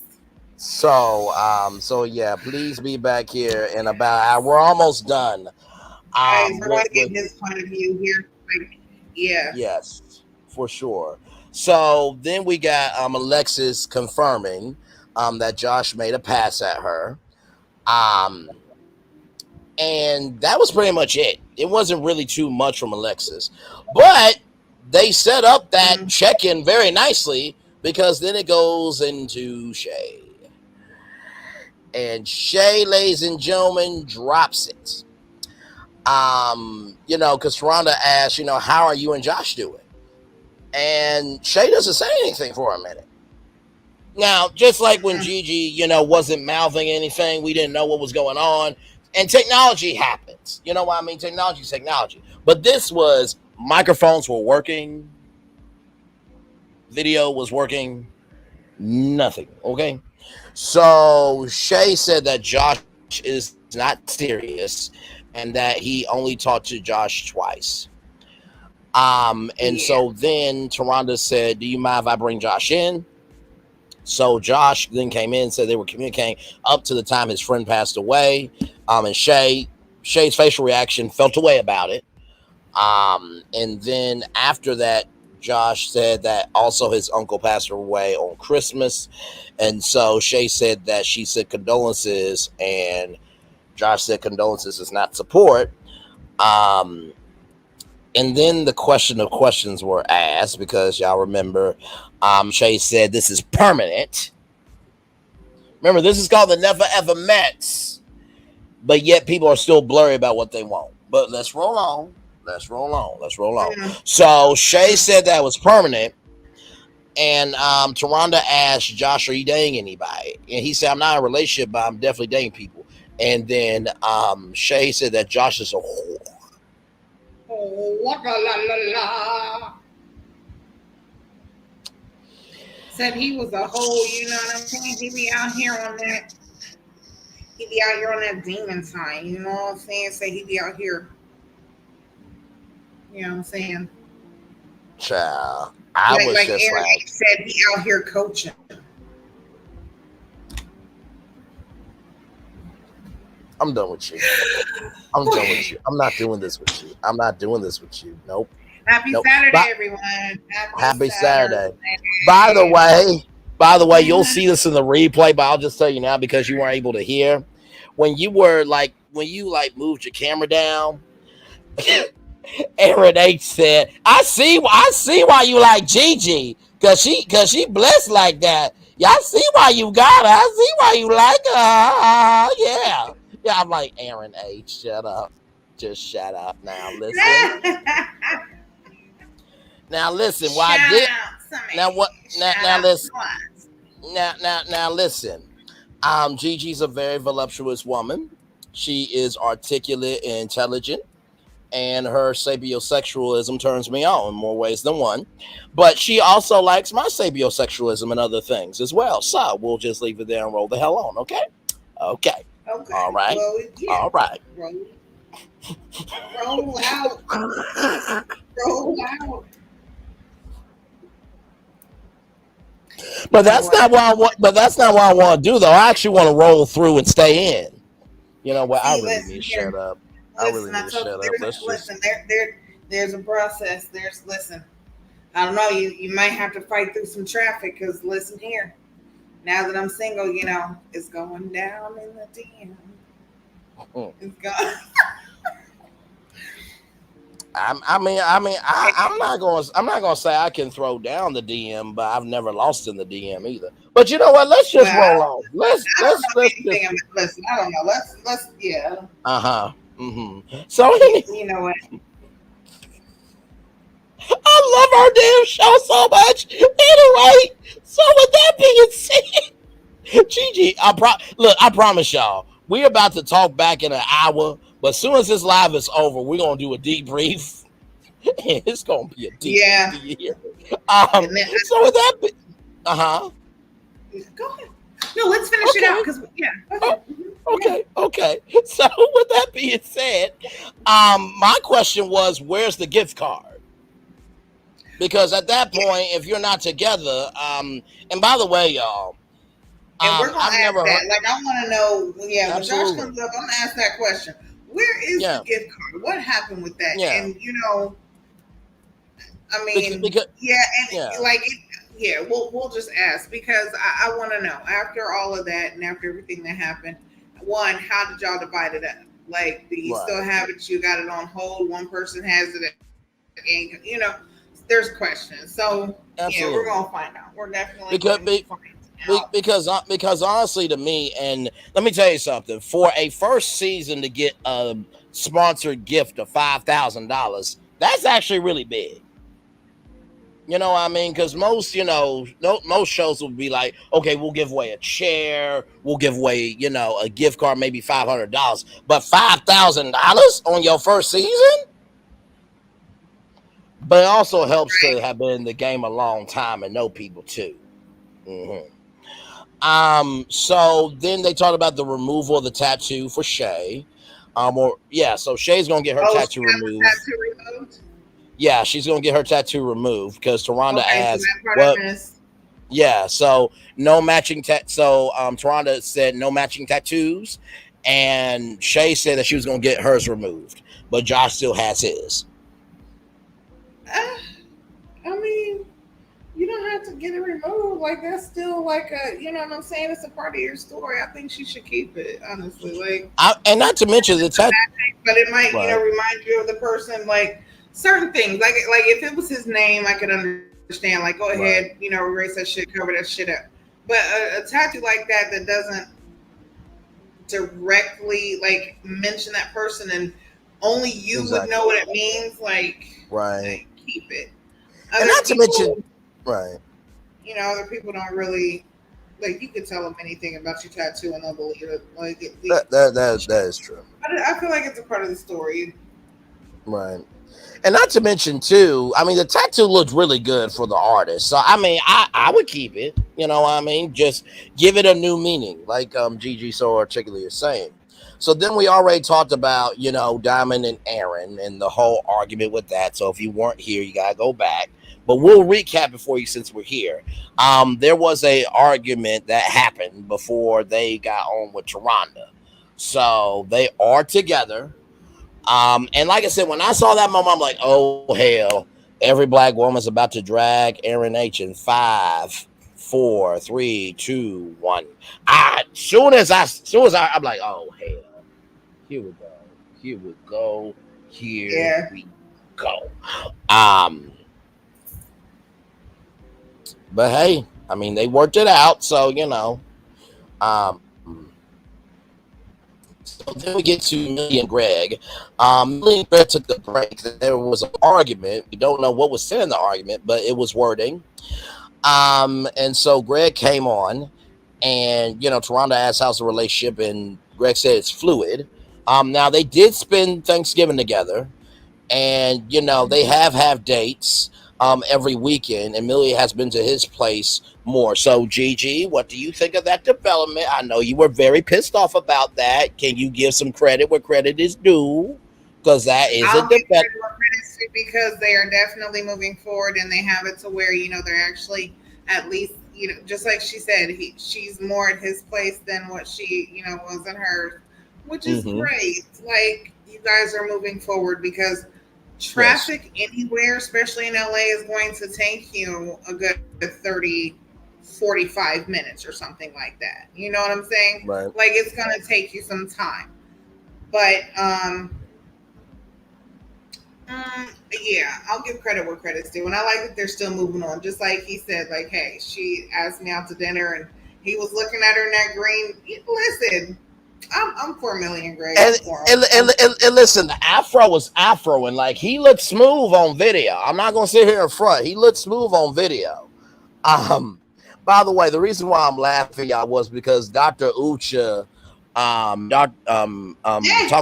So yeah, please be back here in about an hour. We're almost done. We're going to get his point of view here. Yeah. Yes, for sure. So then we got Alexis confirming that Josh made a pass at her. And that was pretty much it. It wasn't really too much from Alexis. But they set up that check-in very nicely because then it goes into Shay. And Shay, ladies and gentlemen, drops it. Because Rhonda asked, how are you and Josh doing? And Shay doesn't say anything for a minute. Now, just like when Gigi, wasn't mouthing anything, we didn't know what was going on. And technology happens. You know what I mean? Technology is technology. But this was, microphones were working. Video was working. Nothing. Okay? So Shay said that Josh is not serious and that he only talked to Josh twice. So then Taronda said, do you mind if I bring Josh in? So Josh then came in and said they were communicating up to the time his friend passed away. And Shay's facial reaction felt away about it. And then after that, Josh said that also his uncle passed away on Christmas. And so Shay said that she said condolences, and Josh said condolences is not support. And then the question of questions were asked because y'all remember Shay said this is permanent. Remember, this is called the Never Ever Mets. But yet people are still blurry about what they want. But let's roll on. So Shay said that was permanent. And Taronda asked Josh, are you dating anybody? And he said, I'm not in a relationship, but I'm definitely dating people. And then Shay said that Josh is a whore. Oh, la la la. Said he was a whole, you know what I'm saying? He be out here on that. He be out here on that demon time, you know what I'm saying? Say he be out here. You know what I'm saying? Child, I was like just Aaron like, said, he out here coaching. I'm done with you. I'm not doing this with you. Nope. Happy Saturday, everyone. Happy Saturday. By the way, you'll see this in the replay, but I'll just tell you now because you weren't able to hear. When you moved your camera down, Aaron H said, I see why you like Gigi. Cause she blessed like that. Yeah, I see why you got her. I see why you like her. Yeah. Yeah, I'm like, Aaron H, shut up. Just shut up now. Listen. Now listen, why I did now what now listen. Now listen. Gigi's a very voluptuous woman. She is articulate and intelligent, and her sapiosexualism turns me on in more ways than one. But she also likes my sapiosexualism and other things as well. So we'll just leave it there and roll the hell on, okay? Okay. All right. Well, yeah. All right. Roll out. Roll out. But that's not what I want. But that's not what I want to do, though. I actually want to roll through and stay in. You know what? I really need to shut up. I really need to shut up. Listen, there's a process. I don't know. You might have to fight through some traffic because listen here. Now that I'm single, you know, it's going down in the DM. It's going. I'm not gonna say I can throw down the DM, but I've never lost in the DM either. But you know what? Let's just roll on. Listen, I don't know. Let's yeah. So you know what? I love our damn show so much. Anyway, so with that being said, Gigi, I promise y'all, we're about to talk back in an hour. But as soon as this live is over, we're gonna do a debrief. It's gonna be a deep year. So with that, Go ahead. No, let's finish it out because Okay. So with that being said, my question was, where's the gift card? Because at that point, if you're not together, and by the way, y'all. And we're gonna ask that. Like, I want to know. Yeah, when Josh comes up, I'm gonna ask that question. Where is the gift card? What happened with that? Yeah. And you know, I mean, we'll just ask because I want to know after all of that and after everything that happened. One, how did y'all divide it up? Like, do you still have it? You got it on hold. One person has it, and you know, there's questions. So we're gonna find out. We're definitely because honestly, to me, and let me tell you something, for a first season to get a sponsored gift of $5,000, that's actually really big. You know what I mean? Because most shows will be like, okay, we'll give away a chair, we'll give away, a gift card, maybe $500, but $5,000 on your first season? But it also helps to have been in the game a long time and know people too. So then they talked about the removal of the tattoo for Shay. So Shay's gonna get her tattoo removed. Yeah, she's gonna get her tattoo removed because Taronda asked. So no matching Taronda said no matching tattoos, and Shay said that she was gonna get hers removed, but Josh still has his. I mean, you don't have to get it removed. Like, that's still like a, you know what I'm saying? It's a part of your story. I think she should keep it, honestly. Like, and not to mention the tattoo, but it might, right. you know, remind you of the person. Like certain things. Like if it was his name, I could understand. Like, go ahead, Right. you know, erase that shit, cover that shit up. But a tattoo like that doesn't directly like mention that person and only you would know what it means. Like, right. Keep it. And not to mention, right. You know, other people don't really like. You could tell them anything about your tattoo and they'll believe it. Like that is true. I feel like it's a part of the story, right? And not to mention too, I mean, the tattoo looked really good for the artist. So I mean, I would keep it. You know what I mean? Just give it a new meaning, like Gigi so articulately is saying. So then we already talked about, you know, Dymond and Aaron and the whole argument with that. So if you weren't here, you gotta go back. But we'll recap it for you since we're here. There was a argument that happened before they got on with Taronda. So they are together. And like I said, when I saw that moment, I'm like, oh hell, every black woman's about to drag Aaron H in 5, 4, 3, 2, 1. Soon as I'm like, oh hell, here we go. Here we go. Here we go. But hey, I mean, they worked it out, so you know. So then we get to Millie and Gregg. Millie and Gregg took the break. There was an argument. We don't know what was said in the argument, but it was wording. And so Gregg came on, and you know, Taronda asked how's the relationship, and Gregg said it's fluid. Now they did spend Thanksgiving together, and you know, they have dates every weekend, and Millie has been to his place more. So Gigi, what do you think of that development? I know you were very pissed off about that. Can you give some credit where credit is due? Because that is a development. Because they are definitely moving forward, and they have it to where, you know, they're actually at least, you know, just like she said, she's more at his place than what she, you know, was in hers, which is great. Like, you guys are moving forward, because traffic anywhere, especially in LA, is going to take you a good 30, 45 minutes or something like that. You know what I'm saying? Right. Like, it's going to take you some time. But, yeah, I'll give credit where credit's due. And I like that they're still moving on. Just like he said, like, hey, she asked me out to dinner and he was looking at her in that green. Listen, I'm for Millie and Gregg. And listen, the afro was afro, and like he looked smooth on video. I'm not gonna sit here in front. He looked smooth on video. By the way, the reason why I'm laughing, y'all, was because Dr. Ucha, Talk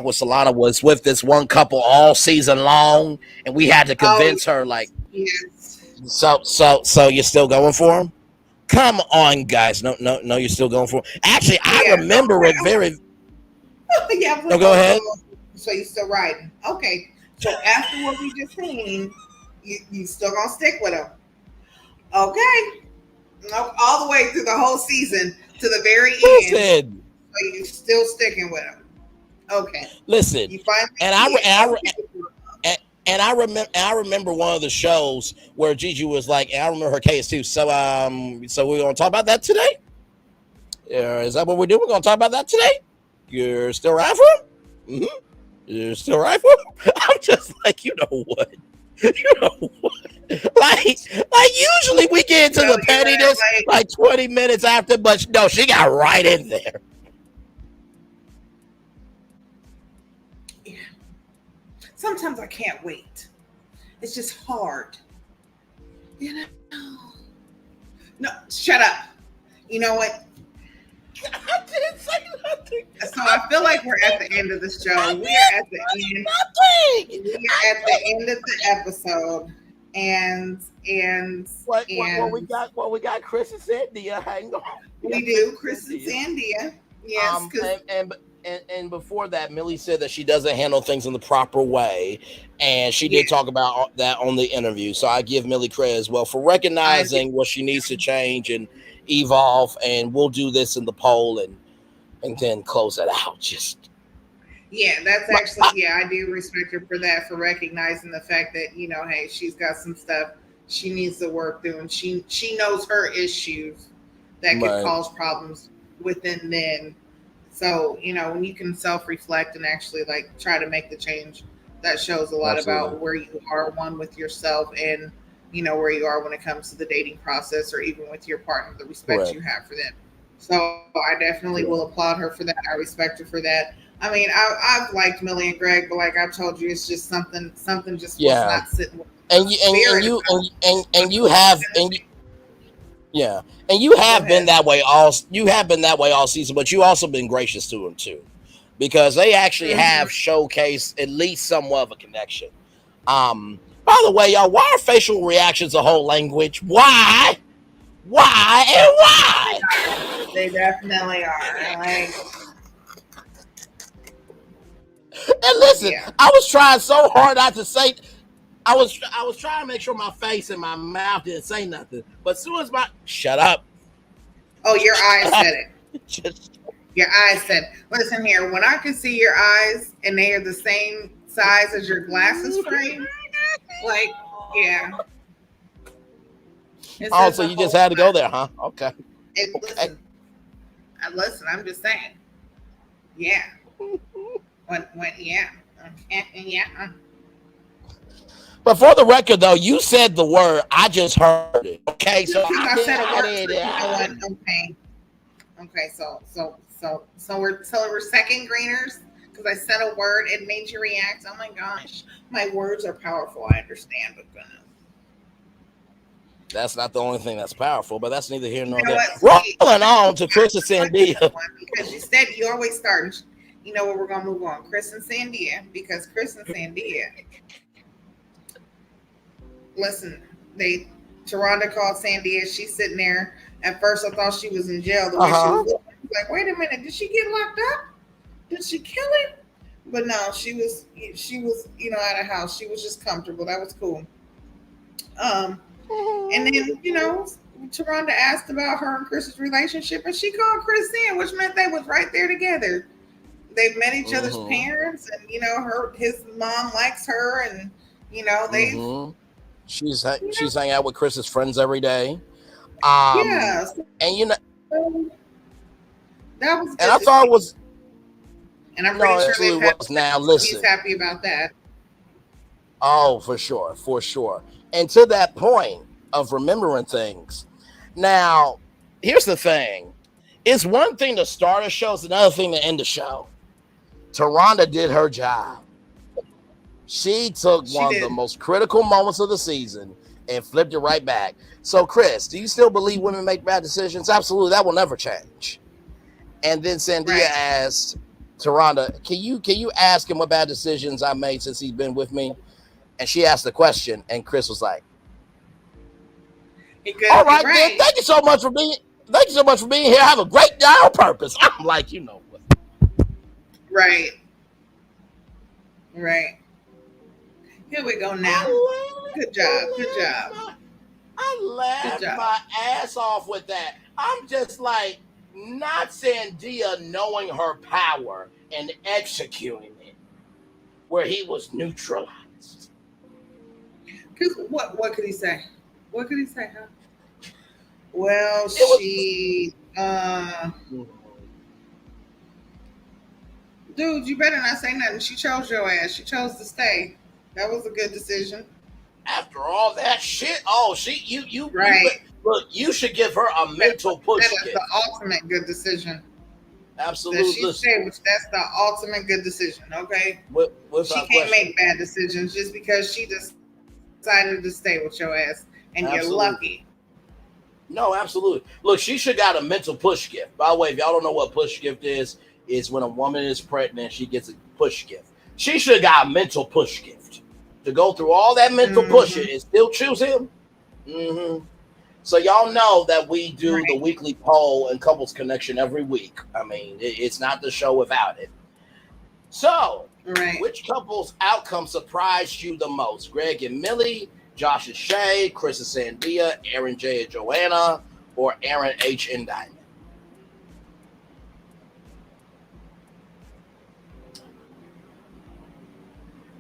with Solana was with this one couple all season long, and we had to convince her, like, so you're still going for him? Come on, guys. No, you're still going for him. Actually, I remember it very. No, go ahead. So you still riding? Okay. So after what we just seen, you still gonna stick with him? Okay. No, all the way through the whole season to the very end. So you still sticking with him? Okay. Listen, I remember one of the shows where Gigi was like, and I remember her case too. So we're gonna talk about that today. Is that what we're doing? We're gonna talk about that today. You're still right for him? Mm-hmm. You're still right for him? I'm just like, you know what? Like usually we get into the pettiness like 20 minutes after, but no, she got right in there. Yeah. Sometimes I can't wait. It's just hard. You know? No, shut up. You know what? I didn't say nothing. So I feel like we're at the end of the show. We're at the end. We're at the end of the episode, and we got Chris and Sandia. Hang on. We do Chris and Sandia. Yes. And before that, Millie said that she doesn't handle things in the proper way, and she did talk about that on the interview. So I give Millie credit as well for recognizing what she needs to change and evolve. And we'll do this in the poll and then close it out. Yeah, that's actually, I do respect her for that, for recognizing the fact that, hey, she's got some stuff she needs to work through, and she knows her issues that could cause problems within them. So, when you can self-reflect and actually like try to make the change, that shows a lot about where you are, one, with yourself, and where you are when it comes to the dating process, or even with your partner, the respect you have for them. So I definitely will applaud her for that. I respect her for that. I mean, I've liked Millie and Gregg, but like I've told you, it's just something just was not sitting with me. And you have been that way all season, but you also been gracious to him too, because they actually have showcased at least somewhat of a connection. By the way, y'all, why are facial reactions a whole language? Why? They definitely are. Like, and listen, I was trying so hard not to say. I was trying to make sure my face and my mouth didn't say nothing. But as soon as shut up. Oh, your eyes said it. Your eyes said, listen here, when I can see your eyes and they are the same size as your glasses frame, like, yeah. Oh, so you just had to go there, huh? Okay. Listen, I'm just saying. Yeah. Yeah. But for the record, though, you said the word. I just heard it. Okay, so I said a word. Okay. So we're second greeners because I said a word. It made you react. Oh my gosh, my words are powerful. I understand, but goodness. That's not the only thing that's powerful, but that's neither here nor there. Rolling on to Chris and Sandia. Because you said you always start. You know what? We're gonna move on. Chris and Sandia, because Chris and Sandia. Listen, Taronda called Sandia. She's sitting there. At first, I thought she was in jail. The way she was looking, I was like, wait a minute, did she get locked up? Did she kill him? But no, she was, at a house. She was just comfortable. That was cool. And then, Taronda asked about her and Chris's relationship, and she called Chris in, which meant they was right there together. They've met each other's parents, and his mom likes her, and they. She's hanging out with Chris's friends every day. And that was. And I thought it was. And I'm pretty sure it was. Now listen, he's happy about that. Oh, for sure. And to that point of remembering things. Now, here's the thing: it's one thing to start a show; it's another thing to end a show. Taronda did her job. She took one of the most critical moments of the season and flipped it right back. So, Chris, do you still believe women make bad decisions? Absolutely. That will never change. And then Sandia asked Taronda, can you ask him what bad decisions I made since he's been with me? And she asked the question, and Chris was like, all right, then, thank you so much for being here. Have a great day on purpose. I'm like, what? Right. Here we go now. Good job. I laughed my ass off with that. I'm just like, not Sandia knowing her power and executing it, where he was neutralized. What could he say? Huh? Well, dude, you better not say nothing. She chose your ass. She chose to stay. That was a good decision. After all that shit, you right. Look, you should give her a mental push. That is the ultimate good decision. Absolutely. That's the ultimate good decision. Okay. She can't make bad decisions just because she decided to stay with your ass, and you're lucky. No, absolutely. Look, she should got a mental push gift. By the way, if y'all don't know what push gift is when a woman is pregnant, she gets a push gift. She should have got a mental push gift to go through all that mental pushing and still choose him. So y'all know that we do the weekly poll and couples connection every week. I mean, it's not the show without it. So, which couple's outcome surprised you the most? Gregg and Millie, Josh and Shay, Chris and Sandia, Aaron J and Joanna, or Aaron H and Dymond?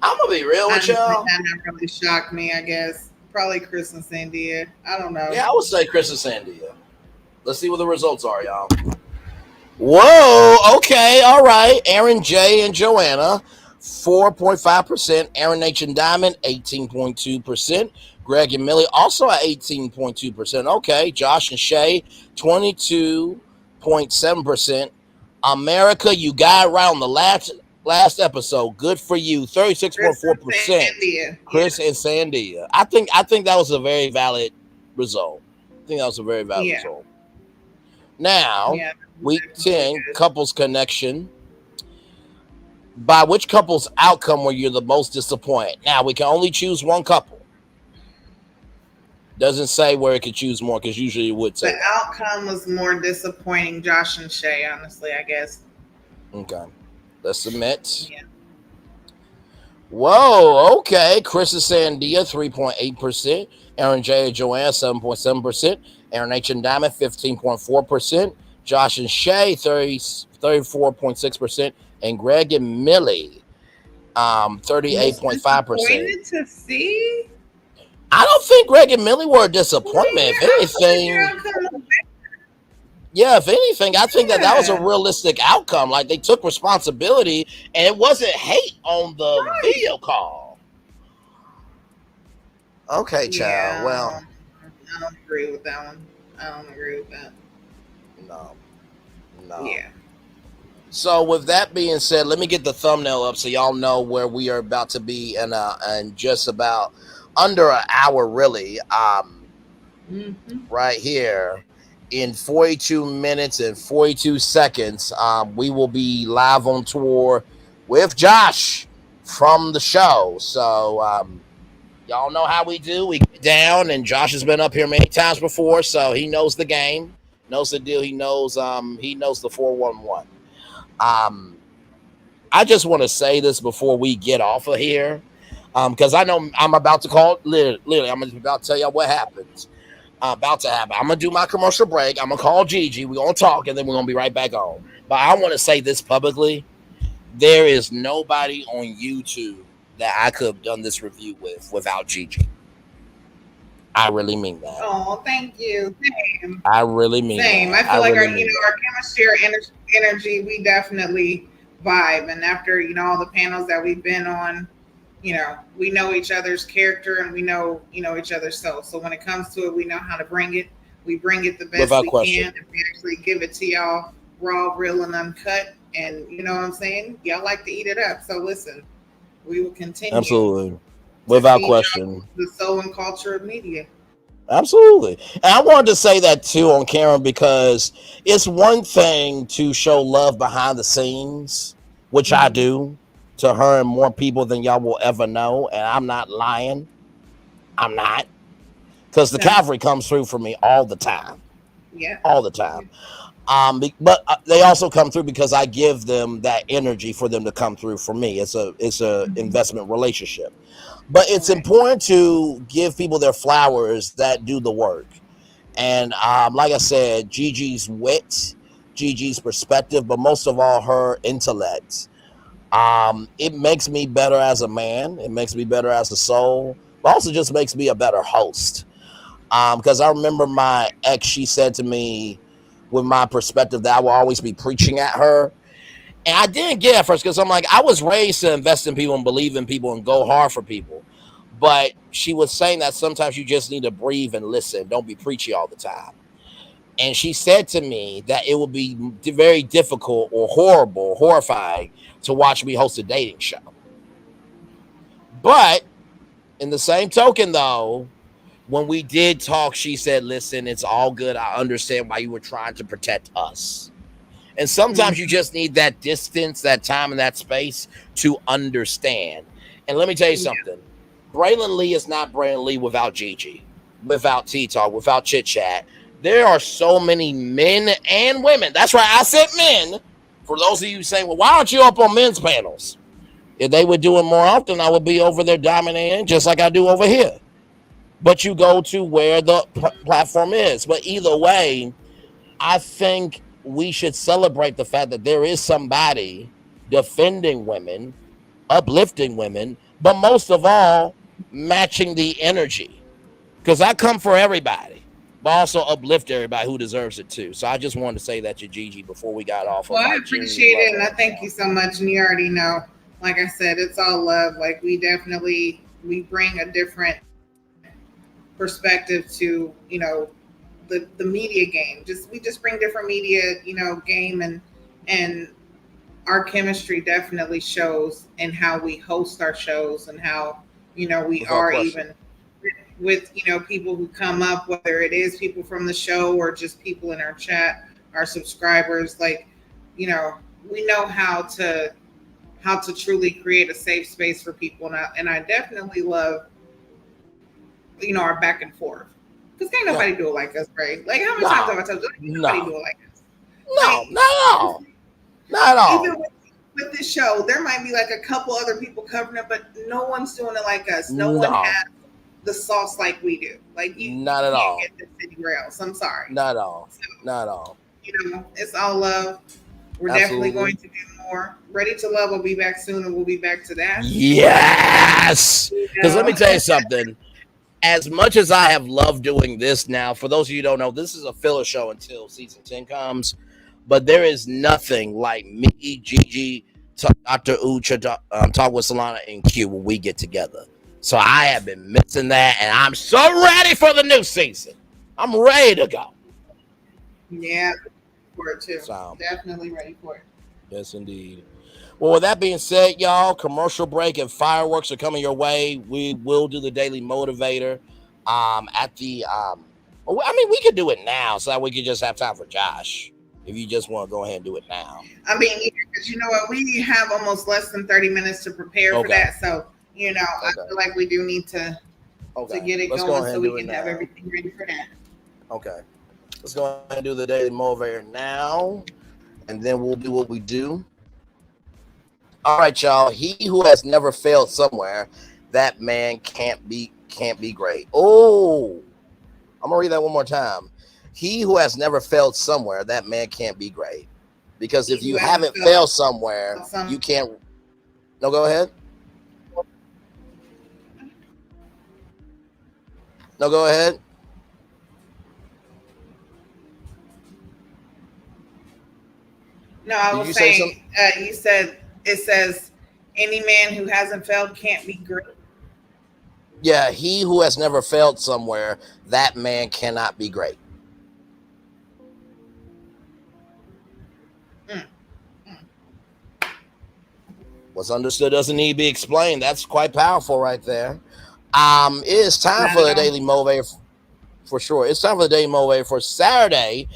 I'm gonna be real with y'all. That never really shocked me. I guess probably Chris and Sandia. I don't know. Yeah, I would say Chris and Sandia. Let's see what the results are, y'all. Whoa. Okay. All right. Aaron J and Joanna, 4.5%. Aaron H and Dymond, 18.2%. Gregg and Millie also at 18.2%. Okay. Josh and Shay, 22.7%. America, you got it right on the last episode. Good for you. 36.4%. Chris and Sandia. I think that was a very valid result. Result. Now, week 10, couples connection. By which couple's outcome were you the most disappointed? Now, we can only choose one couple. Doesn't say where it could choose more, because usually it would say the outcome was more disappointing. Josh and Shay, honestly, I guess. Okay. Let's submit. Yeah. Whoa, okay. Chris and Sandia, 3.8%. Aaron J and Joanne, 7.7%. Aaron H and Dymond, 15.4%. Josh and Shay, 34.6%. And Gregg and Millie, 38.5%. Disappointed to see? I don't think Gregg and Millie were a disappointment. If anything, I think that was a realistic outcome. Like, they took responsibility, and it wasn't hate on the video call. Okay, child. Yeah, well, I don't agree with that one. I don't agree with that. No. Yeah. So with that being said, let me get the thumbnail up so y'all know where we are about to be in just about under an hour, really. Right here. In 42 minutes and 42 seconds, we will be live on tour with Josh from the show. So y'all know how we do. We get down, and Josh has been up here many times before, so he knows the game, knows the deal. He knows the 411. I just want to say this before we get off of here, because I know I'm about to call. Literally, I'm about to tell y'all what happens. About to happen. I'm gonna do my commercial break. I'm gonna call Gigi. We're gonna talk, and then we're gonna be right back on. But I want to say this publicly: there is nobody on YouTube that I could have done this review with without Gigi. I really mean that. Oh, thank you. Same. I really mean Same. that. I feel like our chemistry, our energy, we definitely vibe. And after all the panels that we've been on, we know each other's character, and we know each other's soul. So when it comes to it, we know how to bring it. We bring it the best Without we question. can, and we actually give it to y'all raw, real, and uncut. And you know what I'm saying? Y'all like to eat it up. So listen, we will continue. Absolutely. Without question. The soul and culture of media. Absolutely. And I wanted to say that too on Karen, because it's one thing to show love behind the scenes, which I do to her and more people than y'all will ever know. And I'm not lying. I'm not. Because the cavalry comes through for me all the time. Yeah. All the time. But they also come through because I give them that energy for them to come through for me. It's a investment relationship. But it's important to give people their flowers that do the work. And like I said, Gigi's wit, Gigi's perspective, but most of all, her intellect. It makes me better as a man. It makes me better as a soul, but also just makes me a better host. Because I remember my ex, she said to me, with my perspective, that I will always be preaching at her. And I didn't get it at first, because I'm like, I was raised to invest in people and believe in people and go hard for people. But she was saying that sometimes you just need to breathe and listen. Don't be preachy all the time. And she said to me that it would be very difficult or horrifying to watch me host a dating show. But in the same token, though, when we did talk, she said, listen, it's all good. I understand why you were trying to protect us. And sometimes you just need that distance, that time, and that space to understand. And let me tell you something. Braylon Lee is not Braylon Lee without Gigi, without T-Talk, without chit-chat. There are so many men and women. That's right, I said men. For those of you saying, well, why aren't you up on men's panels? If they were doing more often, I would be over there dominating just like I do over here. But you go to where the platform is. But either way, I think we should celebrate the fact that there is somebody defending women, uplifting women, but most of all, matching the energy. Because I come for everybody, but also uplift everybody who deserves it too. So I just wanted to say that to Gigi before we got off of Well, I my appreciate it, and I thank you so much. And you already know, like I said, it's all love. Like we bring a different perspective to, you know, the media game. We just bring different media, you know, game, and our chemistry definitely shows in how we host our shows and how, you know, we are even with, you know, people who come up, whether it is people from the show or just people in our chat, our subscribers. Like, you know, we know how to truly create a safe space for people, and I definitely love, you know, our back and forth, because can't nobody do it like us, right? Like, how many times have I told you, nobody do it like us? No, not at all. Not at all. Even with this show, there might be like a couple other people covering it, but no one's doing it like us. No one has the sauce like we do. Like, you not at can't all get this anywhere else. I'm sorry. Not at all. So, not at all. You know, it's all love. We're definitely going to do more. Ready to Love will be back soon, and we'll be back to that. Yes. Because let me tell you something. As much as I have loved doing this now, for those of you who don't know, this is a filler show until season 10 comes. But there is nothing like me, Gigi, Dr. Ucha, Talk with Solana, and Q when we get together. So I have been missing that, and I'm so ready for the new season. I'm ready to go. Yeah, for it too. So, definitely ready for it. Yes, indeed. Well, with that being said, y'all, commercial break and fireworks are coming your way. We will do the Daily Motivator at the I mean, we could do it now so that we could just have time for Josh. If you just want to go ahead and do it now. I mean, because you know what? We have almost less than 30 minutes to prepare for that. So, you know, I feel like we do need to get it going so we can have everything ready for that. Okay. Let's go ahead and do the Daily Motivator now. And then we'll do what we do. All right, y'all. He who has never failed somewhere, that man can't be great. Oh, I'm gonna read that one more time. He who has never failed somewhere, that man can't be great. Because if you haven't failed somewhere, you can't. No, go ahead. No, go ahead. No, I was saying, you said, it says, any man who hasn't failed can't be great. Yeah, he who has never failed somewhere, that man cannot be great. What's understood doesn't need to be explained. That's quite powerful right there. It is time for the Daily Motivator for sure. It's time for the Daily Motivator for Saturday,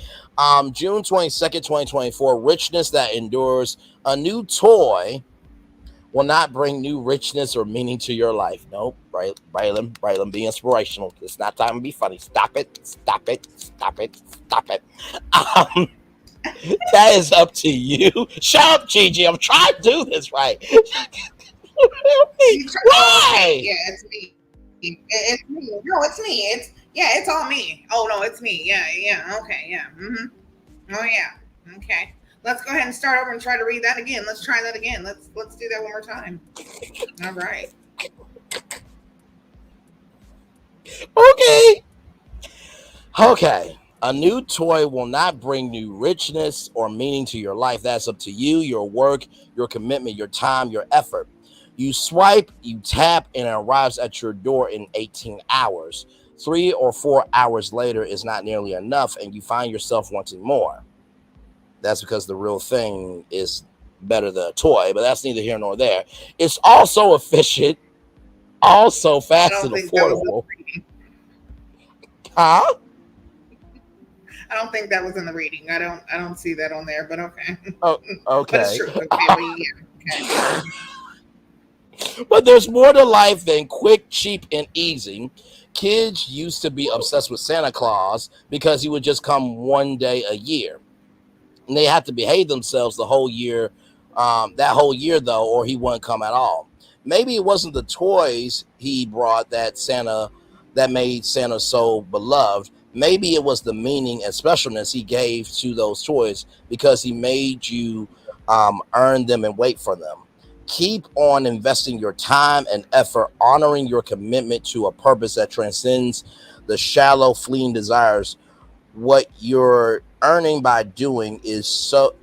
June 22nd, 2024. Richness that endures. A new toy will not bring new richness or meaning to your life. Nope. Braylon, be inspirational. It's not time to be funny. Stop it. Stop it. Stop it. Stop it. That is up to you. Shut up, Gigi. I'm trying to do this right. Why? Yeah, it's me. It's me. No, it's me. It's all me. Oh no, it's me. Yeah. Okay, yeah. Oh yeah. Okay. Let's go ahead and start over and try to read that again. Let's try that again. Let's do that one more time. All right. Okay. A new toy will not bring new richness or meaning to your life. That's up to you, your work, your commitment, your time, your effort. You swipe, you tap, and it arrives at your door in 18 hours. 3 or 4 hours later is not nearly enough, and you find yourself wanting more. That's because the real thing is better than a toy, but that's neither here nor there. It's also efficient, also fast and affordable. Huh? I don't think that was in the reading. I don't see that on there, but okay. Oh, okay. But it's true. Okay, well, yeah. Okay. But there's more to life than quick, cheap, and easy. Kids used to be obsessed with Santa Claus because he would just come one day a year. And they had to behave themselves the whole year, that whole year, though, or he wouldn't come at all. Maybe it wasn't the toys he brought that made Santa so beloved. Maybe it was the meaning and specialness he gave to those toys because he made you earn them and wait for them. Keep on investing your time and effort, honoring your commitment to a purpose that transcends the shallow, fleeting desires. What you're earning by doing so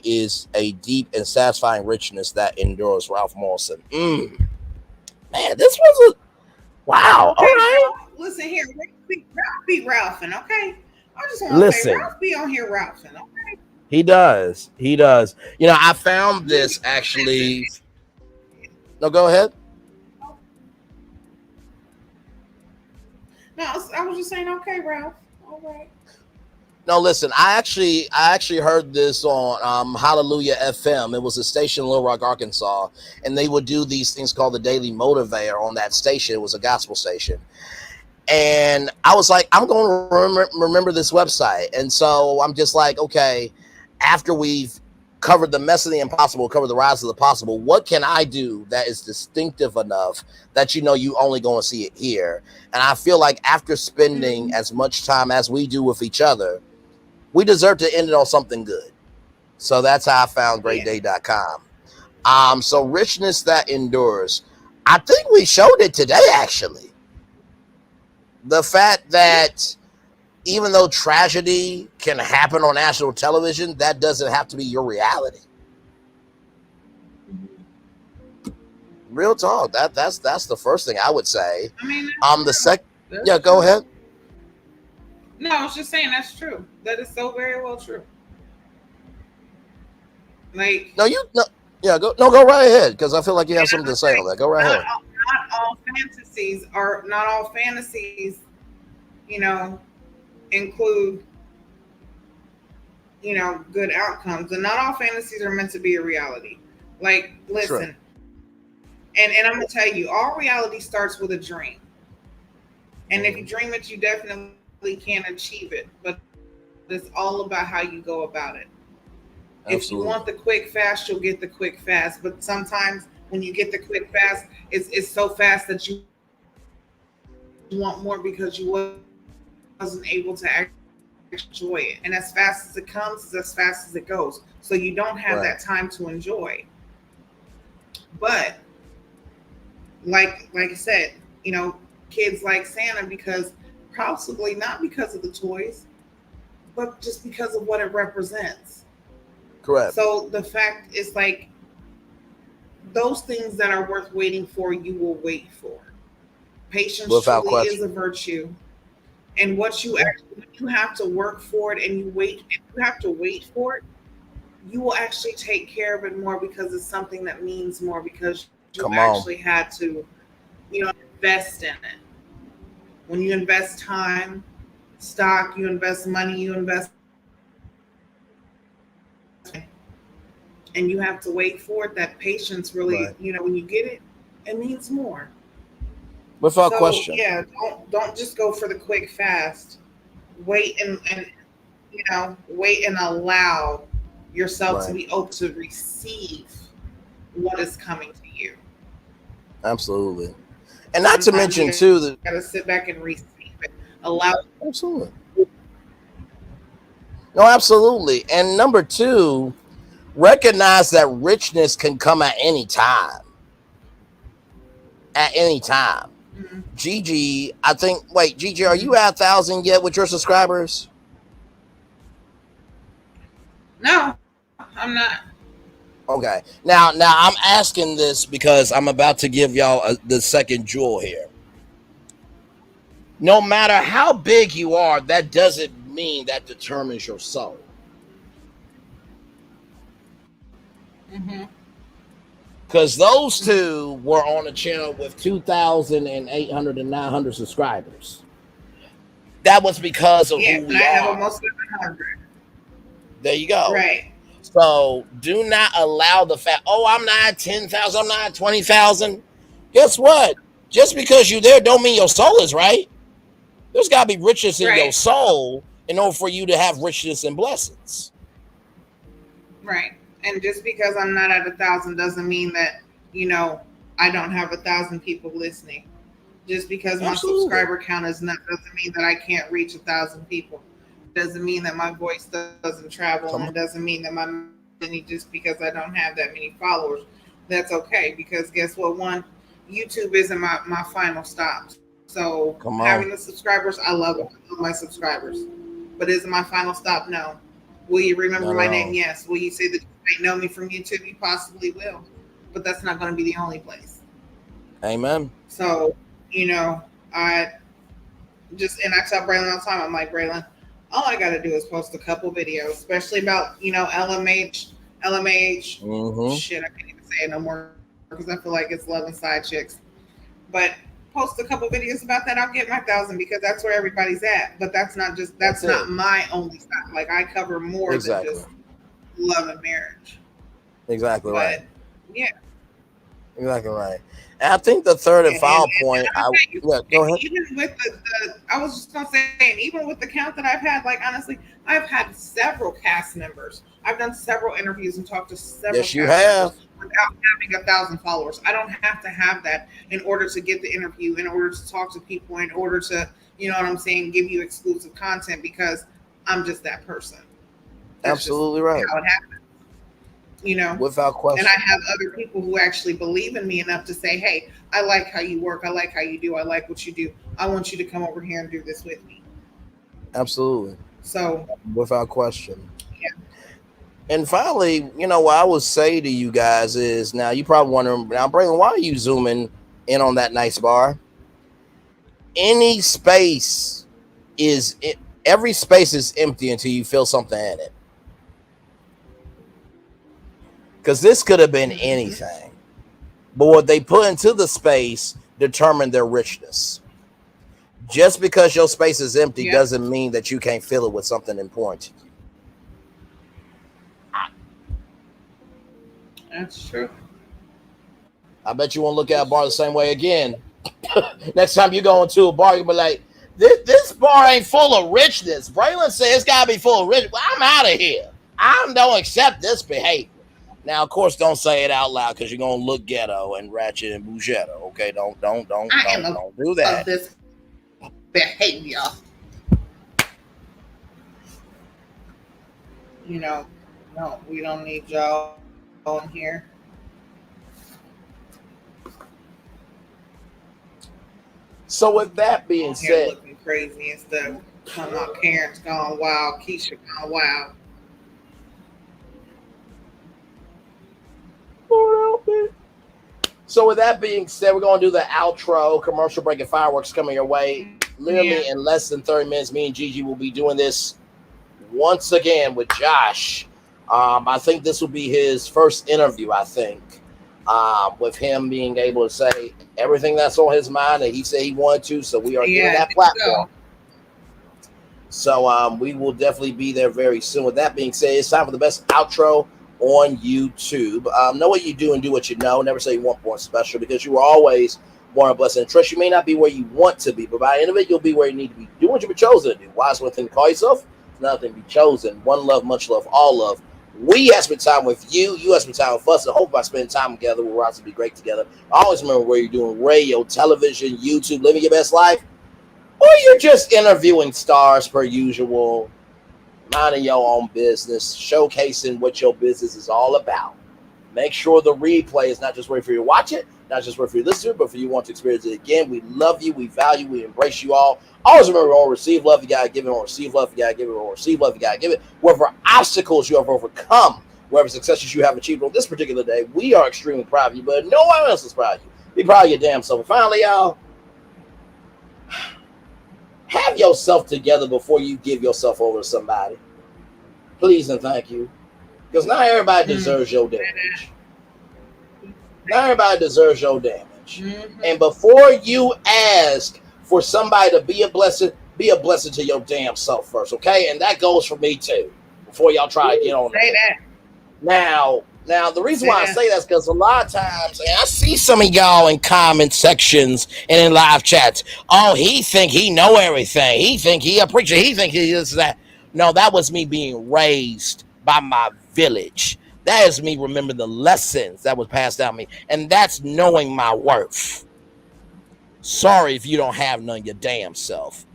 is a deep and satisfying richness that endures. Ralph Morrison. Man, this was a wow. Okay, All right. listen here, Ralph be Ralphing, okay? I just want to say, Ralph be on here Ralphing, okay? He does. I found this actually. No, go ahead. No, I was just saying, okay, Ralph. All right. No, listen. I actually heard this on Hallelujah FM. It was a station in Little Rock, Arkansas, and they would do these things called the Daily Motivator on that station. It was a gospel station, and I was like, I'm going to remember this website, and so I'm just like, okay. After we've covered the mess of the impossible, covered the rise of the possible, what can I do that is distinctive enough that you only going to see it here? And I feel like after spending as much time as we do with each other, we deserve to end it on something good. So that's how I found greatday.com. So richness that endures. I think we showed it today, actually. The fact that even though tragedy can happen on national television, that doesn't have to be your reality. Real talk. That's the first thing I would say. I mean, go ahead. No, I was just saying that's true. That is so very well true. Like go right ahead, because I feel like you have something to say on that. Go right ahead. Not all fantasies, include good outcomes, and not all fantasies are meant to be a reality. Like, listen, and I'm gonna tell you, all reality starts with a dream, and if you dream it, you definitely can achieve it, but it's all about how you go about it. Absolutely. If you want the quick fast, you'll get the quick fast, but sometimes when you get the quick fast, it's so fast that you want more because you wasn't able to enjoy it, and as fast as it comes is as fast as it goes, so you don't have that time to enjoy. But like I said, kids like Santa because possibly not because of the toys, but just because of what it represents. Correct. So the fact is, like, those things that are worth waiting for, you will wait for. Patience truly is a virtue. And what you have to work for it, and you have to wait for it, you will actually take care of it more because it's something that means more, because you actually had to, invest in it. When you invest time, stock, you invest money, you invest, and you have to wait for it. That patience really, when you get it, it means more. Without question. Yeah, don't just go for the quick fast. Wait and wait and allow yourself to be open to receive what is coming to you. Absolutely. And not to mention too that you gotta sit back and receive it. Allow. Absolutely. No, absolutely. And number two, recognize that richness can come at any time. At any time. Mm-hmm. Gigi, Gigi, are you at 1,000 yet with your subscribers? No, I'm not. Okay. Now I'm asking this because I'm about to give y'all the second jewel here. No matter how big you are, that doesn't mean that determines your soul. Mm-hmm. Because those two were on a channel with 2,800 and 900 subscribers. That was because of who we are. I have almost 700. There you go. Right. So do not allow the fact, I'm not at 10,000, I'm not at 20,000. Guess what? Just because you're there don't mean your soul is right. There's got to be richness in your soul in order for you to have richness and blessings. Right. And just because I'm not at 1,000 doesn't mean that, I don't have 1,000 people listening. Just because my subscriber count is not doesn't mean that I can't reach 1,000 people. Doesn't mean that my voice doesn't travel, and it doesn't mean that my any just because I don't have that many followers. That's okay, because guess what? One, YouTube isn't my final stop. So having the subscribers, I love my subscribers. But is it my final stop? No. Will you remember my name? Yes. Will you say that you might know me from YouTube? You possibly will. But that's not going to be the only place. Amen. So, I tell Braylon all the time, I'm like, Braylon, all I got to do is post a couple videos, especially about, LMH. Shit, I can't even say it no more because I feel like it's loving side chicks. But post a couple videos about that, I'll get my 1,000 because that's where everybody's at. But that's not my only stop. Like, I cover more than just love and marriage. Exactly right. Yeah. Exactly right. And I think the third and final point. Go ahead. Even with I was just gonna say, and even with the count that I've had, like honestly, I've had several cast members. I've done several interviews and talked to several. Yes, you have. Without having 1,000 followers, I don't have to have that in order to get the interview, in order to talk to people, in order to, you know what I'm saying, give you exclusive content because I'm just that person. That's absolutely right. How it happens. Without question. And I have other people who actually believe in me enough to say, hey, I like how you work. I like how you do. I like what you do. I want you to come over here and do this with me. Absolutely. So without question. Yeah. And finally, what I would say to you guys is, now you probably wondering, now Braylon, why are you zooming in on that nice bar? Every space is empty until you feel something in it. Because this could have been anything. But what they put into the space determined their richness. Just because your space is empty doesn't mean that you can't fill it with something important to you. That's true. I bet you won't look at a bar the same way again. Next time you go into a bar, you'll be like, this bar ain't full of richness. Braylon says it's got to be full of richness. Well, I'm out of here. I don't accept this behavior. Now, of course, don't say it out loud because you're gonna look ghetto and ratchet and bougetto. Okay, don't do that. This behavior. No, we don't need y'all in here. So, with that being said, looking crazy and stuff. Talking about Karen's gone wild, Keisha gone wild. So with that being said, we're going to do the outro. Commercial break and fireworks coming your way. Literally in less than 30 minutes, me and Gigi will be doing this once again with Josh. I think this will be his first interview, with him being able to say everything that's on his mind that he said he wanted to. So we are giving that platform. So we will definitely be there very soon. With that being said, it's time for the best outro on YouTube. Know what you do and do what you know. Never say you want born special, because you are always born a blessing and trust. You may not be where you want to be, but by the end of it, you'll be where you need to be. Do what you've been chosen to do. Why is one thing to call yourself? Another thing to be chosen. One love, much love, all love. We have spent time with you. You have spent time with us. I hope by spending time together, we'll rise to be great together. Always remember where you're doing radio, television, YouTube, living your best life, or you're just interviewing stars per usual. Minding your own business, showcasing what your business is all about. Make sure the replay is not just waiting for you to watch it, not just waiting for you to listen to it, but for you want to experience it again. We love you, we value, we embrace you all. Always remember, on receive love, you gotta give it. On receive love, you gotta give it. On receive love, you gotta give it. Whatever obstacles you have overcome, whatever successes you have achieved on this particular day, we are extremely proud of you, but no one else is proud of you. Be proud of your damn self. And finally, y'all, have yourself together before you give yourself over to somebody. Please and thank you. Because not everybody deserves your damage. Not everybody deserves your damage. And before you ask for somebody to be a blessing to your damn self first, okay? And that goes for me too. Before y'all try to get on that. Now, the reason why I say that is because a lot of times, and I see some of y'all in comment sections and in live chats, oh, he think he know everything. He think he a preacher. He think he is that. No, that was me being raised by my village. That is me remembering the lessons that was passed down to me. And that's knowing my worth. Sorry if you don't have none your damn self.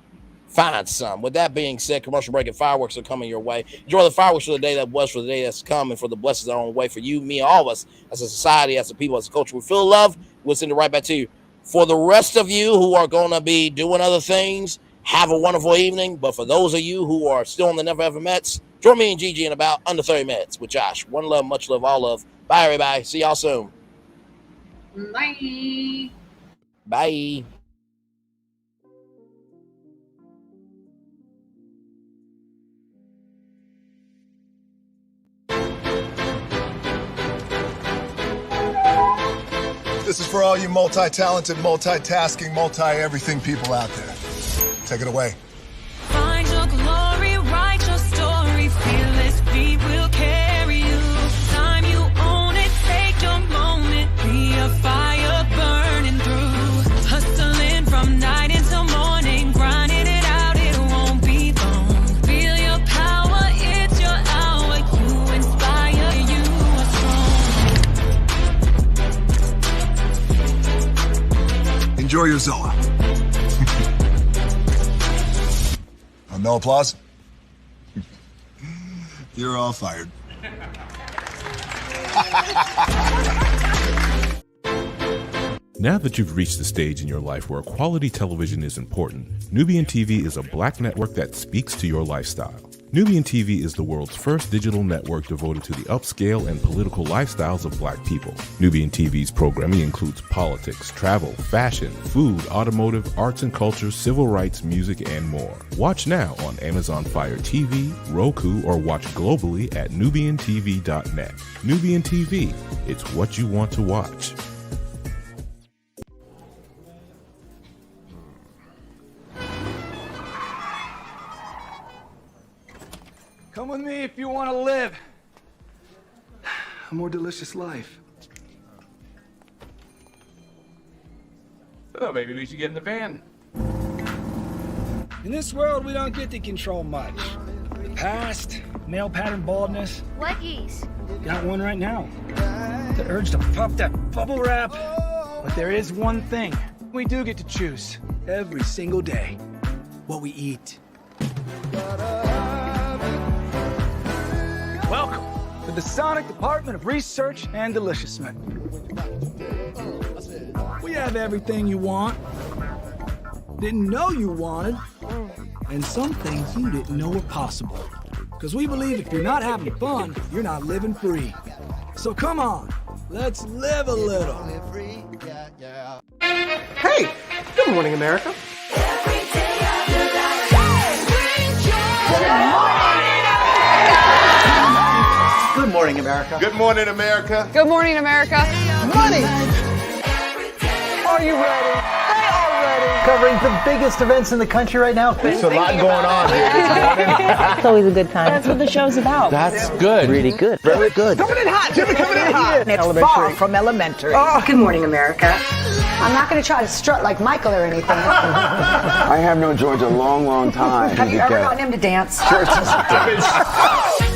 find some. With that being said, commercial break and fireworks are coming your way. Enjoy the fireworks for the day that was, for the day that's come, and for the blessings that are on the way for you, me, and all of us as a society, as a people, as a culture. We feel love. We'll send it right back to you. For the rest of you who are going to be doing other things, have a wonderful evening. But for those of you who are still in the Never Ever Mets, join me and Gigi in about under 30 minutes with Josh. One love, much love, all love. Bye, everybody. See y'all soon. Bye. Bye. This is for all you multi-talented, multitasking, multi-everything people out there. Take it away. Find your glory, write your story, fearless feet will carry you. Time you own it, take your moment, be a fire burning through. Hustling from night until morning, grinding it out, it won't be long. Feel your power, it's your hour, you inspire, you are strong. Enjoy your Zoa. No applause? You're all fired. Now that you've reached the stage in your life where quality television is important, Nubian TV is a black network that speaks to your lifestyle. Nubian TV is the world's first digital network devoted to the upscale and political lifestyles of black people. Nubian TV's programming includes politics, travel, fashion, food, automotive, arts and culture, civil rights, music, and more. Watch now on Amazon Fire TV, Roku, or watch globally at nubiantv.net. Nubian TV, it's what you want to watch. Come with me if you want to live a more delicious life. Oh, maybe we should get in the van. In this world, we don't get to control much. The past, male pattern baldness. Leggies. Got one right now. The urge to puff that bubble wrap. But there is one thing we do get to choose every single day: what we eat. Welcome to the Sonic Department of Research and Deliciousment. We have everything you want, didn't know you wanted, and some things you didn't know were possible. Because we believe if you're not having fun, you're not living free. So come on, let's live a little. Hey, good morning, America. Good morning, America. Good morning, America. Good morning, America. Money! Are you ready? They are ready. Covering the biggest events in the country right now. There's a lot going on here this morning. It's always a good time. That's what the show's about. That's good. Really good. Very good. Coming in hot, Jimmy, coming in hot. It's far from elementary. Good morning, America. I'm not going to try to strut like Michael or anything. I have known George a long, long time. Have you ever gotten him to dance? Sure.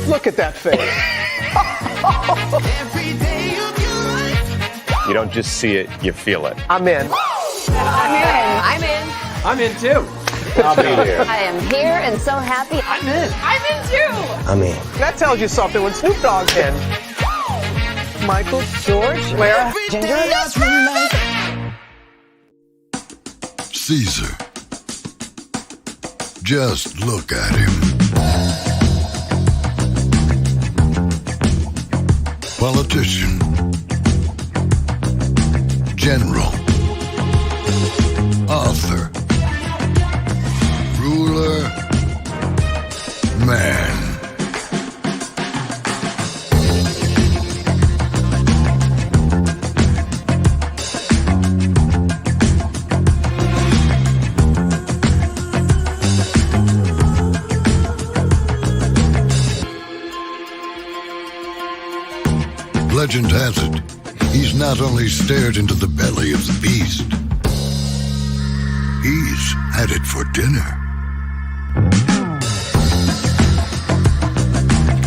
Look at that face. You don't just see it, you feel it. I'm in. I'm in. I'm in too. I'll be here. I am here and so happy. I'm in. I'm in too. I'm in. That tells you something when Snoop Dogg's in. Michael, George, Lara, Ginger. Caesar. Just look at him. Politician. General. Author. Ruler. Man. Legend has it, he's not only stared into the belly of the beast, he's had it for dinner.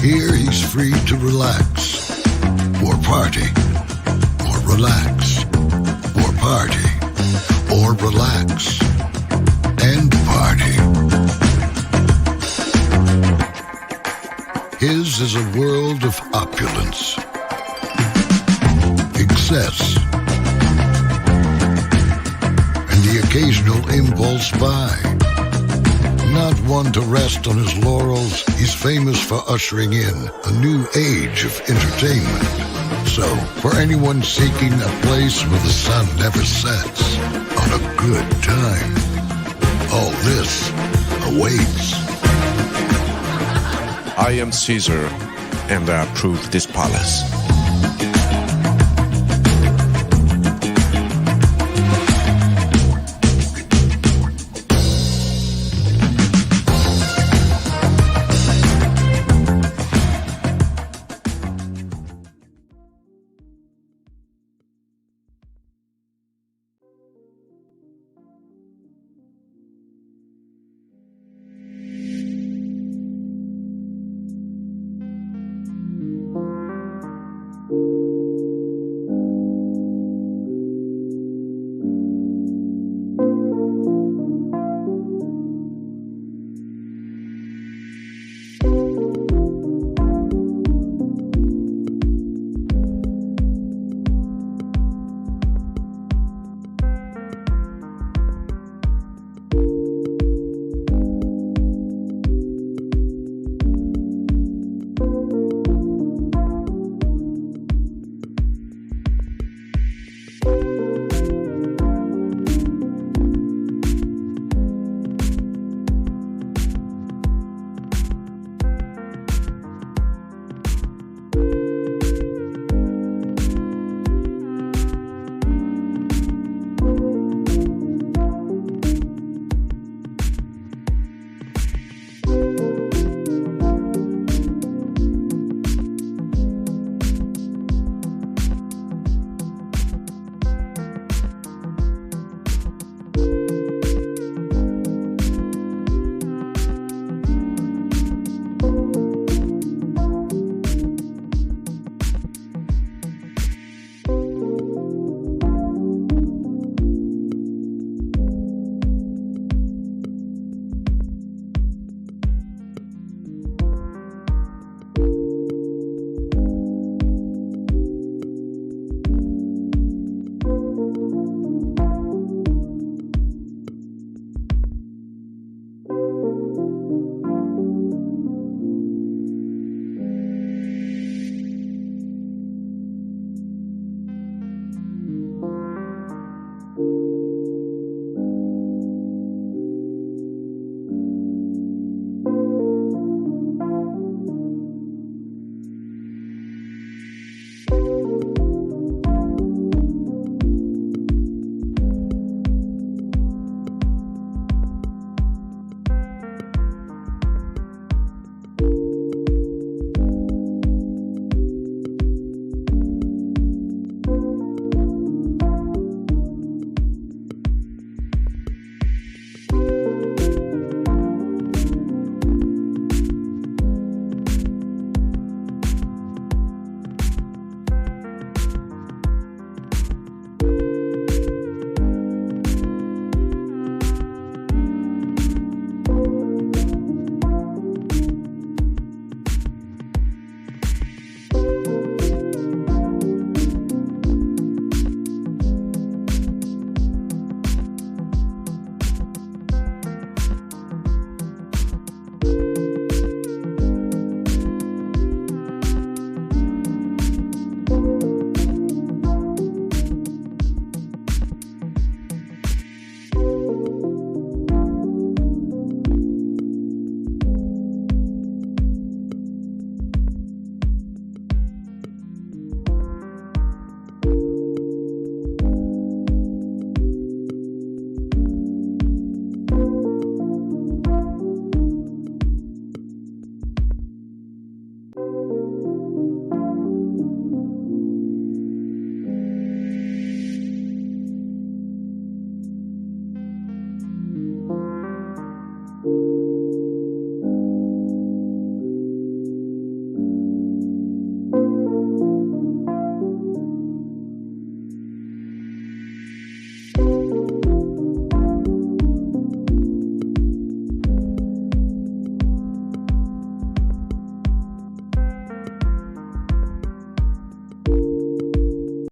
Here he's free to relax, or party, or relax, or party, or relax, and party. His is a world of opulence, excess, and the occasional impulse buy. Not one to rest on his laurels, he's famous for ushering in a new age of entertainment. So, for anyone seeking a place where the sun never sets on a good time, all this awaits. I am Caesar, and I approve this palace.